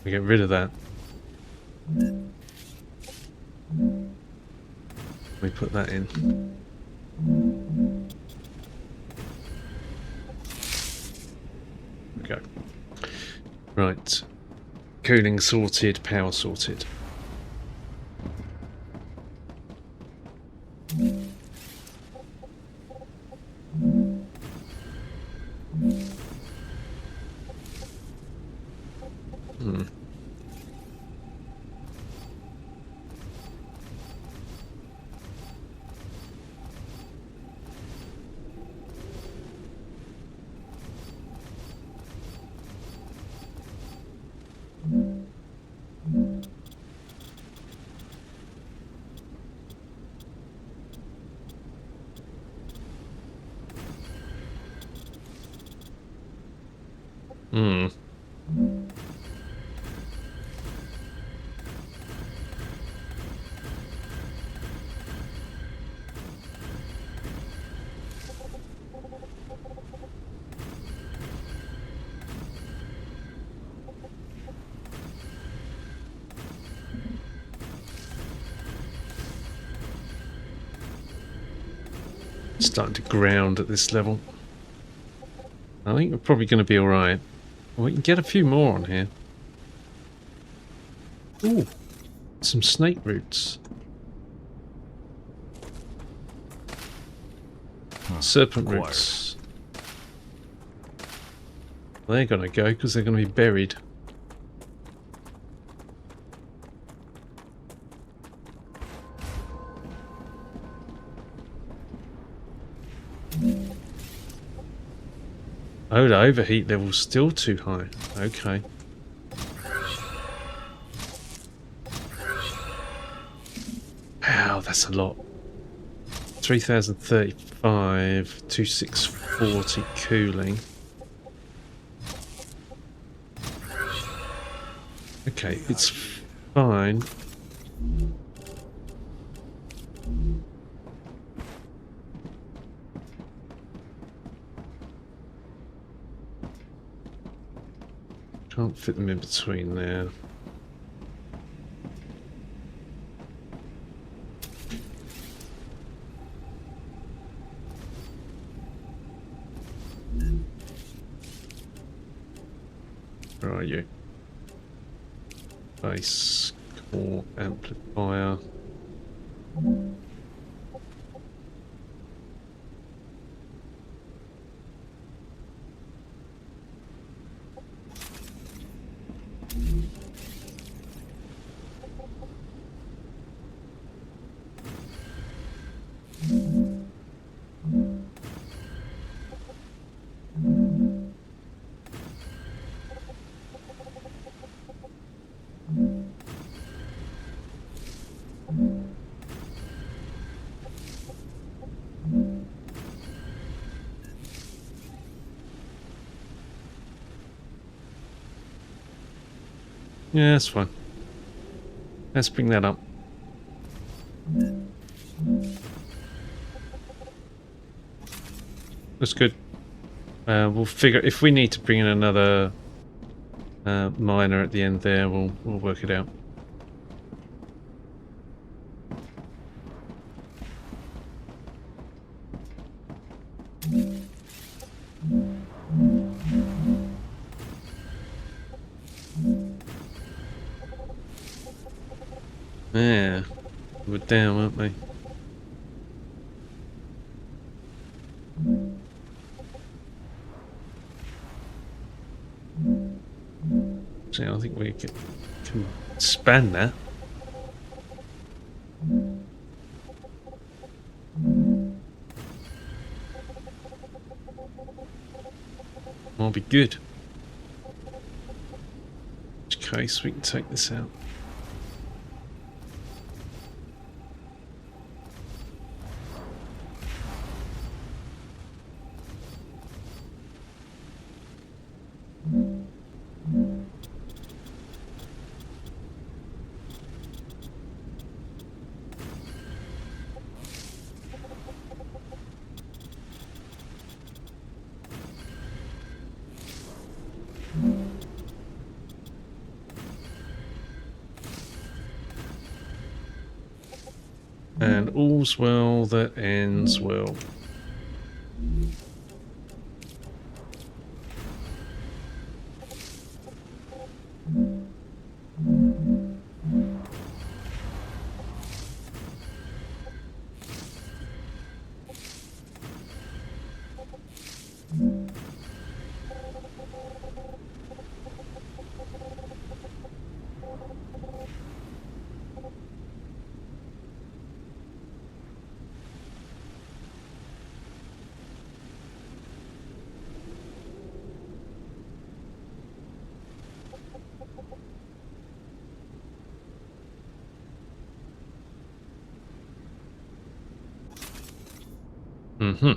We get rid of that. We put that in. Okay. Right. Cooling sorted, power sorted. Hmm. Starting to ground at this level. I think we're probably going to be alright. We can get a few more on here. Ooh, some snake roots. Serpent acquired. roots. They're going to go because they're going to be buried. Oh, the overheat level's still too high. Okay. Wow, that's a lot. 3035, 2640 cooling. Okay, it's fine. Can't fit them in between there. Where are you? Base, core, amplifier. Yeah, that's fine. Let's bring that up. That's good. We'll figure if we need to bring in another miner at the end there. We'll work it out. Yeah, we're down, aren't we? So I think we can span that. Might be good. In which case we can take this out. And all's well that ends well. Mm-hmm.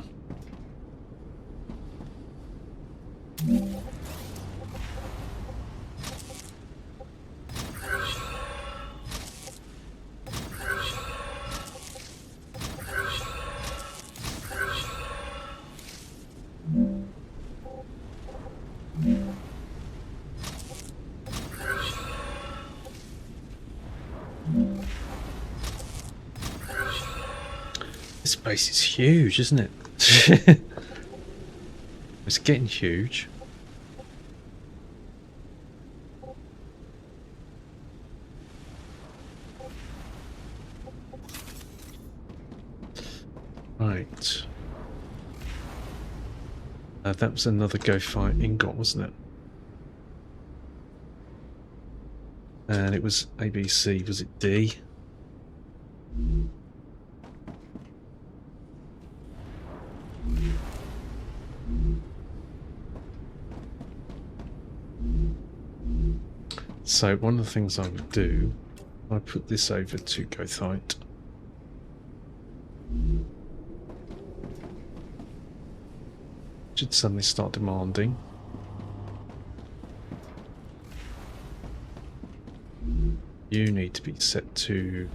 This base is huge, isn't it? It's getting huge. Right. That was another Goethite ingot, wasn't it? And it was ABC. Was it D? So one of the things I would do, I put this over to Goethite. Should suddenly start demanding. You need to be set to...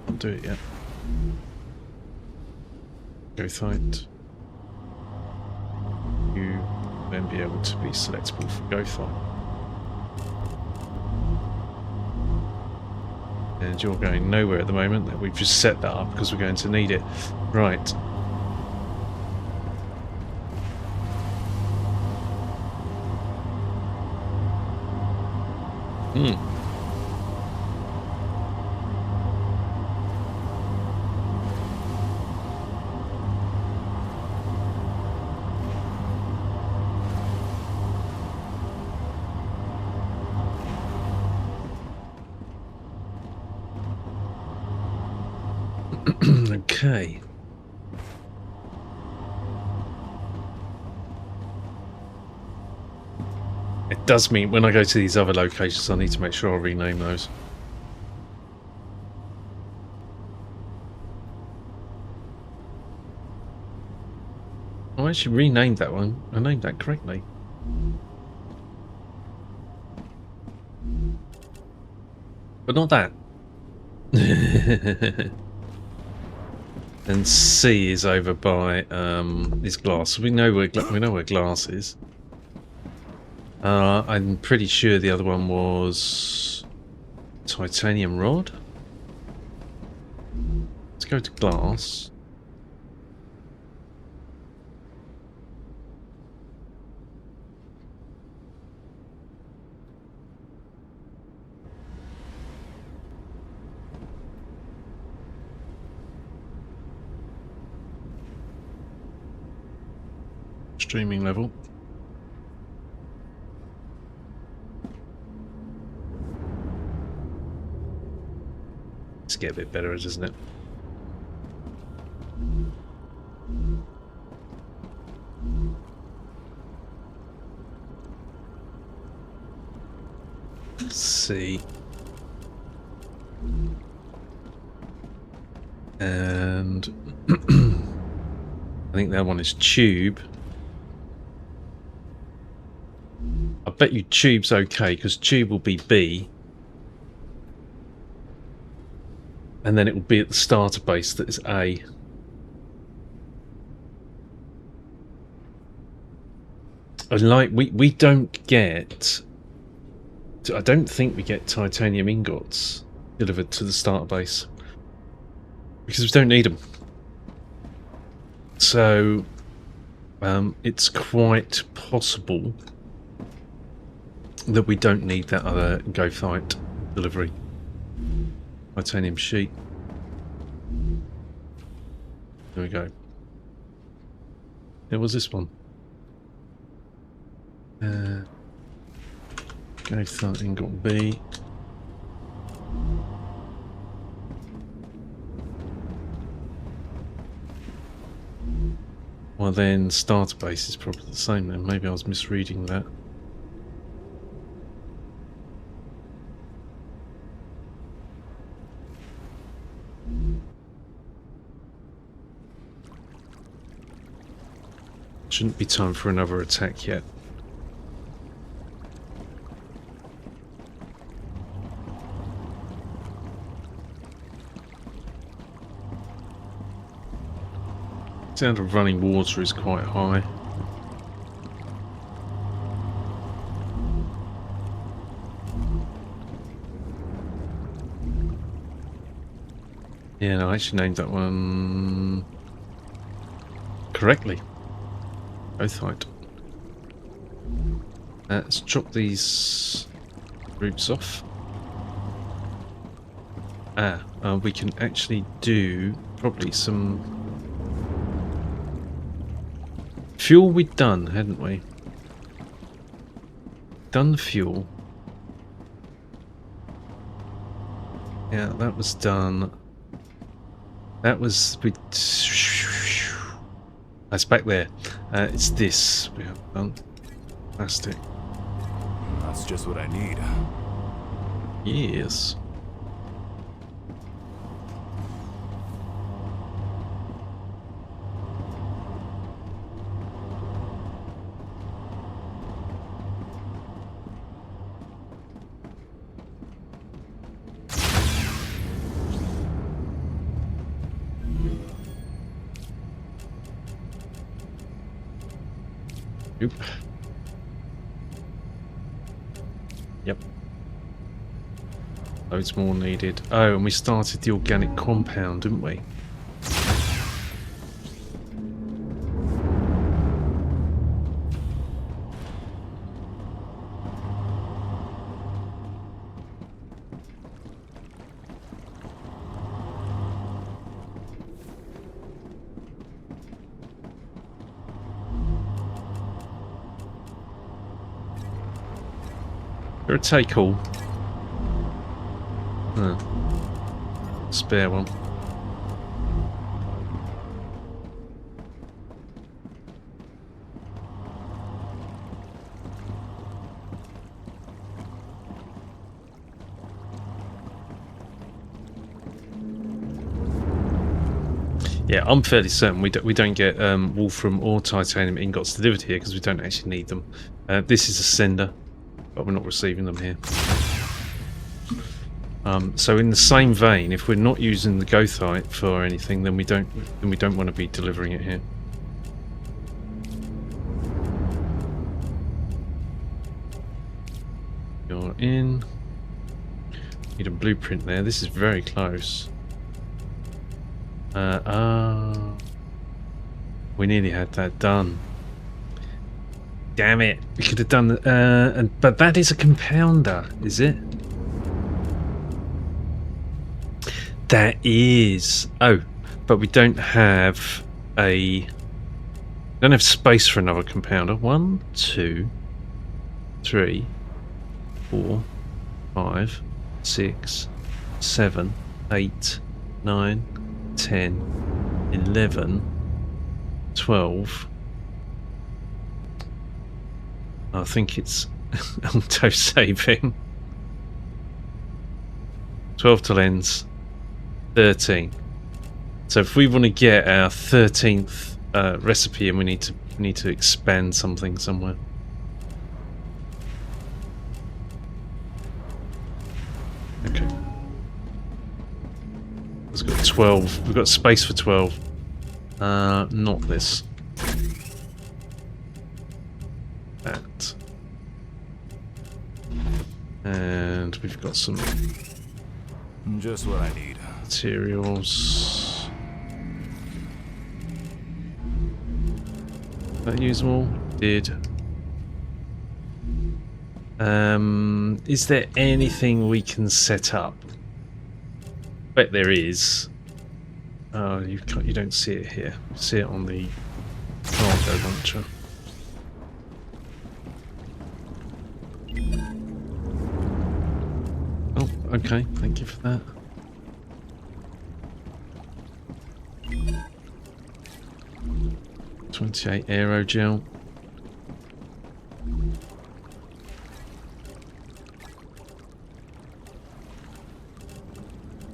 I'll do it yet. Goethite. You then be able to be selectable for Goethite. And you're going nowhere at the moment. We've just set that up because we're going to need it. Right. Okay. It does mean when I go to these other locations, I need to make sure I rename those. I actually renamed that one. I named that correctly. But not that. And C is over by this glass. We know where glass is. I'm pretty sure the other one was titanium rod. Let's go to glass. Streaming level. Let's get a bit better, doesn't it? Let's see. And I think that one is tube. I bet you tube's okay, because tube will be B. And then it will be at the starter base that is A. And like, we don't get... I don't think we get titanium ingots delivered to the starter base. Because we don't need them. So, it's quite possible that we don't need that other Goethite delivery. Titanium sheet. There we go. There was this one. Goethite ingot B. Well then, starter base is probably the same then. Maybe I was misreading that. Shouldn't be time for another attack yet. Sound of running water is quite high. Yeah, no, I actually named that one correctly. Goethite. Let's drop these roots off. We can actually do probably some fuel. We'd done, hadn't we? Done the fuel. Yeah, that was done. That was with. That's back there. It's this we have done. Plastic. That's just what I need. Yes. Oop. Yep. Loads more needed. Oh, and we started the organic compound, didn't we? You're a take all. Spare one. Yeah, I'm fairly certain we don't get wolfram or titanium ingots delivered here because we don't actually need them. This is a sender, but we're not receiving them here. So in the same vein, if we're not using the goethite for anything, then we don't want to be delivering it here. You're in. Need a blueprint there. This is very close. We nearly had that done. Damn it! We could have done but that is a compounder, is it? That is. Oh, but we don't have space for another compounder. 1, 2, 3, 4, 5, 6, 7, 8, 9, 10, 11, 12. I think it's auto-saving. 12 to lens. 13. So if we want to get our 13th recipe, and we need to expand something somewhere. Okay. We've got 12. We've got space for 12. Not this. That. And we've got some Just what I need. materials. That use them all? Did. Is there anything we can set up? Bet there is. Oh, you don't see it here. You see it on the cargo launcher. Oh, okay. Thank you for that. .28 aerogel.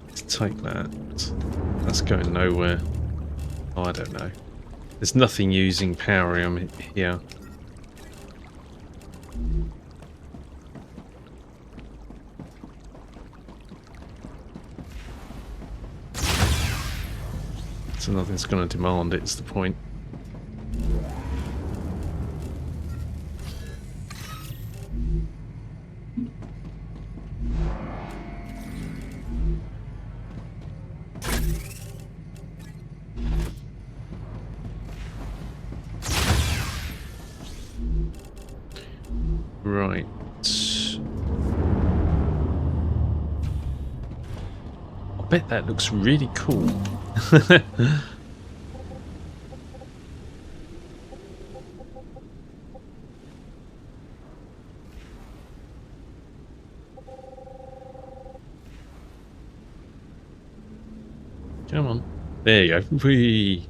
Let's take that. That's going nowhere. Oh, I don't know. There's nothing using powerium here. So nothing's going to demand it, is the point. Right. I bet that looks really cool. Come on. There you go. Whee!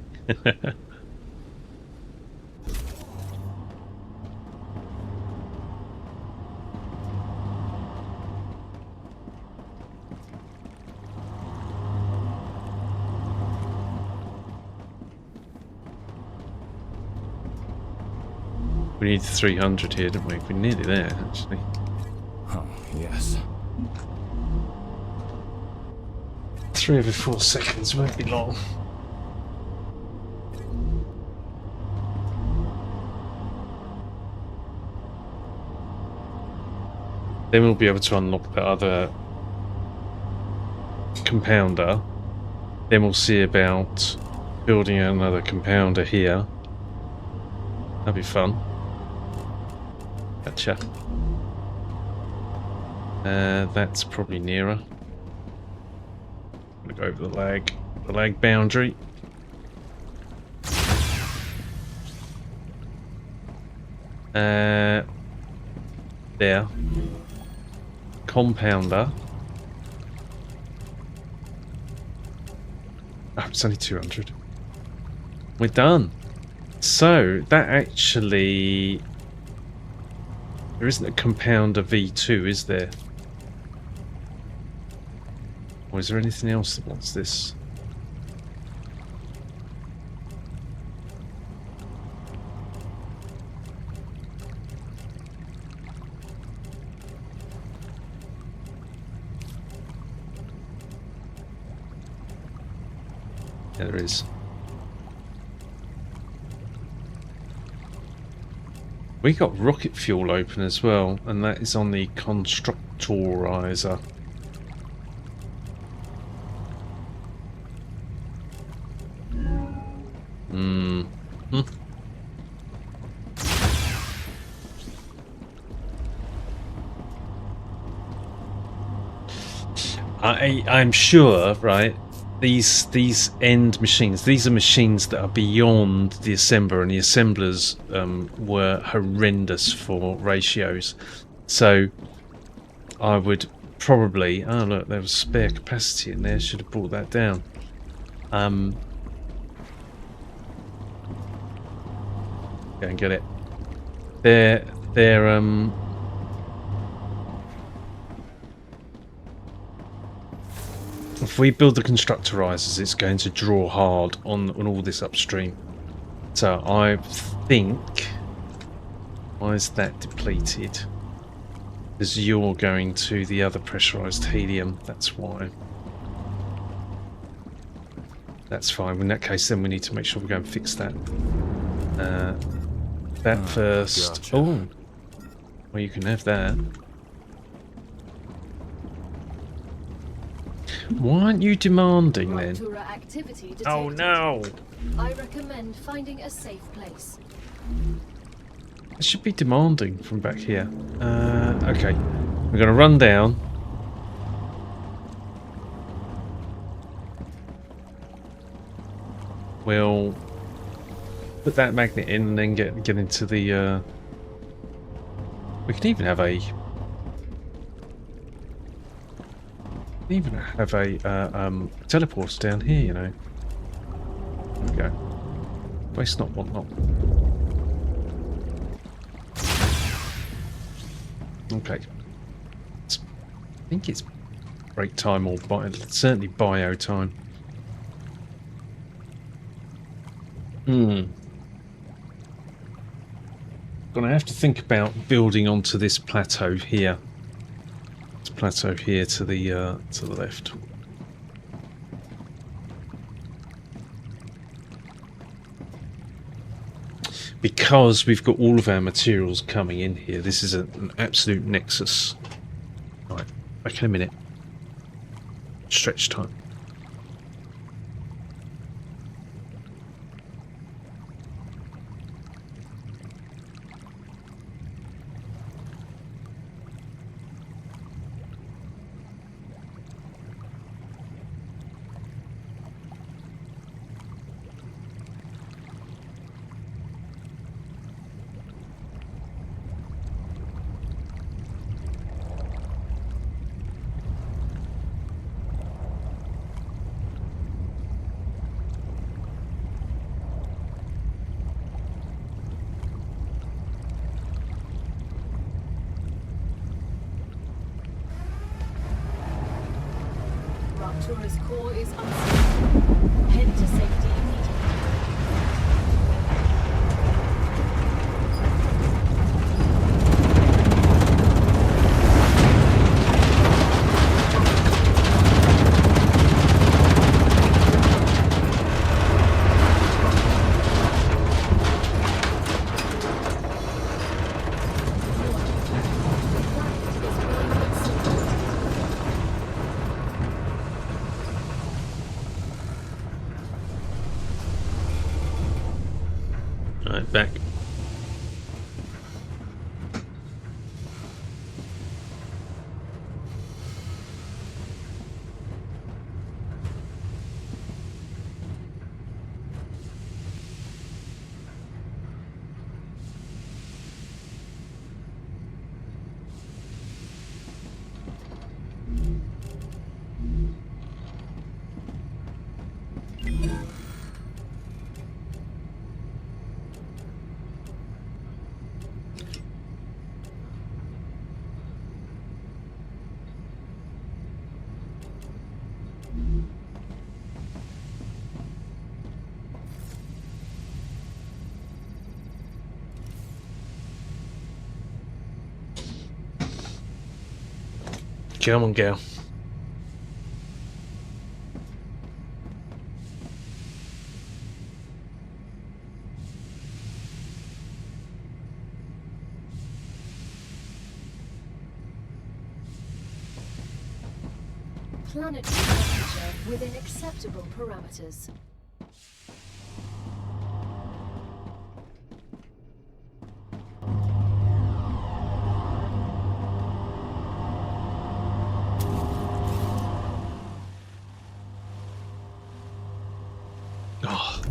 We need 300 here, don't we? We're nearly there, actually. Oh, yes. 3 every 4 seconds won't be long. Then we'll be able to unlock the other compounder. Then we'll see about building another compounder here. That'll be fun. Gotcha. That's probably nearer. I'm gonna go over the lag boundary. There. Compounder. Oh, it's only 200. We're done. So, that actually... There isn't a compounder V2, is there? Or is there anything else that wants this? Yeah, there is. We got rocket fuel open as well, and that is on the constructorizer. I'm sure, right? These end machines, these are machines that are beyond the assembler, and the assemblers were horrendous for ratios. So I would probably... Oh look, there was spare capacity in there. Should have brought that down. Go and get it. They're if we build the constructorizers, it's going to draw hard on all this upstream. So I think... Why is that depleted? Because you're going to the other pressurized helium, that's why. That's fine. In that case, then we need to make sure we go and fix that. That first. Gotcha. Oh, well, you can have that. Why aren't you demanding then? Raptura activity detected. Oh no! I recommend finding a safe place. It should be demanding from back here. Okay, we're going to run down. We'll put that magnet in and then get into the... We can even have a... teleporter down here, you know. There we go. Waste not, want not. Okay. I think it's break time or certainly bio time. Gonna have to think about building onto this plateau here. This plateau here to the left. Because we've got all of our materials coming in here, this is an absolute nexus. Right, back in a minute. Stretch time. StarRupture's core is unstable. Head to safety immediately. Right, back. Come on, girl. Planetary temperature within acceptable parameters. Oh,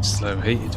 slow heated.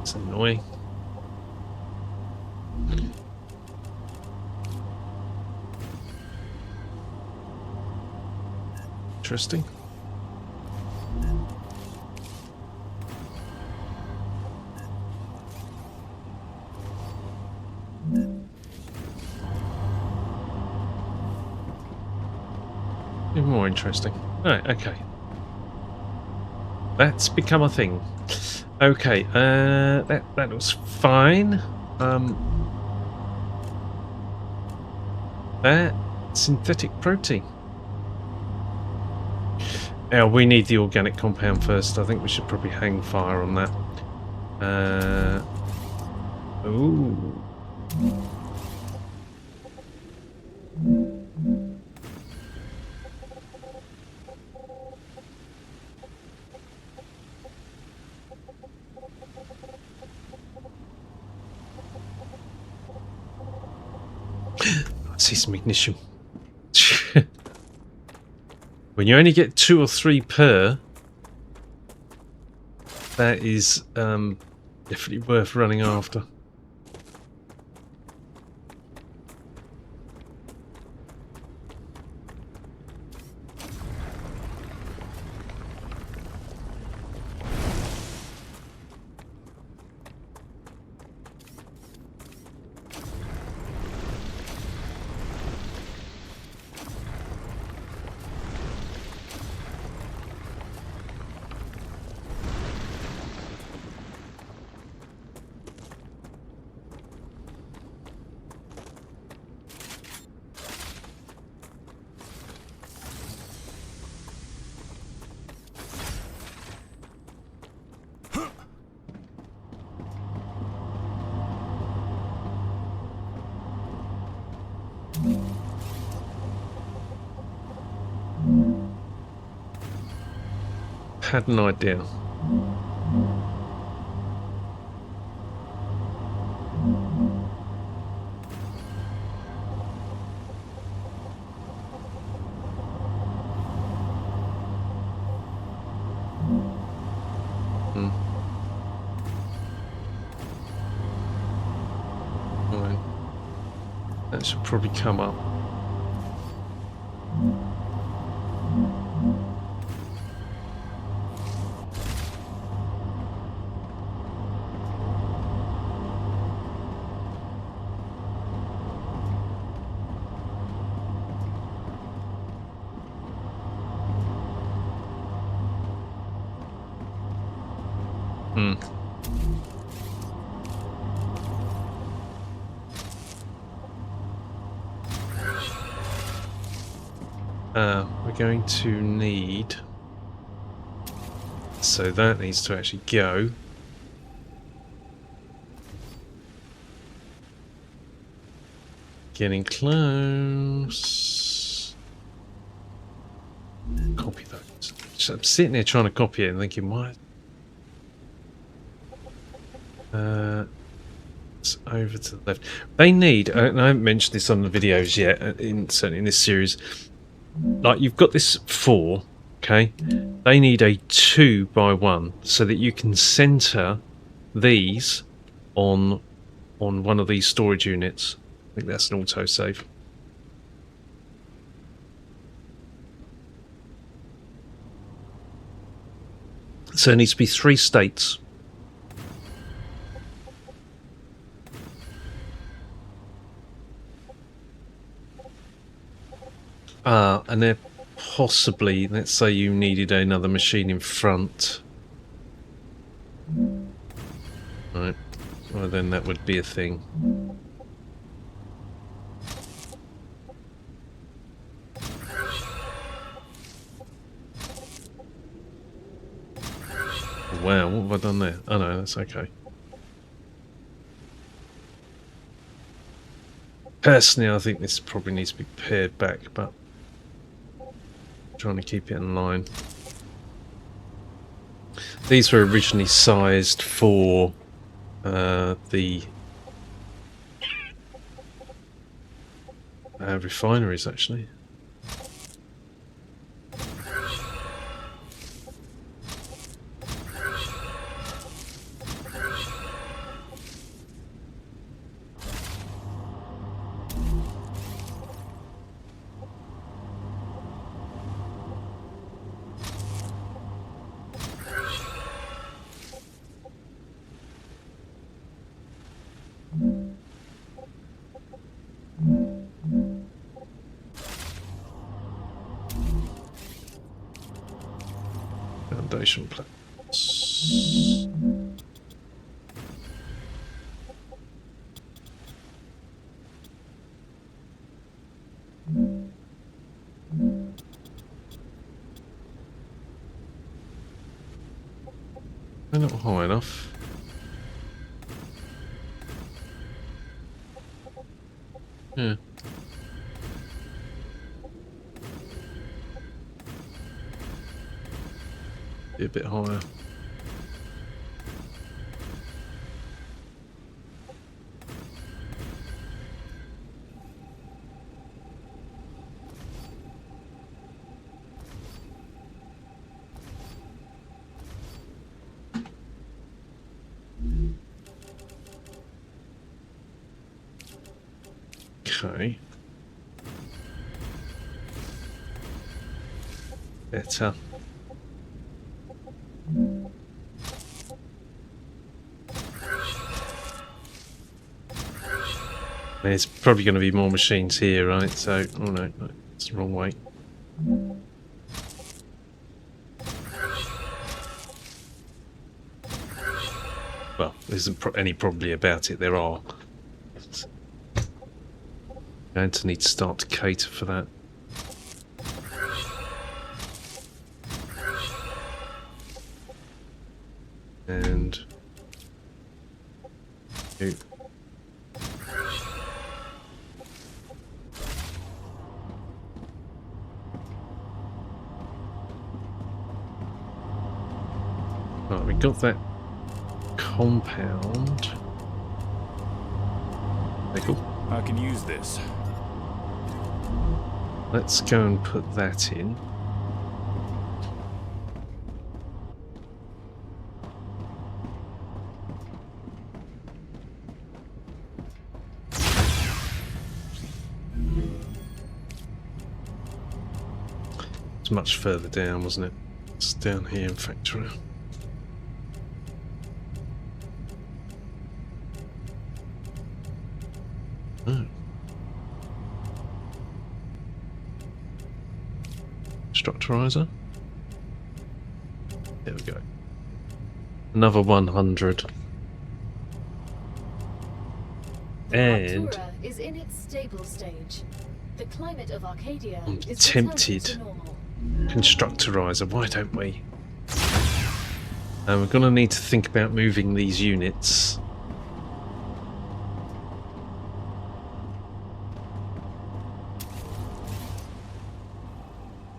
It's annoying. Interesting. Even more interesting. Right, okay. That's become a thing. Okay, that was fine. That synthetic protein. Now we need the organic compound first. I think we should probably hang fire on that. Ooh. see some ignition. When you only get 2 or 3 per, that is definitely worth running after. Had an idea. Right. That should probably come up. We're going to need... So that needs to actually go. Getting close. Copy that. I'm sitting there trying to copy it and thinking, why? It's over to the left. They need, and I haven't mentioned this on the videos yet, certainly in this series, like you've got this 4, okay? They need a 2x1 so that you can center these on one of these storage units. I think that's an autosave. So it needs to be 3 states. And they're possibly, let's say you needed another machine in front. Right. Well, then that would be a thing. Wow, what have I done there? Oh no, that's okay. Personally, I think this probably needs to be pared back, but I'm trying to keep it in line. These were originally sized for the refineries, actually. Foundation plans. They're not high enough. Yeah. Be a bit higher. Okay. Better. There's probably going to be more machines here, right? So, oh no, it's the wrong way. Well, there isn't any probably about it. There are. Going to need to start to cater for that. And right, we got that compound. Okay, cool. I can use this. Let's go and put that in. It's much further down, wasn't it? It's down here in factory. Oh. Structurizer. There we go. Another 100. And Artura is in its stable stage. The climate of Arcadia I'm is tempted. returning to normal. Constructorizer, why don't we? We're going to need to think about moving these units.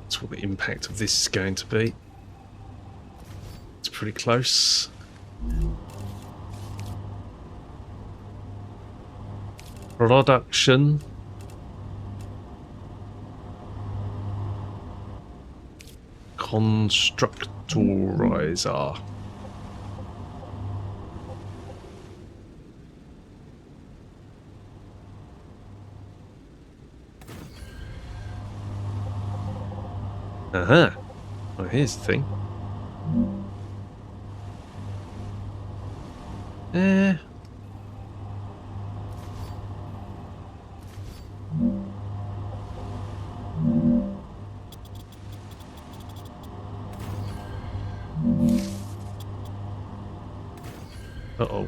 That's what the impact of this is going to be. It's pretty close. Production. Constructorizer. Uh-huh. Well, here's the thing. Uh-oh.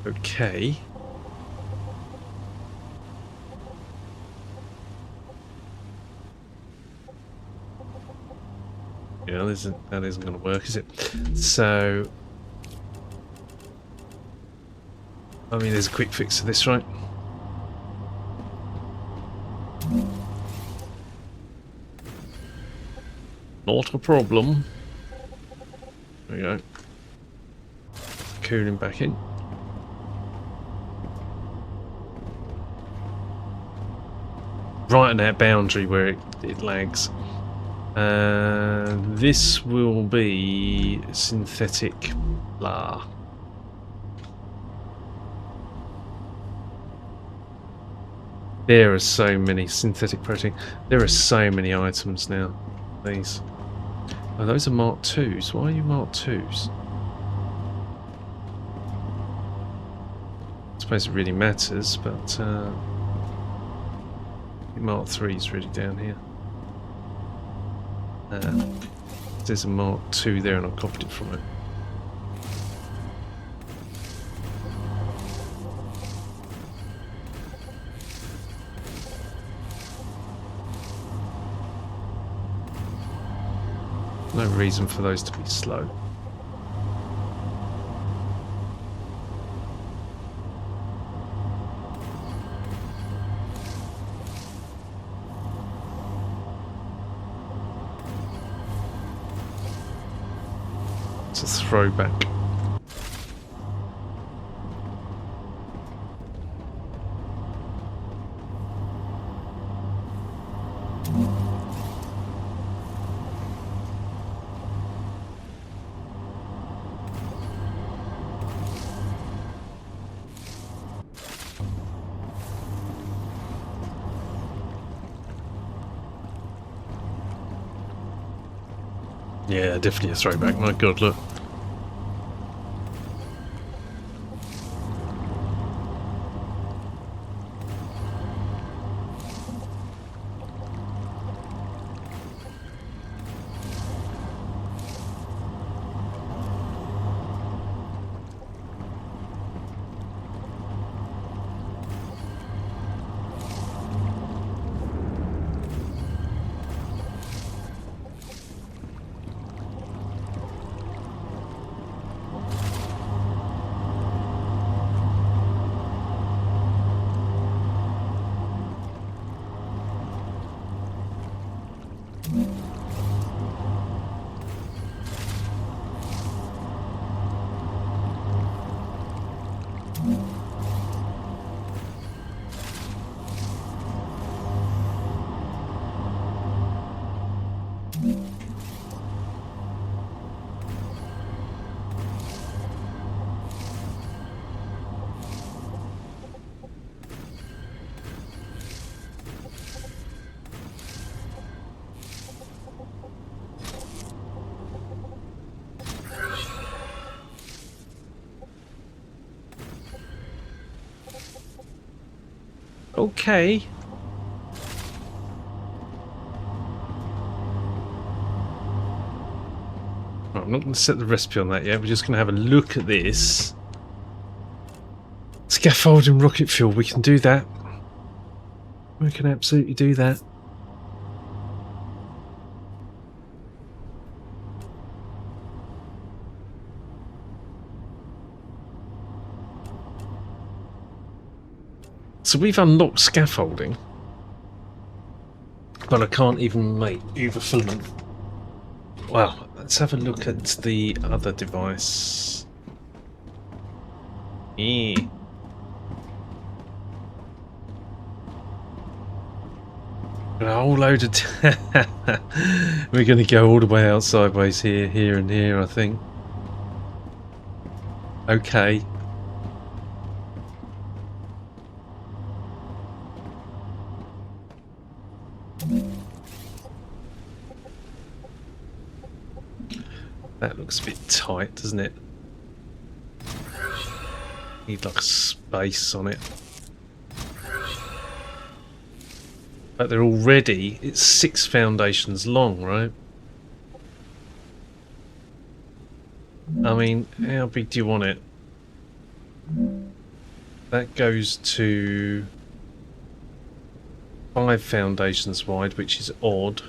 Okay. Yeah, that isn't going to work, is it? So, I mean, there's a quick fix to this, right? Not a problem. There we go. Cooling back in. Right on that boundary where it lags. This will be synthetic blah. There are so many synthetic protein. There are so many items now. These. Oh, those are Mark 2s. Why are you Mark 2s? I suppose it really matters, but Mark 3 is really down here. There's a Mark 2 there and I copied it from it. No reason for those to be slow. It's a throwback. Yeah, definitely a throwback. My God, look. Okay. Right, I'm not going to set the recipe on that yet. We're just going to have a look at this. Scaffolding rocket fuel. We can do that. We can absolutely do that. So we've unlocked scaffolding, but I can't even make overfillment. Well, let's have a look at the other device. Yeah. A whole load of... We're going to go all the way out sideways here, here and here, I think. Okay. That looks a bit tight, doesn't it? Need like space on it. But they're already, it's 6 foundations long, right? I mean, how big do you want it? That goes to 5 foundations wide, which is odd.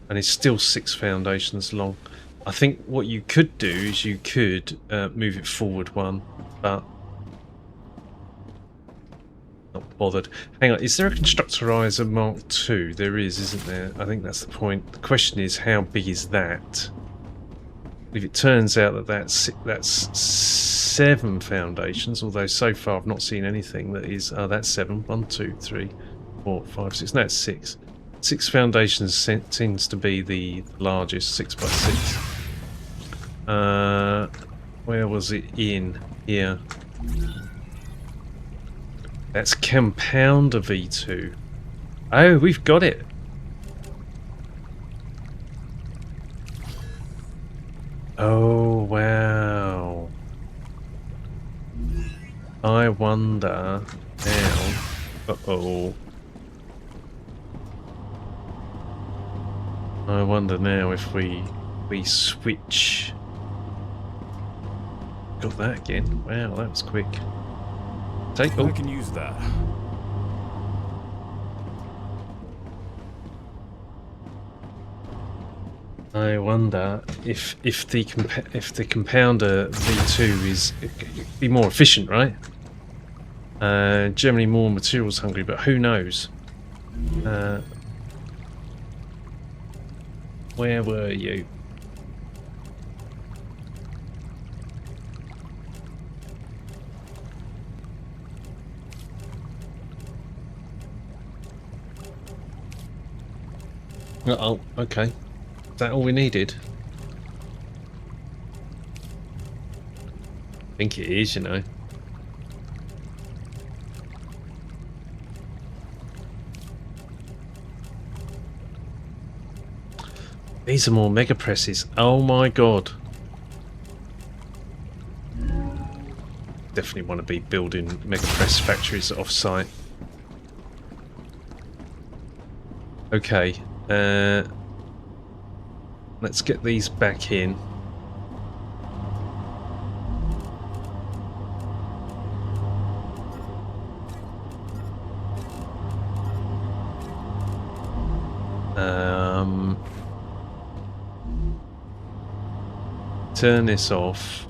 And it's still 6 foundations long. I think what you could do is you could move it forward 1, but not bothered. Hang on, is there a Constructorizer Mark II? There is, isn't there? I think that's the point. The question is, how big is that? If it turns out that that's 7 foundations, although so far I've not seen anything that is... Oh, that's 7. 1, 2, 3, 4, 5, 6. No, it's 6. 6 foundations seems to be the largest, 6 by 6. Where was it in? Here. That's Compounder V2. Oh, we've got it. Oh, wow. I wonder now... Uh-oh. I wonder now if we switch... Got that again. Wow, that was quick. I can use that. I wonder if the compounder V2 is be more efficient, right? Generally more materials hungry, but who knows? Where were you? Uh-oh, okay. Is that all we needed? I think it is, you know. These are more mega presses. Oh my god. Definitely want to be building mega press factories off site. Okay. Let's get these back in. Turn this off.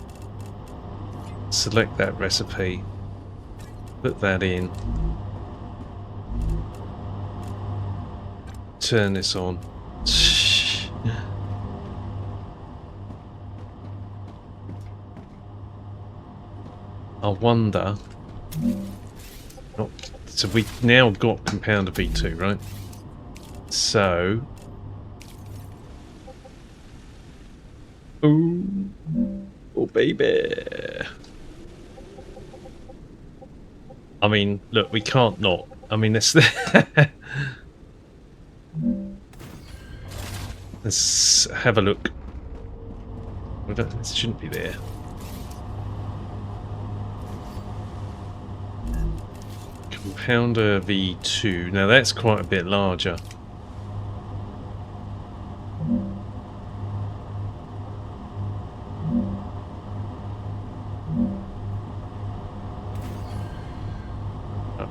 Select that recipe. Put that in. Turn this on. I wonder. So we've now got compounder V2, right? So. Ooh. Oh, baby. I mean, look, we can't not. I mean, let's have a look. This shouldn't be there. Compounder V2. Now that's quite a bit larger.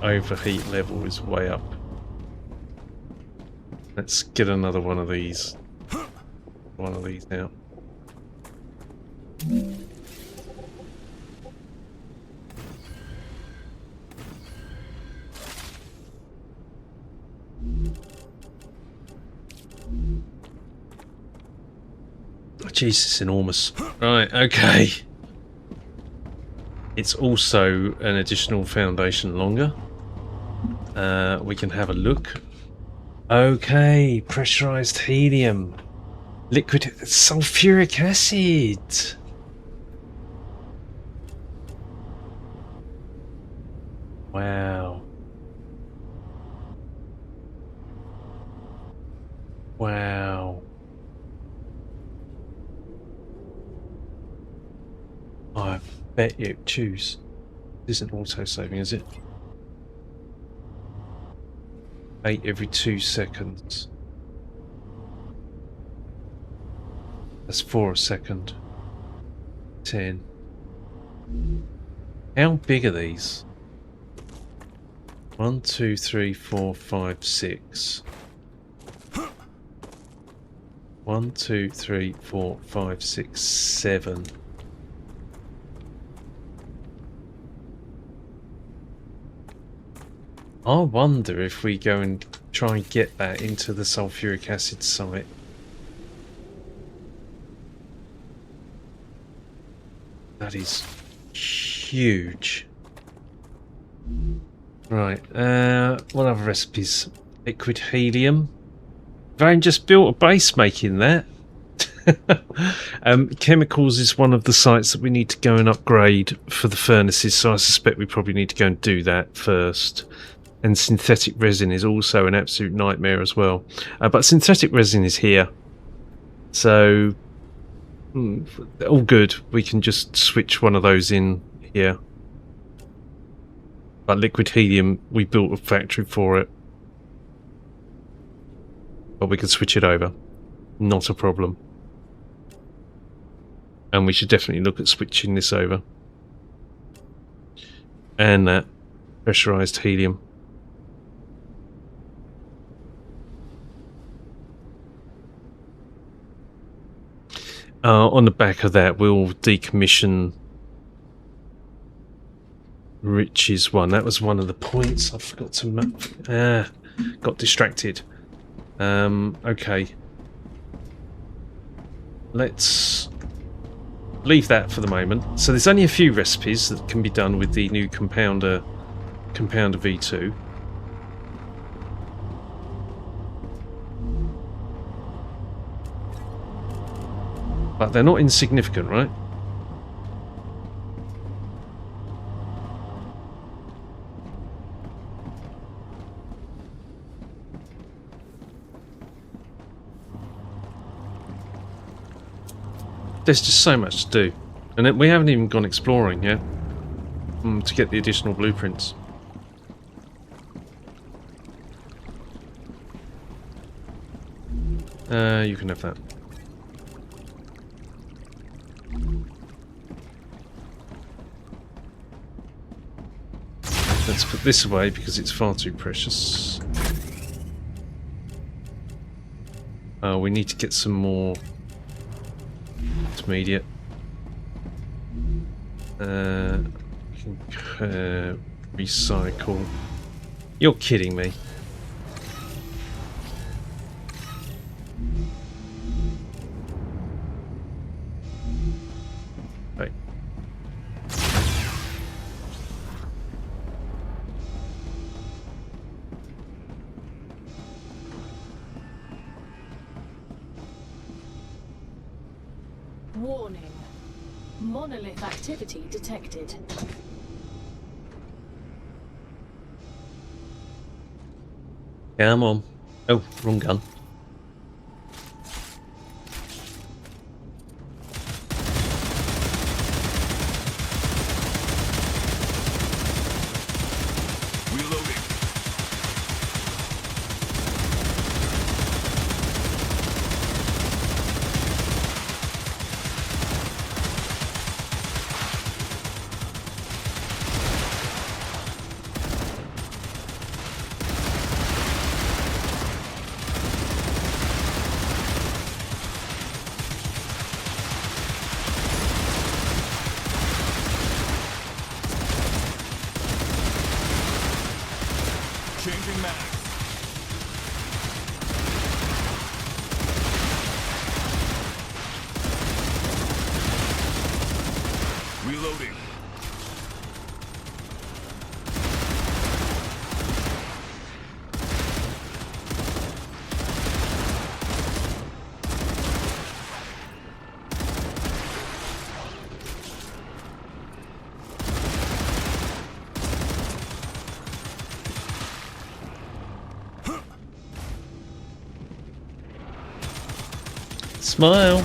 Overheat level is way up. Let's get another one of these. One of these now. Oh, Jesus, it's enormous. Right, okay. It's also an additional foundation longer. We can have a look. Okay, pressurized helium. Liquid sulfuric acid. Wow. Wow. I bet you choose. This isn't auto-saving, is it? 8 every 2 seconds. That's 4 a second. 10. How big are these? 1, 2, 3, 4, 5, 6. 1, 2, 3, 4, 5, 6, 7. I wonder if we go and try and get that into the sulfuric acid site. That is huge. Right, what other recipes? Liquid helium. Vane just built a base making that. Chemicals is one of the sites that we need to go and upgrade for the furnaces, so I suspect we probably need to go and do that first. And synthetic resin is also an absolute nightmare as well. But synthetic resin is here. So, all good. We can just switch one of those in here. But liquid helium, we built a factory for it. But we can switch it over. Not a problem. And we should definitely look at switching this over. And that pressurized helium. On the back of that, we'll decommission Rich's one. That was one of the points I forgot to got distracted. Okay. Let's leave that for the moment. So there's only a few recipes that can be done with the new compounder V2. But they're not insignificant, right? There's just so much to do. And then we haven't even gone exploring yet. To get the additional blueprints. You can have that. Let's put this away because it's far too precious. We need to get some more intermediate. Recycle. You're kidding me. Right. Warning. Monolith activity detected. Come on. Oh, wrong gun. Reloading. Changing mags. Reloading. Smile.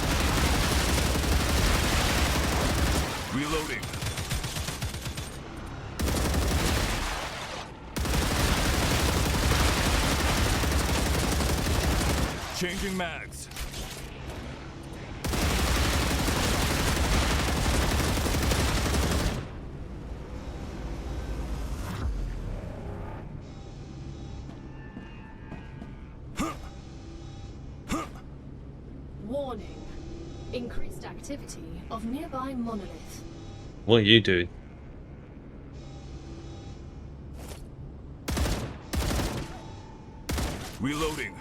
Reloading. Changing mags. Warning. Increased activity of nearby monolith. What are you doing? Reloading.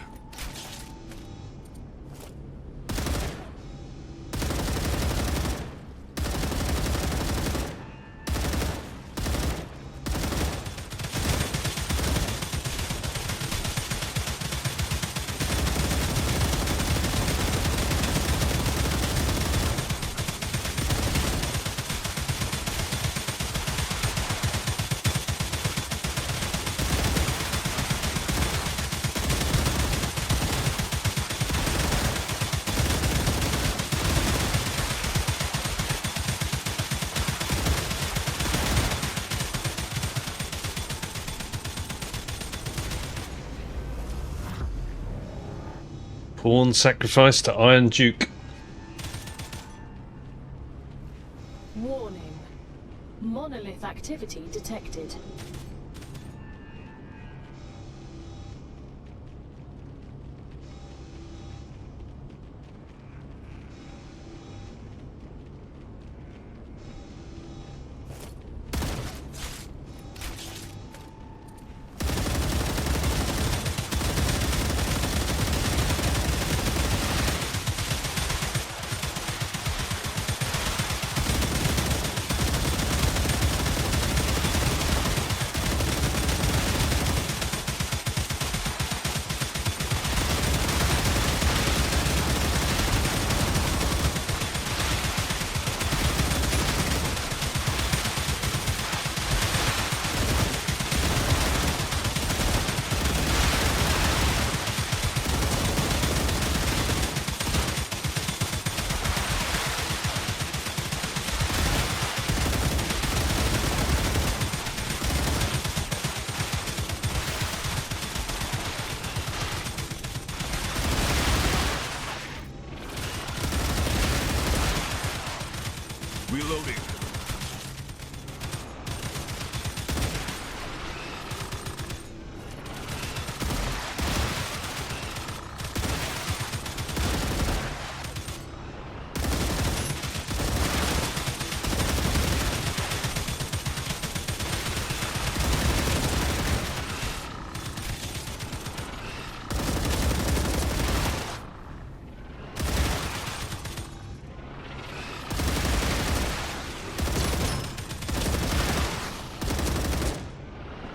Pawn sacrifice to Iron Duke. Warning. Monolith activity detected. Reloading.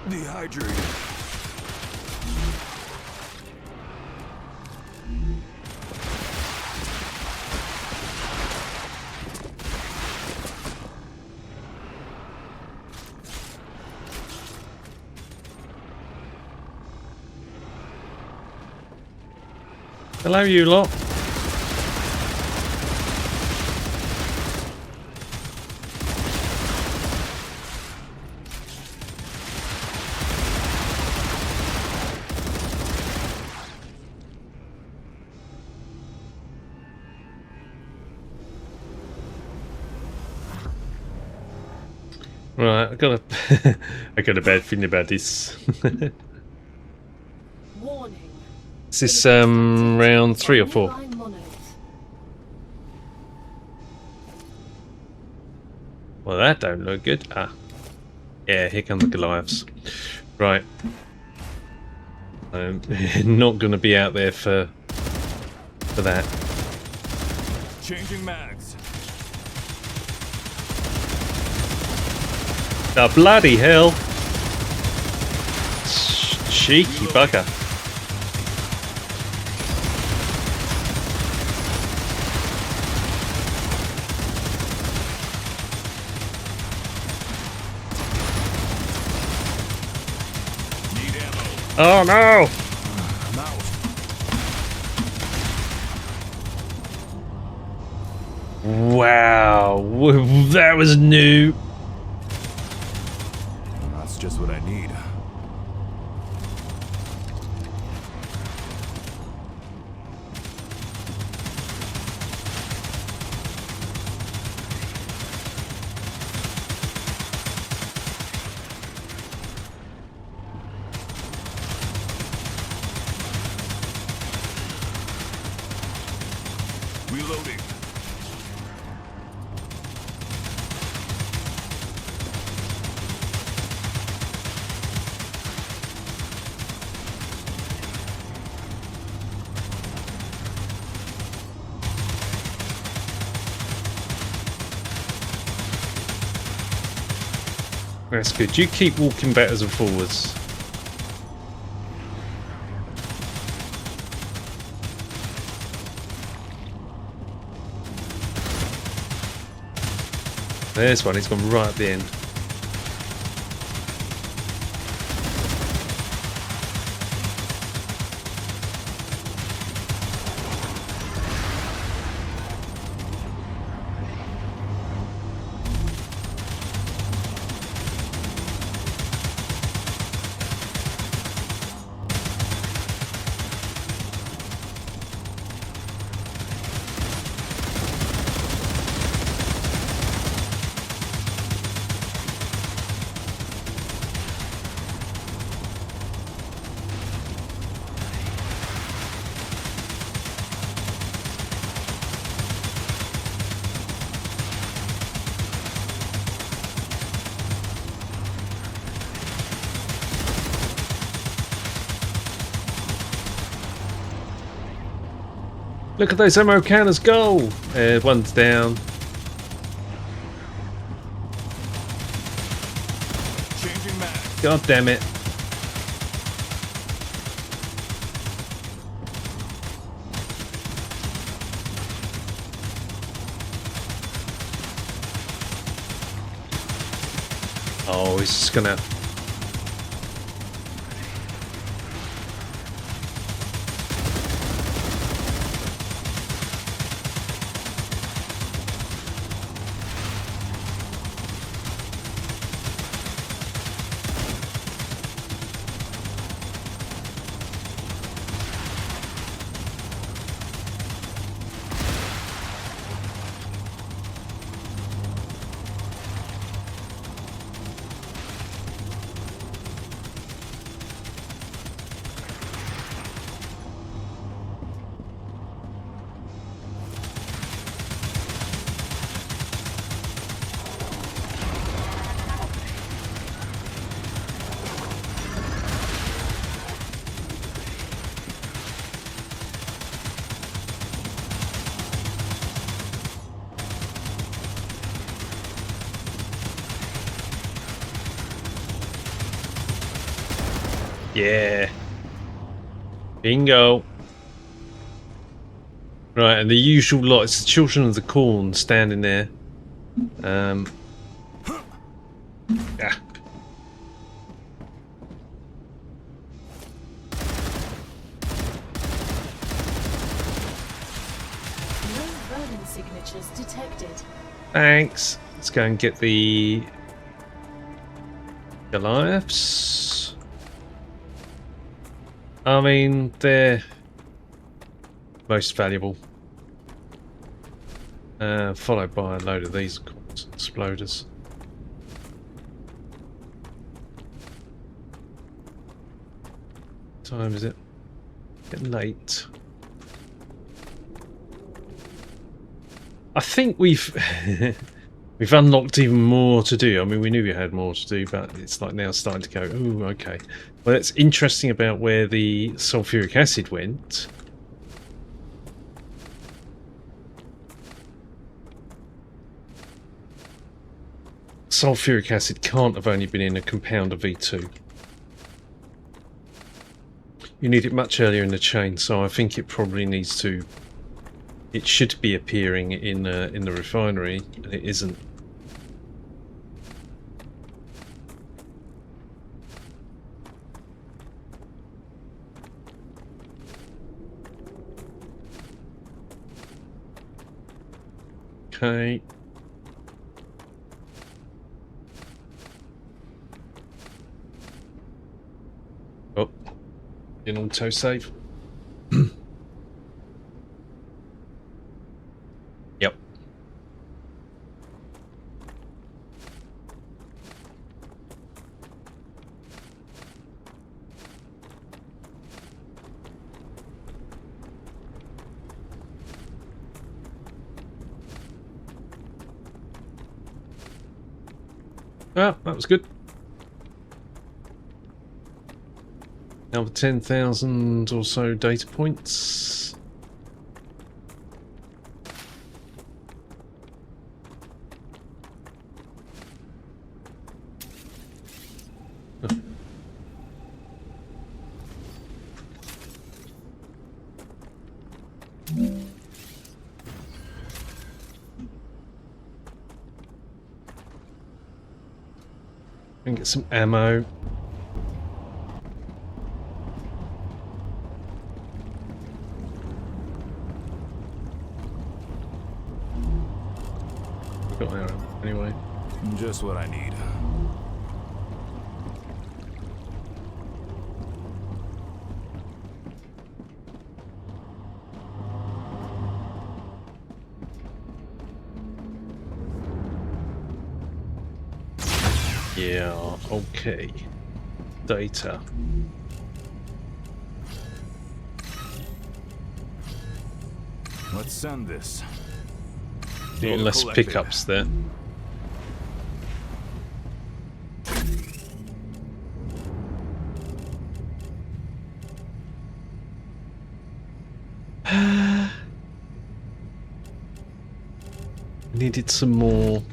Dehydrated. Hello, you lot. Right, I got a bad feeling about this. Warning. Is this round 3 or 4? Nearby monolith. Well, that don't look good. Ah, yeah, here come the Goliaths. Right, I'm not going to be out there for that. Changing mags. The bloody hell! Cheeky bugger. Need ammo. Oh no! I'm out. Wow, that was new. That's just what I need. Reloading. That's good. You keep walking backwards and forwards. There's one. He's gone right at the end. Look at those ammo cannons go! One's down. Changing mags. God damn it. Oh, he's just gonna... Yeah. Bingo. Right, and the usual lot. It's the children of the corn standing there. Yeah. No vermin signatures detected. Thanks. Let's go and get the Goliaths. I mean, they're most valuable. Followed by a load of these, of course, exploders. What time is it? Getting late. I think we've we've unlocked even more to do. I mean, we knew we had more to do, but it's like now starting to go, oh, okay. Well, that's interesting about where the sulfuric acid went. Sulfuric acid can't have only been in a compounder V2. You need it much earlier in the chain, so I think it probably needs to... It should be appearing in the refinery, and it isn't. Okay. Oh, in autosave. Yep. Ah, that was good. Another 10,000 or so data points. Oh. And get some ammo. Got ammo anyway. Just what I need. Yeah, okay. Data. Let's send this. A lot Data less collected. pickups there. Needed some more.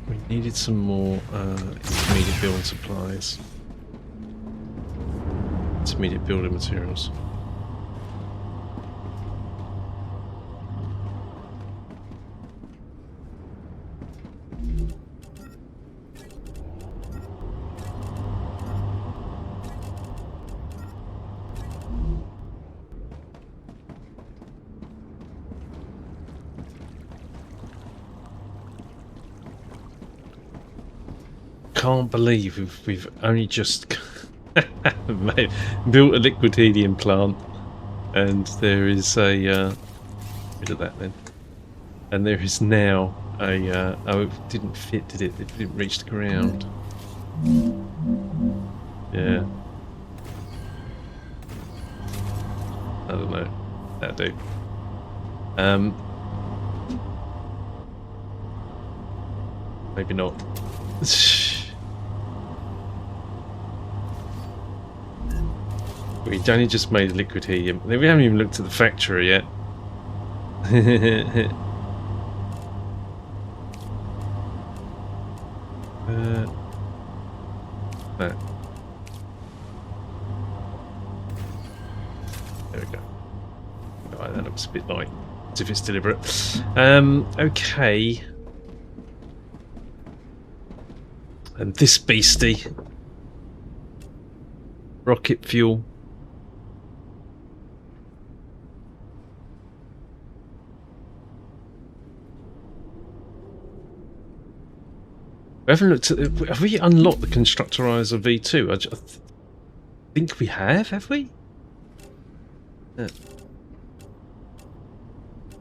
We needed some more intermediate building supplies. Intermediate building materials. Can't believe we've only just built a liquid helium plant, and there is a rid of that then, and there is now a oh, it didn't fit, did it? It didn't reach the ground. Yeah, I don't know. That'll do. Maybe not. We only just made liquid helium. We haven't even looked at the factory yet. No. There we go. Right, that looks a bit like as if it's deliberate. Okay. And this beastie. Rocket fuel. We haven't looked at. Have we unlocked the Constructorizer V2? I think we have we?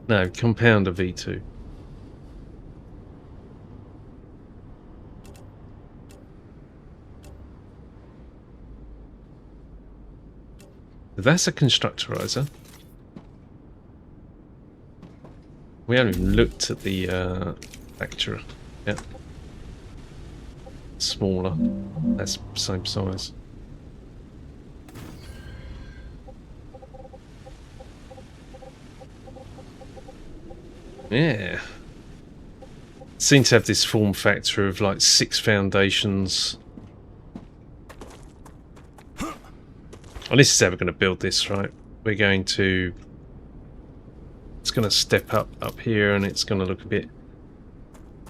No, Compounder V2. That's a Constructorizer. We haven't even looked at the Actura. Yeah. Smaller. That's same size. Yeah. Seem to have this form factor of like 6 foundations. Well, this is how we're going to build this, right? We're going to... It's going to step up here and it's going to look a bit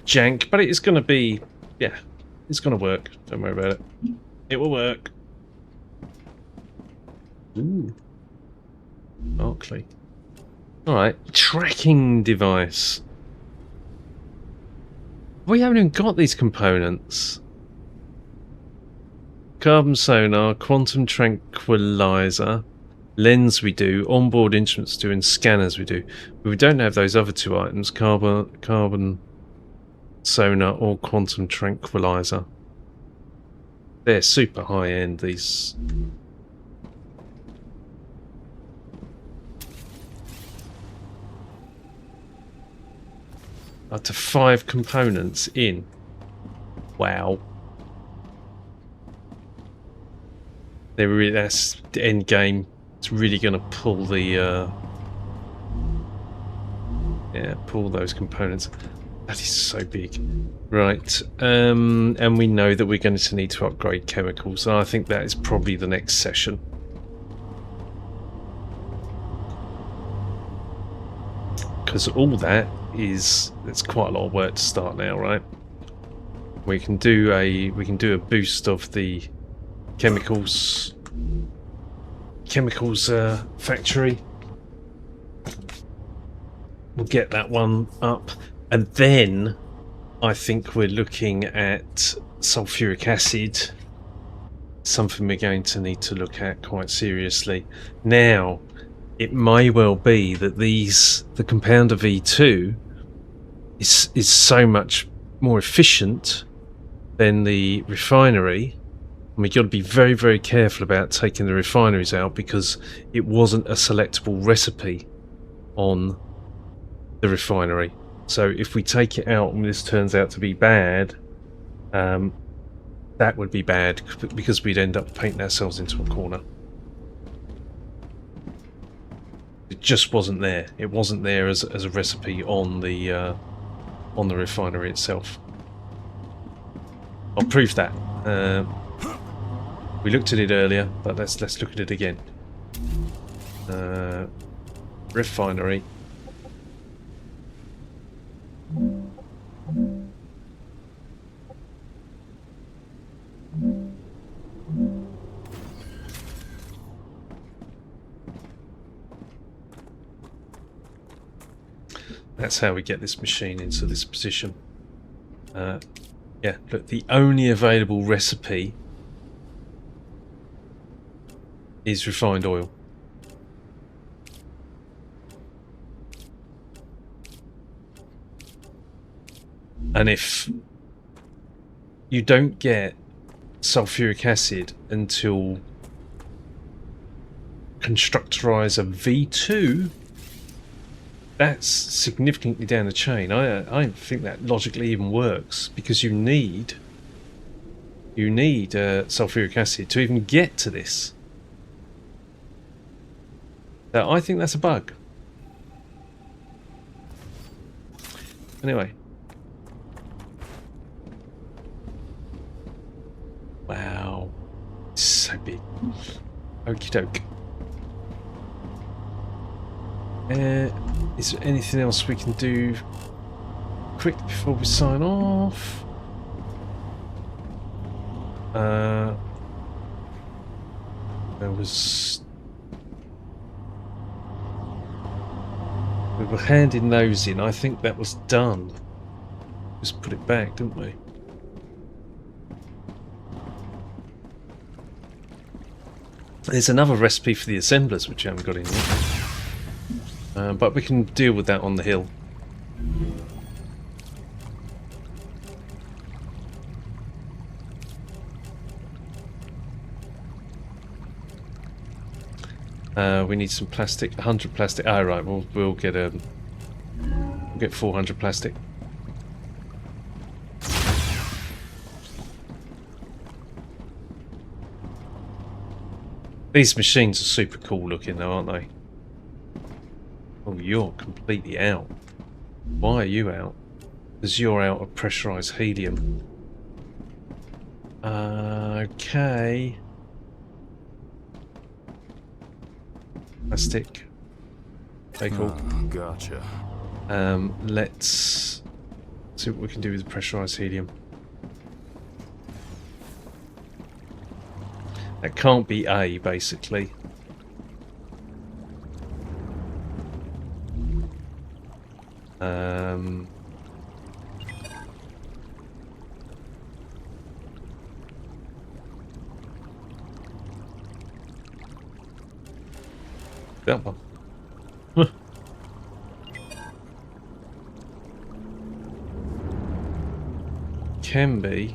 jank, but it's going to be... Yeah, it's going to work. Don't worry about it. It will work. Ooh. Barclay. Alright, tracking device. We haven't even got these components. Carbon sonar, quantum tranquilizer, lens we do, onboard instruments do, and scanners we do. But we don't have those other 2 items, carbon sonar or quantum tranquilizer. They're super high end, these. Up to 5 components in. Wow. That's the end game. It's really going to pull the pull those components. That is so big. Right, and we know that we're going to need to upgrade chemicals. I think that is probably the next session. Because all that is, it's quite a lot of work to start now, right? We can do a boost of the chemicals factory. We'll get that one up, and then I think we're looking at sulfuric acid, something we're going to need to look at quite seriously. Now, it may well be that the compounder V2 is so much more efficient than the refinery. And we've got to be very, very careful about taking the refineries out because it wasn't a selectable recipe on the refinery. So if we take it out and this turns out to be bad, that would be bad because we'd end up painting ourselves into a corner. It just wasn't there. It wasn't there as a recipe on the refinery itself. I'll prove that. We looked at it earlier, but let's look at it again. Refinery. That's how we get this machine into this position. Yeah, look, the only available recipe is refined oil. And if you don't get sulfuric acid until Constructorizer V2, that's significantly down the chain. I don't think that logically even works because you need sulfuric acid to even get to this. So I think that's a bug. Anyway. Wow. It's so big. Okie doke. Is there anything else we can do quick before we sign off? There was... We were handing those in. I think that was done. Just put it back, didn't we? There's another recipe for the assemblers which I haven't got in yet. But we can deal with that on the hill. We need some plastic, 100 plastic. Oh, right, we'll get 400 plastic. These machines are super cool looking though, aren't they? Oh, you're completely out. Why are you out? Because you're out of pressurized helium. Okay. Plastic. Okay, cool. Gotcha. Let's see what we can do with the pressurized helium. That can't be A, basically. That one. Can be.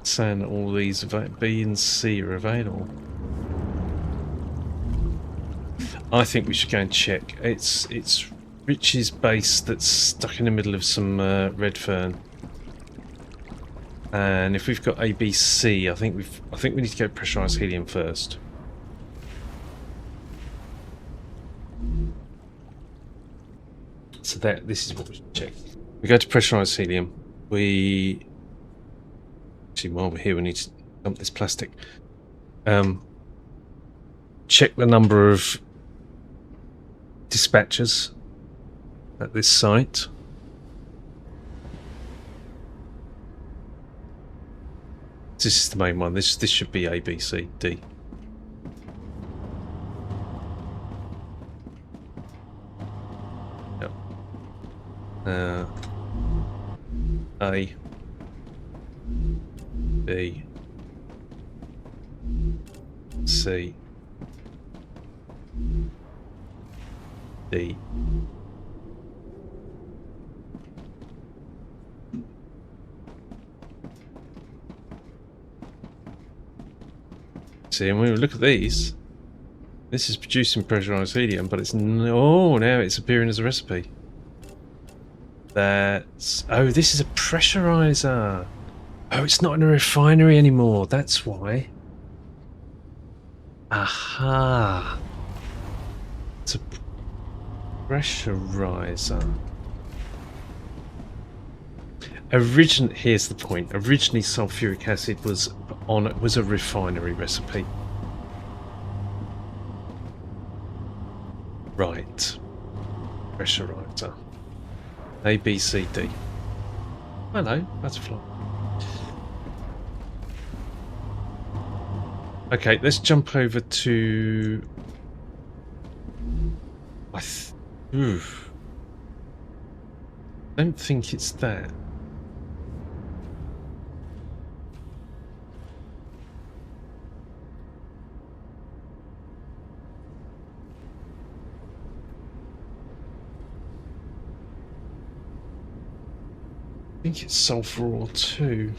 Saying that all these B and C are available. I think we should go and check. It's Rich's base that's stuck in the middle of some red fern. And if we've got A, B, C, I think we need to go pressurized helium first. So this is what we should check. We go to pressurized helium. Actually, while we're here, we need to dump this plastic. Check the number of dispatchers at this site. This is the main one. This should be A, B, C, D. Yep. A, B, C, D. See, and when we look at these, this is producing pressurized helium, but it's now it's appearing as a recipe. This is a pressurizer. Oh, it's not in a refinery anymore. That's why. Aha. It's a pressurizer. Here's the point. Originally, sulfuric acid was a refinery recipe. Right. Pressurizer. A, B, C, D. Hello, butterfly. Okay, let's jump over to... don't think it's that. I think it's sulfur ore too.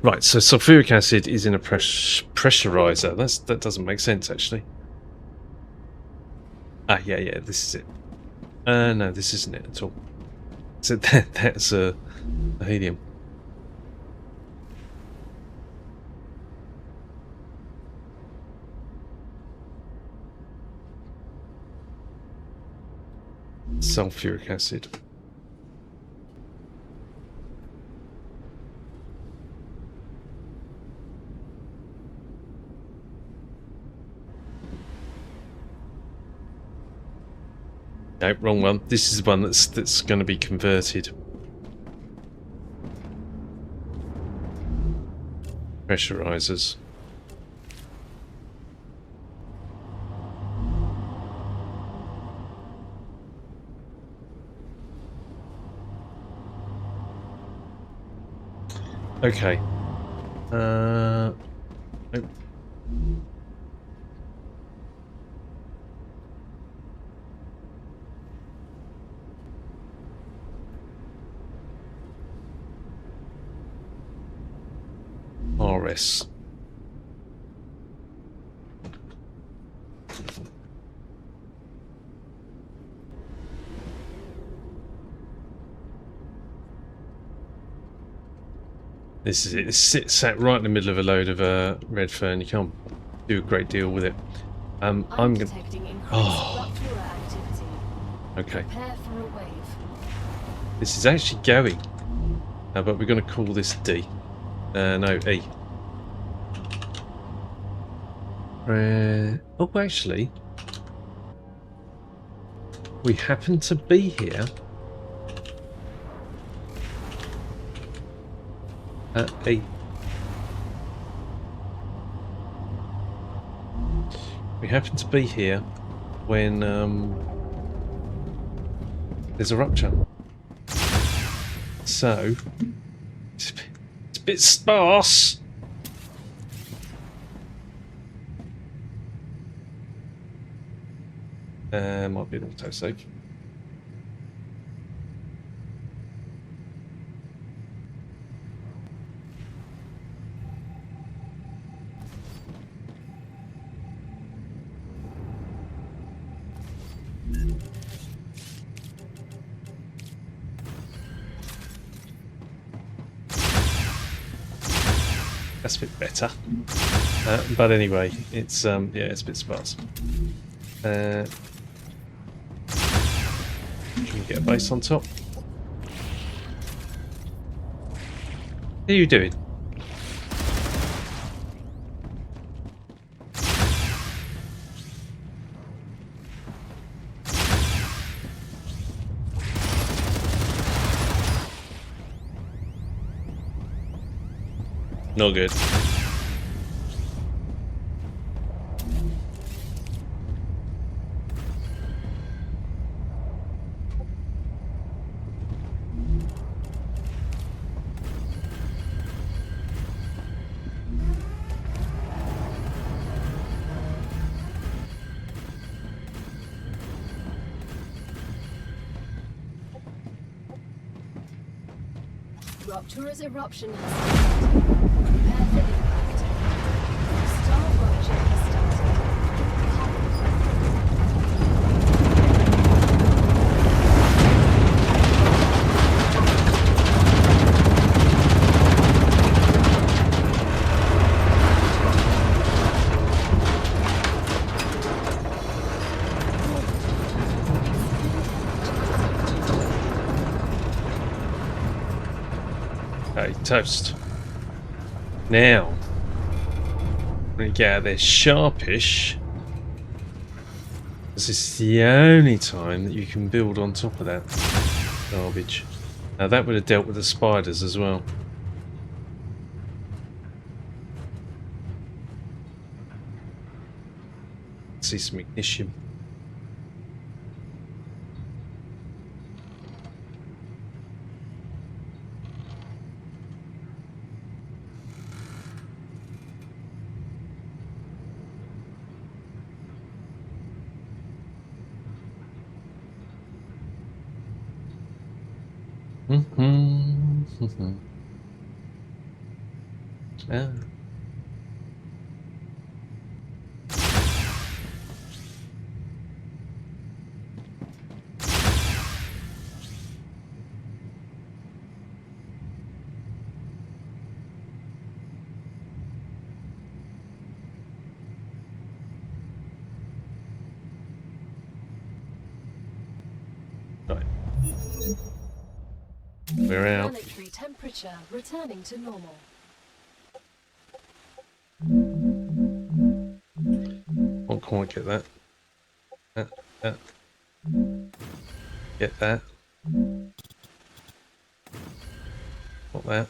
Right, so sulfuric acid is in a pressurizer. That doesn't make sense actually. Ah, yeah, this is it. No, this isn't it at all. So that's a helium. Sulfuric acid. No, wrong one. This is the one that's going to be converted. Pressurizers. Okay. Nope. RS. This is it. It's sat right in the middle of a load of red fern. You can't do a great deal with it. I'm detecting increased rupture activity. Okay. Prepare for a wave. This is actually going, but we're going to call this D. No, E. Oh, actually, we happen to be here at E. We happen to be here when there's a rupture. So it's a bit sparse. Might be an autosave. That's a bit better. But anyway, it's yeah, it's a bit sparse. Can we get a base on top? What are you doing? Not good. Rupturous eruption has started. Prepare for impact. StarRupture has Okay, toast. Now, when you get out there sharpish, this is the only time that you can build on top of that garbage. Now that would have dealt with the spiders as well. See some ignition. Ah. We're out. Planetary temperature returning to normal. Won't quite get that. That. Get that. Not that.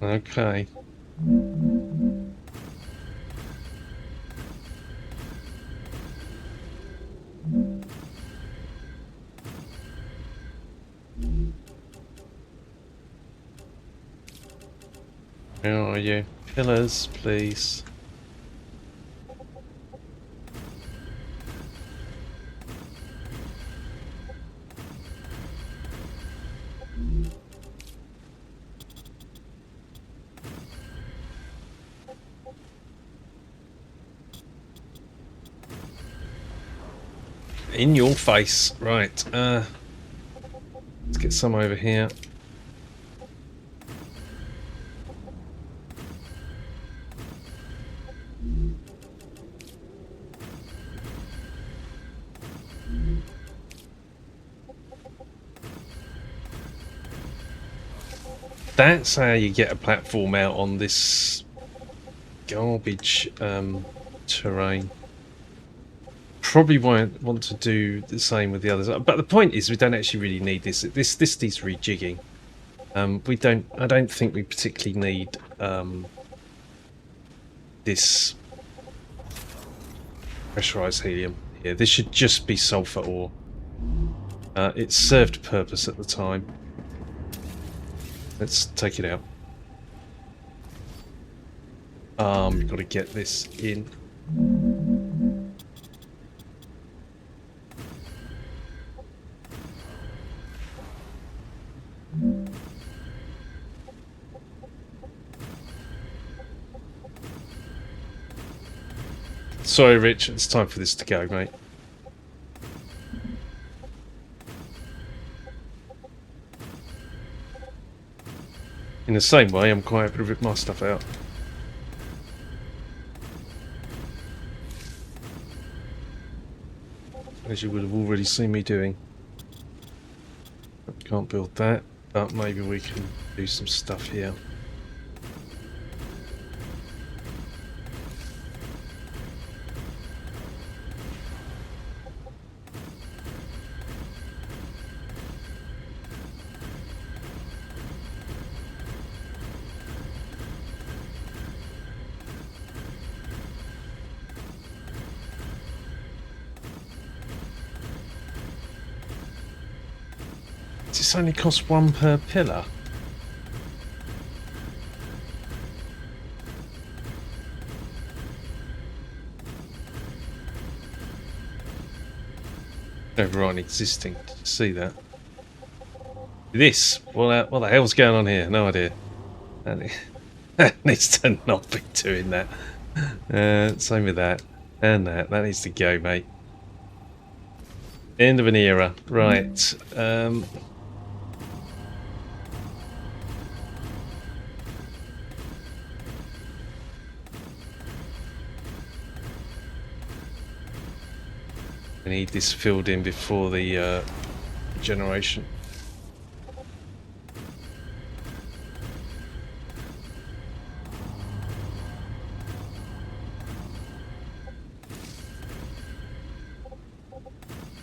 Okay. Where are you? Pillars, please. In your face. Right. Let's get some over here. That's how you get a platform out on this garbage terrain. Probably won't want to do the same with the others, but the point is we don't actually really need this. This needs rejigging. We don't. I don't think we particularly need this pressurized helium here. This should just be sulfur ore. It served a purpose at the time. Let's take it out. We've got to get this in. Sorry, Rich, it's time for this to go, mate. In the same way, I'm quite happy to rip my stuff out. As you would have already seen me doing. Can't build that, but maybe we can do some stuff here. This only costs 1 per pillar. Override existing. Did you see that? This? What the hell's going on here? No idea. That needs to not be doing that. Same with that. And that. That needs to go, mate. End of an era. Right. I need this filled in before the generation.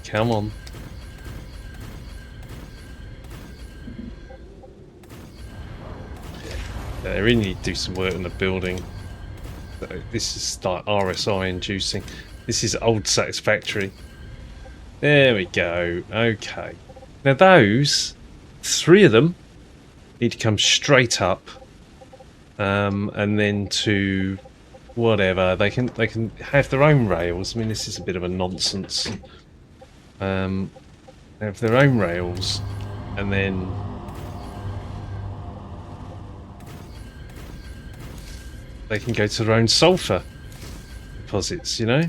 Come on. They really need to do some work on the building. So this is like RSI inducing. This is old satisfactory. There we go. Okay. Now those, 3 of them, need to come straight up, and then to whatever they can have their own rails. I mean, this is a bit of a nonsense. They have their own rails, and then they can go to their own sulfur deposits. You know,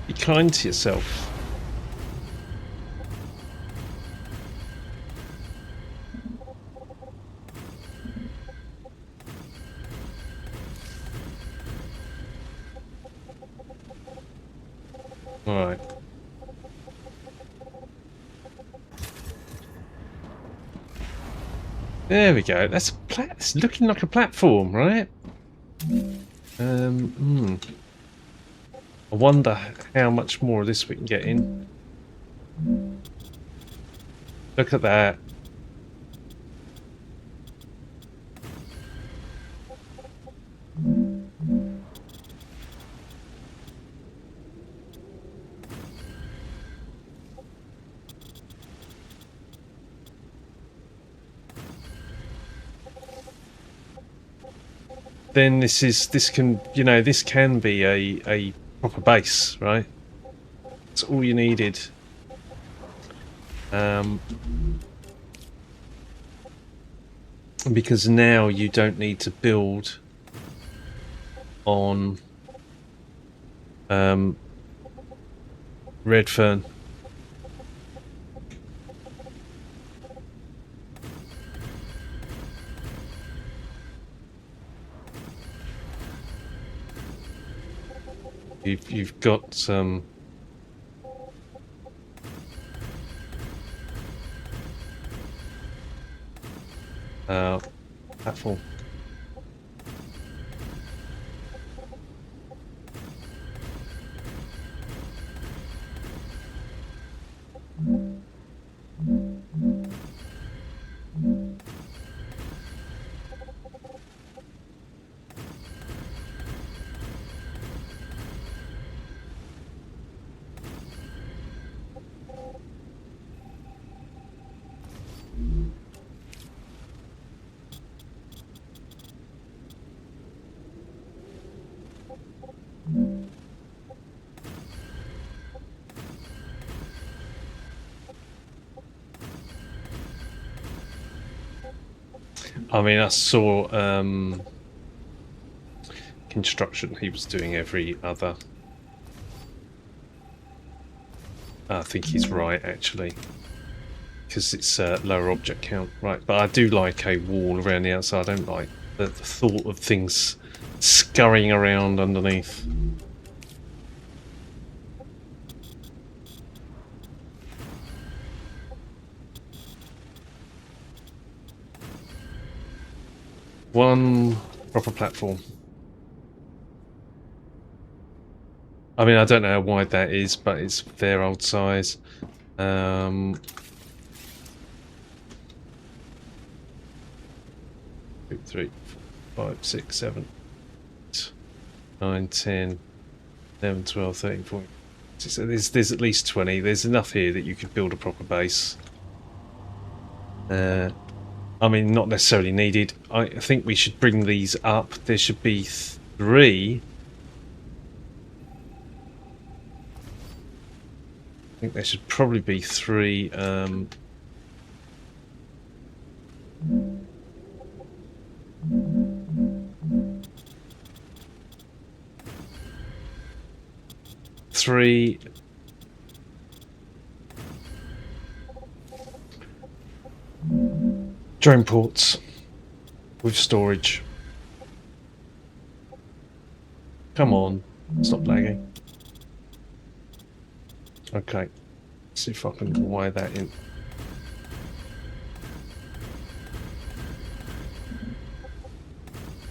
be kind to yourself. Alright. There we go. That's it's looking like a platform, right? I wonder how much more of this we can get in. Look at that. Then this can, you know, this can be a proper base, right? That's all you needed. Because now you don't need to build on Redfern. You've got some platform. I mean, I saw construction. He was doing every other. I think he's right, actually, because it's lower object count, right? But I do like a wall around the outside. I don't like the thought of things scurrying around underneath. One proper platform. I mean, I don't know how wide that is, but it's fair old size. 2, 3, 4, 5, 6, 7, 8, 9, 10, 11, 12, 13, 14. So there's at least 20. There's enough here that you could build a proper base. I mean, not necessarily needed. I think we should bring these up. There should be 3. I think there should probably be 3. Three drone ports with storage. Come on, stop lagging. Okay. See if I can wire that in.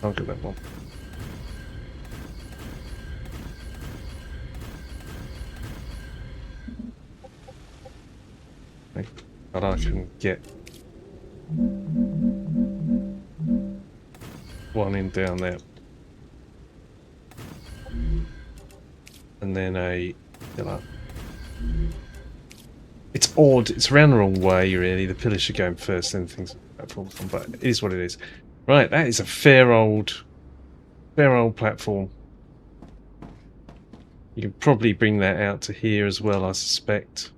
I'll get that one. Okay. But I can get one in down there. And then a pillar. It's odd. It's around the wrong way, really. The pillars should go in first, then things platforms on. But it is what it is. Right, that is a fair old platform. You can probably bring that out to here as well, I suspect.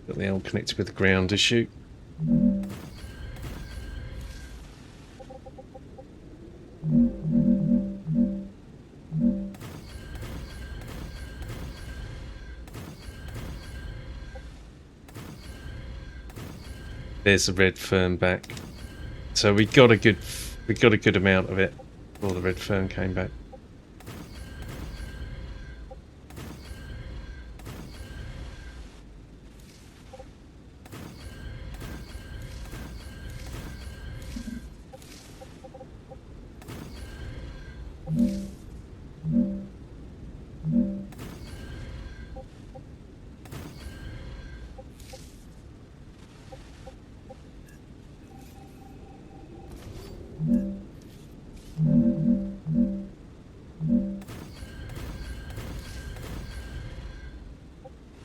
Got the L connected with the ground issue. There's the red fern back. So we got a good amount of it before the red fern came back.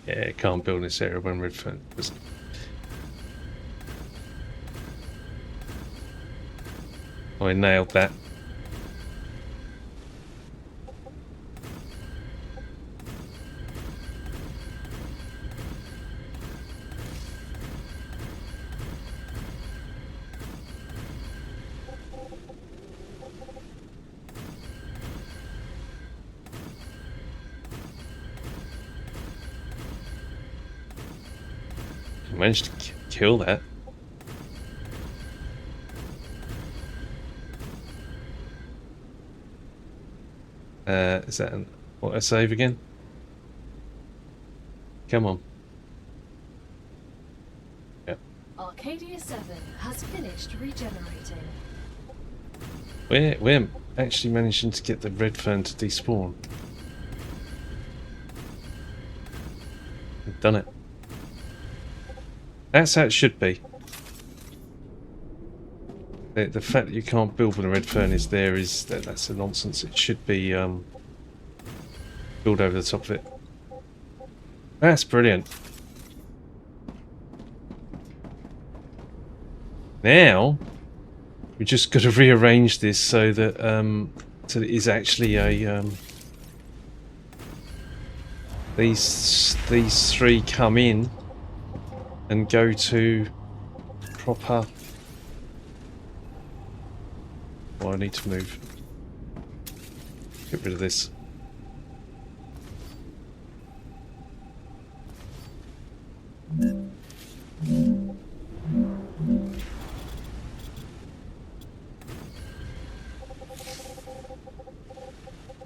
Yeah, it can't build in this area when red fern was. I nailed that. I managed to kill that. Is that an auto save again? Come on. Yeah. Arcadia 7 has finished regenerating. We're actually managing to get the red fern to despawn. We've done it. That's how it should be. The fact that you can't build when a red fern is there is that's a nonsense. It should be build over the top of it. That's brilliant. Now we just got to rearrange this so that it is actually a these three come in and go to proper. Oh, I need to move. Get rid of this.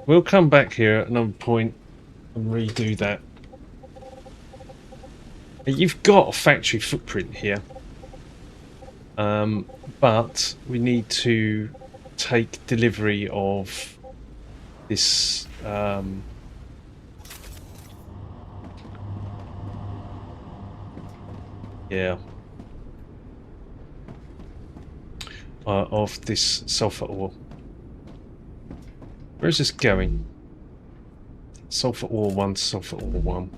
We'll come back here at another point and redo that. You've got a factory footprint here, but we need to take delivery of this of this sulfur ore. Where is this going? Sulfur ore 1, sulfur ore 1.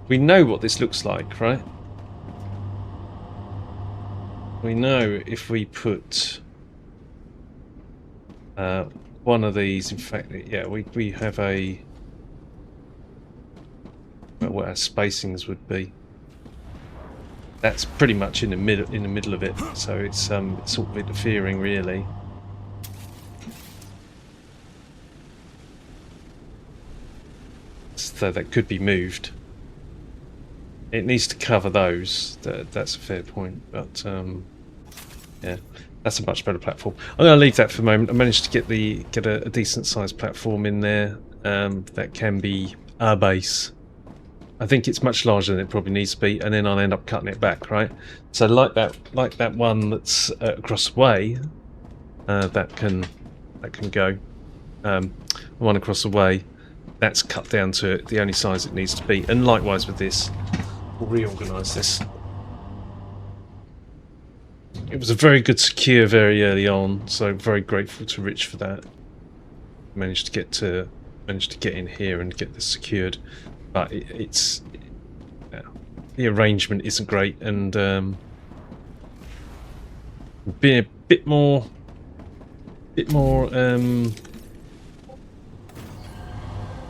We know what this looks like, right? We know if we put one of these, in fact, yeah, we have a what our spacings would be. That's pretty much in the middle of it, so it's sort of interfering really. So that could be moved. it needs to cover those. That's a fair point, but yeah, that's a much better platform. I'm going to leave that for the moment. I managed to get a decent sized platform in there that can be our base. I think it's much larger than it probably needs to be, and then I'll end up cutting it back, right? So like that one that's across the way, that can go. The one across the way, that's cut down to the only size it needs to be, and likewise with this, we'll reorganise this. It was a very good secure very early on, so very grateful to Rich for that. Managed to get in here and get this secured, but the arrangement isn't great, and being a bit more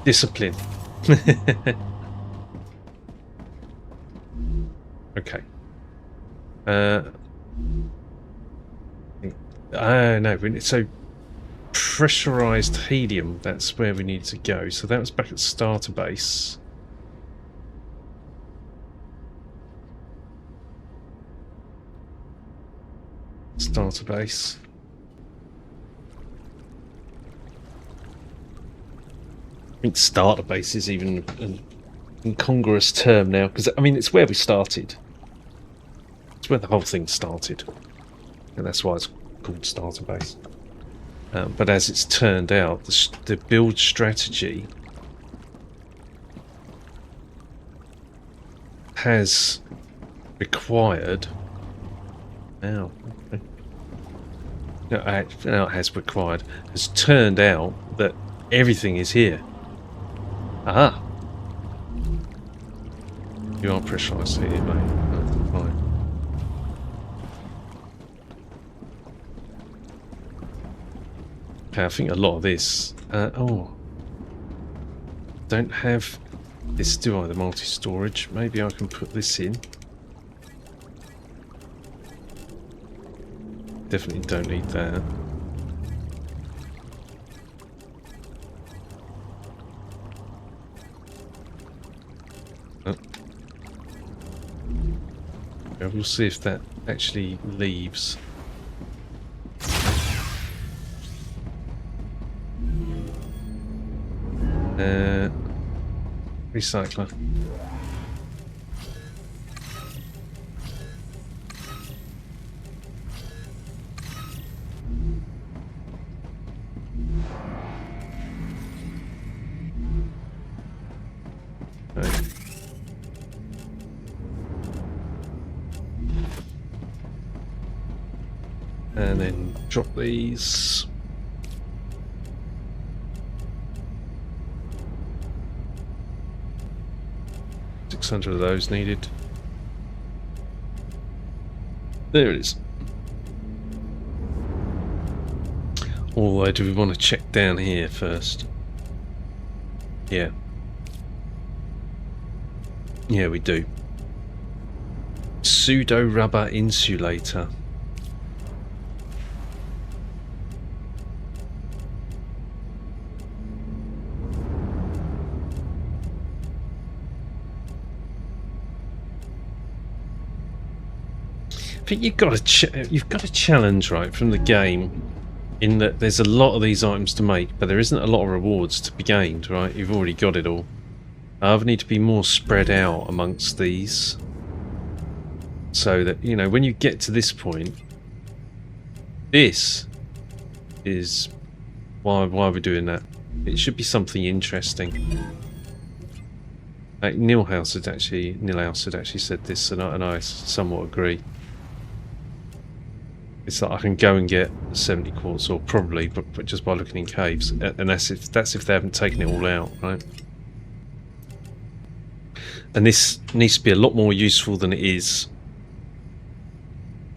discipline. Okay. No, so pressurized helium, that's where we need to go. So that was back at starter base. Starter base. I think starter base is even an incongruous term now, because I mean it's where we started. It's where the whole thing started, and that's why it's called starter base. But as it's turned out, the build strategy has required. Now, okay. No, it has required. Has turned out that everything is here. Aha! You are pressurised here, mate. Fine. Okay, I think a lot of this. Don't have this, do I? The multi-storage. Maybe I can put this in. Definitely don't need that. Oh. Yeah, we'll see if that actually leaves. Recycler. Right. And then drop these. 600 of those needed. There it is. Although, do we want to check down here first? Yeah. Yeah, we do. Pseudo rubber insulator. I think you've got a challenge, right, from the game, in that there's a lot of these items to make, but there isn't a lot of rewards to be gained, right? You've already got it all. I need to be more spread out amongst these, so that, you know, when you get to this point, this is why we're doing that. It should be something interesting. Like Nilhouse had actually said this, and I somewhat agree. It's that I can go and get 70 quartz, or probably, but just by looking in caves, and that's if they haven't taken it all out, right? And this needs to be a lot more useful than it is.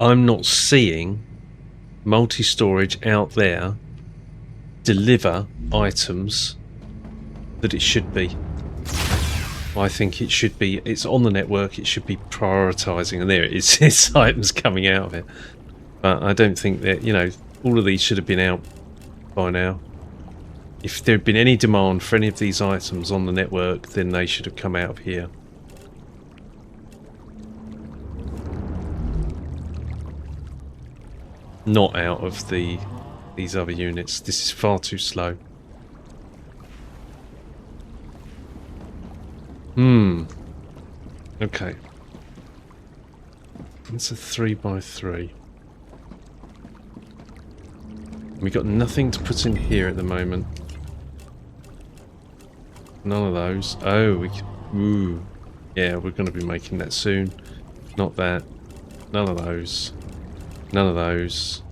I'm not seeing multi-storage out there deliver items that it should be. I think it should be. It's on the network. It should be prioritising, and there it is. It's items coming out of it. But I don't think that, you know, all of these should have been out by now. If there had been any demand for any of these items on the network, then they should have come out of here. not out of these other units. This is far too slow. Okay. It's a 3x3. We got nothing to put in here at the moment. None of those. Oh, we can, ooh. Yeah, we're going to be making that soon. Not that. None of those. None of those.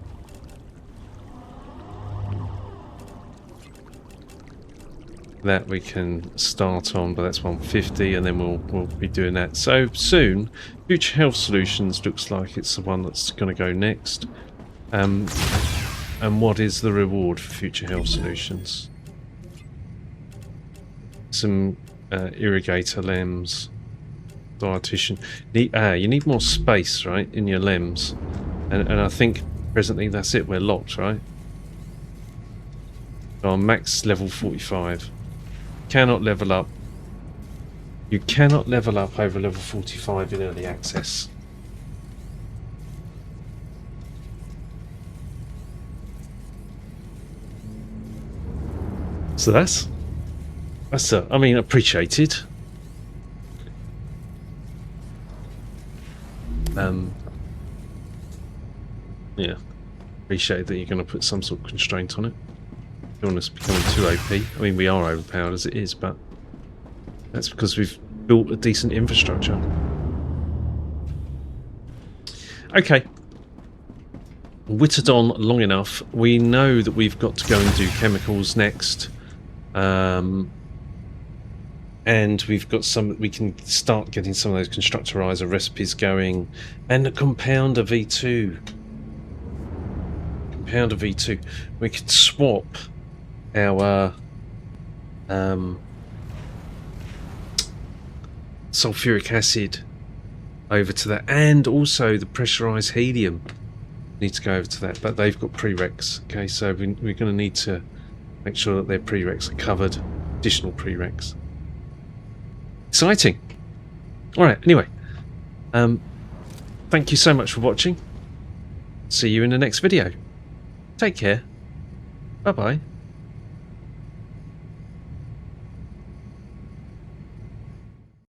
That we can start on, but that's 150, and then we'll be doing that. So soon, Future Health Solutions looks like it's the one that's going to go next. And what is the reward for Future Health Solutions? Some irrigator lems, dietitian. You need more space, right, in your lems, and I think presently that's it. We're locked, right? Our max level 45. Cannot level up. You cannot level up over level 45 in early access. So that's I mean, appreciated. Yeah, appreciate that you're going to put some sort of constraint on it. Don't want us becoming too OP. I mean, we are overpowered as it is, but that's because we've built a decent infrastructure. Okay. Whittled on long enough. We know that we've got to go and do chemicals next. And we've got some, we can start getting some of those constructorizer recipes going. And the compounder V2. Compounder V2. We could swap our sulfuric acid over to that, and also the pressurized helium need to go over to that, but they've got prereqs. Okay, so we're going to need to make sure that their prereqs are covered, additional prereqs. Exciting. All right, anyway, thank you so much for watching. See you in the next video. Take care. Bye bye.